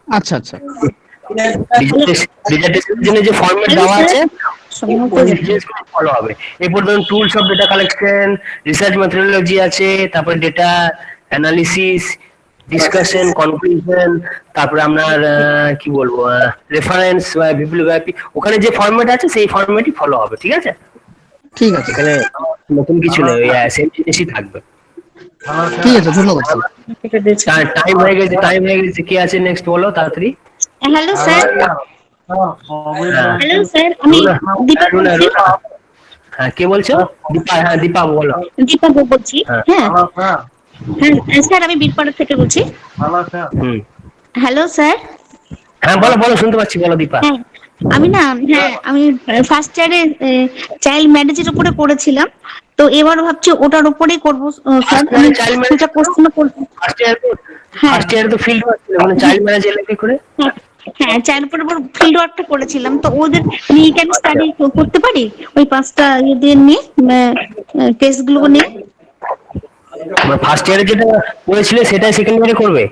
[SPEAKER 16] আচ্ছা আচ্ছা।
[SPEAKER 3] ডিজার্টেশনের জন্য যে ফরম্যাট দেওয়া আছে ফলো হবে। এরপর ধরুন tools of data collection, research methodology আছে, তারপরে ডেটা অ্যানালিসিস, ডিসকাশন, কনক্লুশন, তারপরে আপনার কি বলবো রেফারেন্স বা বিবলিওগ্রাফি, ওখানে যে ফরম্যাট আছে সেই ফরম্যাটই ফলো হবে। ঠিক আছে?
[SPEAKER 16] ঠিক আছে,
[SPEAKER 3] এখানে নতুন কিছু নেই, সেম জিনিসই থাকবে।
[SPEAKER 16] ঠিক আছে, ধন্যবাদ স্যার।
[SPEAKER 3] টাইম হয়ে গেছে, কে আছে নেক্সট বলো তাড়াতাড়ি।
[SPEAKER 6] হ্যালো স্যার, হ্যালো স্যার, আমি দীপা বলছি।
[SPEAKER 3] হ্যাঁ, কে বলছো? দীপা, হ্যাঁ দীপা বলো।
[SPEAKER 6] দীপা বলছি। হ্যাঁ স্যার, আমি বীরপাড়া থেকে বলছি। Hello sir.
[SPEAKER 3] হ্যাঁ বলো বলো, শুনতে পাচ্ছি, বলো দীপা।
[SPEAKER 6] হ্যাঁ আমি ফার্স্ট ইয়ারে চাইল্ড ম্যারেজের উপরে করেছিলাম, তো এবার ভাবছি ওটার উপরেই করবো স্যার। আমি সেটা প্রশ্ন করব।
[SPEAKER 3] ফার্স্ট ইয়ারে তো ফিল্ড ওয়ার্ক ছিল, মানে চাইল্ড ম্যারেজ এলে কি করে?
[SPEAKER 6] হ্যাঁ, চাইল্ড উপর ফিল্ড ওয়ার্কটা করেছিলাম, তো ওদের নিয়ে কি আমি স্টাডি করতে পারি ওই 5টা ইয়ে নিয়ে, টেস্টগুলো নিয়ে?
[SPEAKER 3] ফার্স্ট ইয়ারে যেটা করেছিলে সেটাই সেকেন্ড ইয়ারে করবে?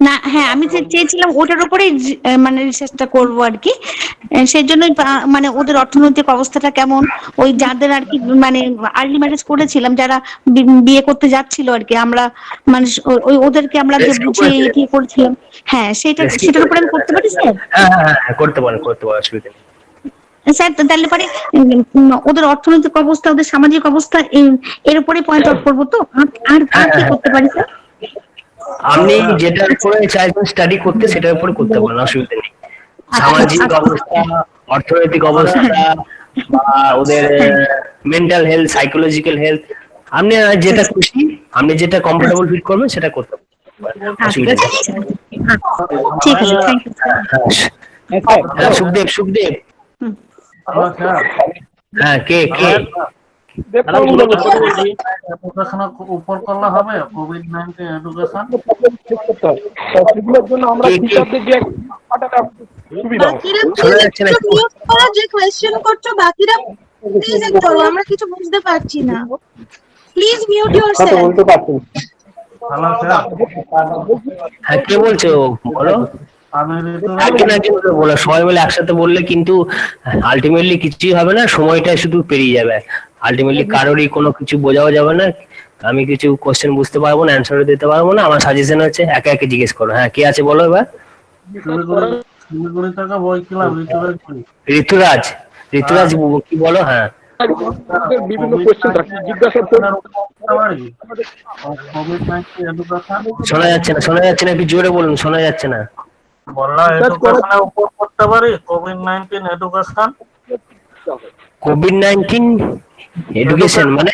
[SPEAKER 6] না, হ্যাঁ, আমি চেয়েছিলাম ওটার উপরেই মানে রিসার্চটা করবো আর কি। সেই জন্যই মানে ওদের অর্থনৈতিক অবস্থাটা কেমন, ওই যাদের আর কি মানে আর্লি ম্যারেজ করেছিলাম, যারা বিয়ে করতে যাচ্ছিল আর কি, আমরা মানে ওই ওদেরকে আমরা যে বুঝিয়ে কি করেছিলাম, হ্যাঁ সেটার উপরে আমি করতে পারি স্যার?
[SPEAKER 3] হ্যাঁ করতে পারেন, অসুবিধা নেই
[SPEAKER 6] স্যার। তাহলে পরে ওদের অর্থনৈতিক অবস্থা, ওদের সামাজিক অবস্থা এর উপরে পয়েন্ট আউট করবো তো, আর কি করতে পারি স্যার?
[SPEAKER 3] আপনি যেটার উপরে চাইছেন স্টাডি করতে সেটার উপরে করতে পারেন, অসুবিধা নেই। সামাজিক অবস্থা, অর্থনৈতিক অবস্থা বা ওদের মেন্টাল হেলথ, সাইকোলজিক্যাল হেলথ, আপনি যেটা খুশি, আপনি যেটা কমফোর্টেবল ফিল করবেন সেটা করতে পারেন, অসুবিধা নেই।
[SPEAKER 6] ঠিক আছে, থ্যাংক ইউ স্যার।
[SPEAKER 3] হ্যাঁ সুখদেব। হ্যাঁ কে
[SPEAKER 18] এডুকেশন উপর করলে হবে? কোভিড-19 এডুকেশন
[SPEAKER 8] সেগুলোর জন্য আমরা টিচারদের যে সুবিধা
[SPEAKER 1] যে কোয়েশ্চেন করছো বাকিরা প্লিজ একটু বলো, আমরা কিছু বুঝতে পারছি না, প্লিজ মিউট ইয়োরসেলফ।
[SPEAKER 3] হ্যাঁ কে বলছো বলো? বলো, সবাই মিলে একসাথে বললে কিন্তু আলটিমেটলি কিছুই হবে না, সময়টা শুধু পেরিয়ে যাবে, আলটিমেটলি কারোরই কোনো কিছু বোঝাও যাবে না, আমি কিছু কোশ্চেন বুঝতে পারবো না, অ্যান্সারও দিতে পারবো না। আমার সাজেশন হচ্ছে একে একে জিজ্ঞেস করো। হ্যাঁ কে আছে বলো এবার? ঋতুরাজ কি বলো? হ্যাঁ
[SPEAKER 8] বিভিন্ন কোয়েশ্চেন জিজ্ঞাসা
[SPEAKER 3] শোনা যাচ্ছে না, একটু জোরে বলুন, শোনা যাচ্ছে না।
[SPEAKER 18] এডুকেশনের উপর করতে পারি কোভিড-19 এডুকেশন?
[SPEAKER 3] কোভিড-19 এডুকেশন মানে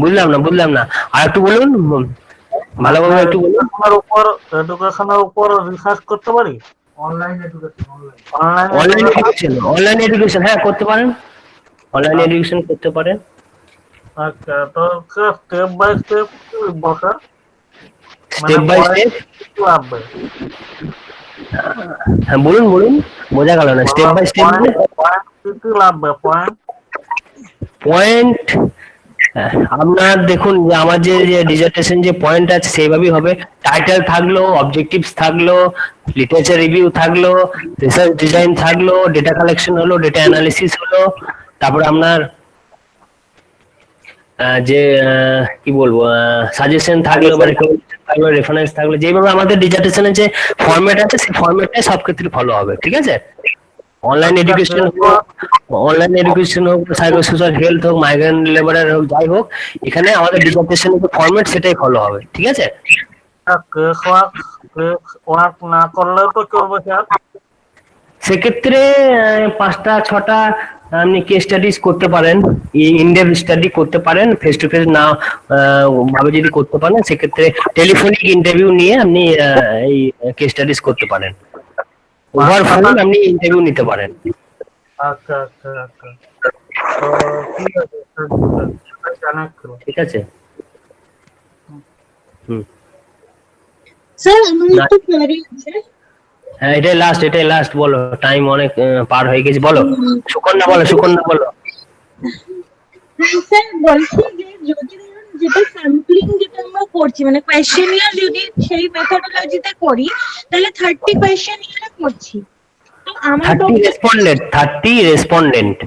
[SPEAKER 3] বুঝলাম না, আর একটু বলুন, ভালোভাবে একটু বলুন।
[SPEAKER 18] এডুকেশনের উপর রিসার্চ করতে পারি?
[SPEAKER 3] অনলাইন এডুকেশন হ্যাঁ করতে পারেন, অনলাইন এডুকেশন করতে পারেন।
[SPEAKER 18] আচ্ছা, তো স্টেপ বাই স্টেপ বসা,
[SPEAKER 3] স্টেপ বাই স্টেপ
[SPEAKER 18] লাগবে?
[SPEAKER 3] হ্যাঁ বলুন বোঝা গেল না। স্টেপ বাই স্টেপ
[SPEAKER 18] কি লাগবে?
[SPEAKER 3] পয়েন্ট আপনার দেখুন, যে আমার যে ডিজার্টেশন যে পয়েন্ট আছে সেইভাবেই হবে। টাইটেল থাকলো, অবজেক্টিভস থাকলো, লিটারেচার রিভিউ থাকলো, রিসার্চ ডিজাইন থাকলো, ডেটা কালেকশন হলো, ডেটা অ্যানালিসিস হলো, তারপরে আপনার যে কি বলবো সাজেশন থাকলো, রেফারেন্স থাকলো, যেভাবে আমাদের ডিজার্টেশনের যে ফরম্যাট আছে সেই ফরম্যাটটাই সব ক্ষেত্রে ফলো হবে, ঠিক আছে? অনলাইন এডুকেশন হোক, সাইকো সোশ্যাল হেলথ হোক, মাইগ্রেন্ট লেবারার হোক, যাই হোক, এখানে আমাদের ডিজার্টেশনের যে ফরম্যাট সেটাই ফলো হবে, ঠিক আছে?
[SPEAKER 18] ওয়ার্ক না করলেও তো চলবে স্যার?
[SPEAKER 3] সেক্ষেত্রে 5টা 6টা আপনি কেস স্টাডিজ করতে পারেন, ইনডেপথ স্টাডি করতে পারেন, ফেস টু ফেস না ভাবে যদি করতে পারেন সেক্ষেত্রে টেলিফোনিক ইন্টারভিউ নিয়ে আপনি এই কেস স্টাডিজ করতে পারেন, ওভার ফোন আপনি ইন্টারভিউ নিতে পারেন।
[SPEAKER 18] আচ্ছা,
[SPEAKER 3] ঠিক আছে।
[SPEAKER 1] স্যার আমার একটু কোয়েরি আছে।
[SPEAKER 3] হ্যাঁ এটাই লাস্ট বলো, টাইম অনেক পার হয়ে গেছে, বলো সুকন্যা বলো।
[SPEAKER 1] স্যার বলছি যে যদি ধরুন যেটা স্যাম্পলিং যেটা আমরা করছি মানে কোয়েশ্চেনিয়ার যদি সেই মেথডোলজিতে করি তাহলে 30 কোয়েশ্চেনিয়ারে করছি, তো আমার
[SPEAKER 3] 30 রেসপন্ডেন্ট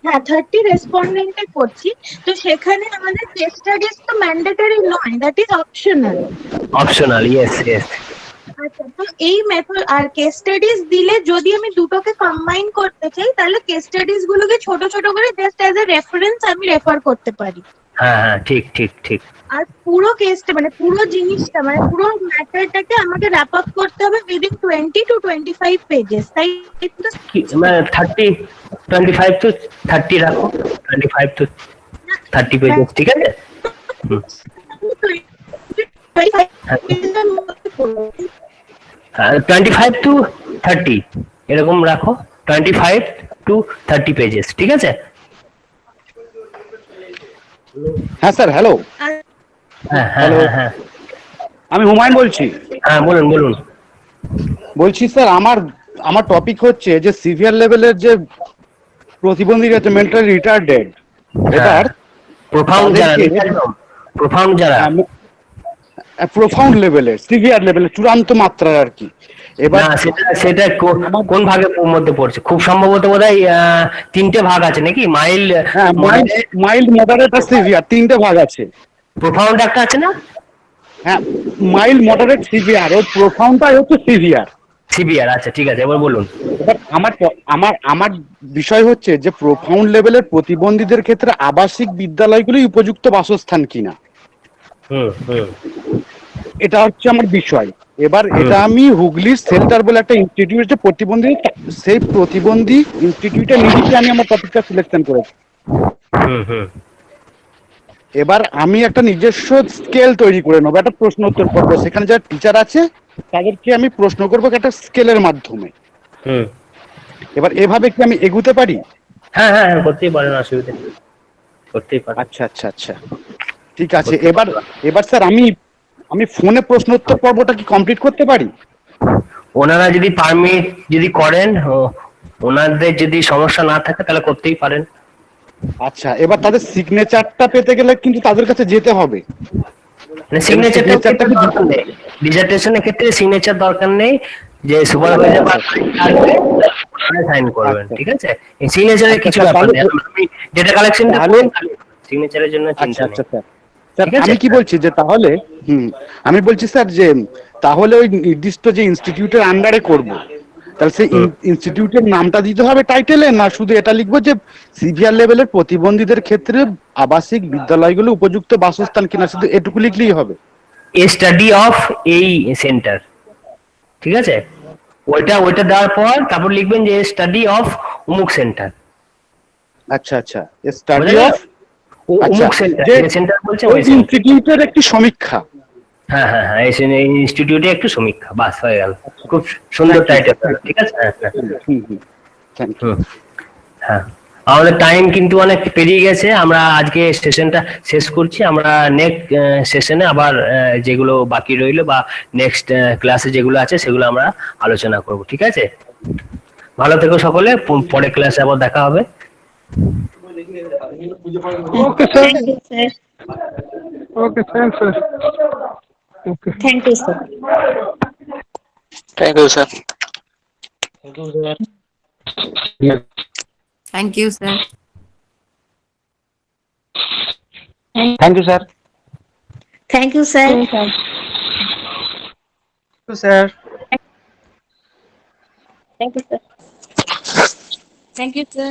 [SPEAKER 1] হ্যাঁ 30 রেসপন্ডেন্টে করছি, তো সেখানে আমাদের কেস স্টাডিজ তো ম্যান্ডেটরি নয়, দ্যাট ইজ অপশনাল।
[SPEAKER 3] ইয়েস।
[SPEAKER 1] আচ্ছা, তো এই মেথড আর কেস স্টাডিজ দিলে যদি আমি দুটোকে কম্বাইন করতে চাই তাহলে কেস স্টাডিজ গুলোকে ছোট ছোট করে জাস্ট অ্যাজ এ রেফারেন্স আমি রেফার করতে পারি।
[SPEAKER 3] হ্যাঁ হ্যাঁ ঠিক ঠিক ঠিক।
[SPEAKER 12] আর পুরো কেসটা মানে পুরো জিনিসটা মানে পুরো ম্যাটারটাকে আমাকে র্যাপ আপ করতে হবে উইদিন 20 to 25 পেজেস, তাই তো?
[SPEAKER 3] মানে 25 to 30 রাখো, 25 to 30 পেজেস, ঠিক আছে? 25 to 30 এরকম রাখো, 25 to 30 পেজেস, ঠিক আছে?
[SPEAKER 19] হ্যাঁ স্যার, হ্যালো।
[SPEAKER 3] হ্যাঁ হ্যাঁ হ্যাঁ,
[SPEAKER 19] আমি হুমায়ুন বলছি।
[SPEAKER 3] হ্যাঁ বলুন বলুন।
[SPEAKER 19] বলছি স্যার, আমার টপিক হচ্ছে যে সিভিয়ার লেভেলের যে প্রতিবন্ধী আছে, মেন্টালি রিটার্ডেড, এটার প্রোফাউন্ড লেভেলের, সিভিয়ার লেভেলের, চূড়ান্ত মাত্রার আর কি। এবার
[SPEAKER 3] সেটা কোন ভাগের মধ্যে পড়ছে? খুব সম্ভবত বোধহয় 3টে ভাগ আছে নাকি? মাইল্ড,
[SPEAKER 19] মাইল্ড, মডারেট আর সিভিয়ার 3টে ভাগ আছে।
[SPEAKER 3] প্রোফাউন্ড একটা আছে না?
[SPEAKER 19] হ্যাঁ, মাইল্ড, মডারেট, সিভিয়ার। ওর প্রোফাউন্ডটাই হচ্ছে সিভিয়ার।
[SPEAKER 3] সিভিয়ার, আচ্ছা ঠিক আছে, এবার বলুন।
[SPEAKER 19] এবার আমার বিষয় হচ্ছে যে প্রোফাউন্ড লেভেলের প্রতিবন্ধীদের ক্ষেত্রে আবাসিক বিদ্যালয়গুলি উপযুক্ত বাসস্থান কিনা, এটা হচ্ছে আমার বিষয়। এবার এটা আমি হুগলির সেন্টার বলে একটা ইনস্টিটিউট আছে প্রতিবন্ধী, সেই প্রতিবন্ধী ইনস্টিটিউটের নিরিখে আমি আমার টপিকটা সিলেকশন করেছি। এবার আমি একটা নিজস্ব স্কেল তৈরি করে নেবো, একটা প্রশ্ন উত্তর পর্ব, সেখানে যারা টিচার আছে তাদেরকে আমি প্রশ্ন করবো একটা স্কেলের মাধ্যমে। এবার এভাবে কি আমি এগুতে পারি?
[SPEAKER 3] হ্যাঁ হ্যাঁ করতেই পারেন, অসুবিধা নেই, করতেই পারেন।
[SPEAKER 19] আচ্ছা আচ্ছা আচ্ছা, ঠিক আছে। এবার স্যার আমি ফোনে প্রশ্ন উত্তর পর্বটা কি কমপ্লিট করতে পারি?
[SPEAKER 3] ওনারা যদি পারমিট যদি করেন, ওনাদের যদি সমস্যা না থাকে তাহলে করতেই পারেন।
[SPEAKER 19] আচ্ছা, এবার তাদের সিগনেচারটা পেতে গেলে কিন্তু তাদের কাছে যেতে হবে।
[SPEAKER 3] সিগনেচারটা ডিসার্টেশনের ক্ষেত্রে সিগনেচার দরকার নেই, যে সুপারভাইজার বা সাইন করবেন, ঠিক আছে? এই সিগনেচারের কিছু ব্যাপার নেই, আপনি ডেটা কালেকশনটা করুন, সিগনেচারের জন্য চিন্তা নেই।
[SPEAKER 19] স্যার আমি কি বলছি যে তাহলে আমি বলছি স্যার যে তাহলে ওই নির্দিষ্ট যে ইনস্টিটিউটের আন্ডারে করব, তাহলে সেই ইনস্টিটিউটের নামটা দিতে হবে টাইটেলে, না শুধু এটা লিখবো যে সিভিয়ার লেভেলের প্রতিবন্ধীদের ক্ষেত্রে আবাসিক বিদ্যালয়গুলো উপযুক্ত বাসস্থান কিনা, শুধু এটুকু লিখলেই হবে?
[SPEAKER 3] এ স্টাডি অফ এই সেন্টার, ঠিক আছে? ওইটা দেওয়ার পর তারপর লিখবেন যে স্টাডি অফ অমুক সেন্টার।
[SPEAKER 19] আচ্ছা আচ্ছা, স্টাডি অফ
[SPEAKER 3] অমুক সেন্টার, যে সেন্টার বলছে ওই
[SPEAKER 19] ইনস্টিটিউটের একটি সমীক্ষা।
[SPEAKER 3] হ্যাঁ হ্যাঁ হ্যাঁ, এই ইনস্টিটিউটে একটু সমীক্ষা, বাস হয়ে গেল। খুব সুন্দর টাইটেল, ঠিক আছে? হ্যাঁ, আমাদের টাইম কিন্তু অনেক পেরিয়ে গেছে, আমরা আজকে সেশনটা শেষ করছি। আমরা নেক্সট সেশনে আবার যেগুলো বাকি রইলো বা নেক্সট ক্লাসে যেগুলো আছে সেগুলো আমরা আলোচনা করব, ঠিক আছে? ভালো থেকো সকলে, পরে ক্লাসে আবার দেখা হবে।
[SPEAKER 8] Okay sir, okay thanks sir, okay
[SPEAKER 5] thank you sir.
[SPEAKER 17] Thank you sir.
[SPEAKER 20] Thank you, sir.
[SPEAKER 19] Thank you sir.
[SPEAKER 5] Thank you sir.
[SPEAKER 19] Sir
[SPEAKER 5] thank you sir.
[SPEAKER 20] Thank you, sir.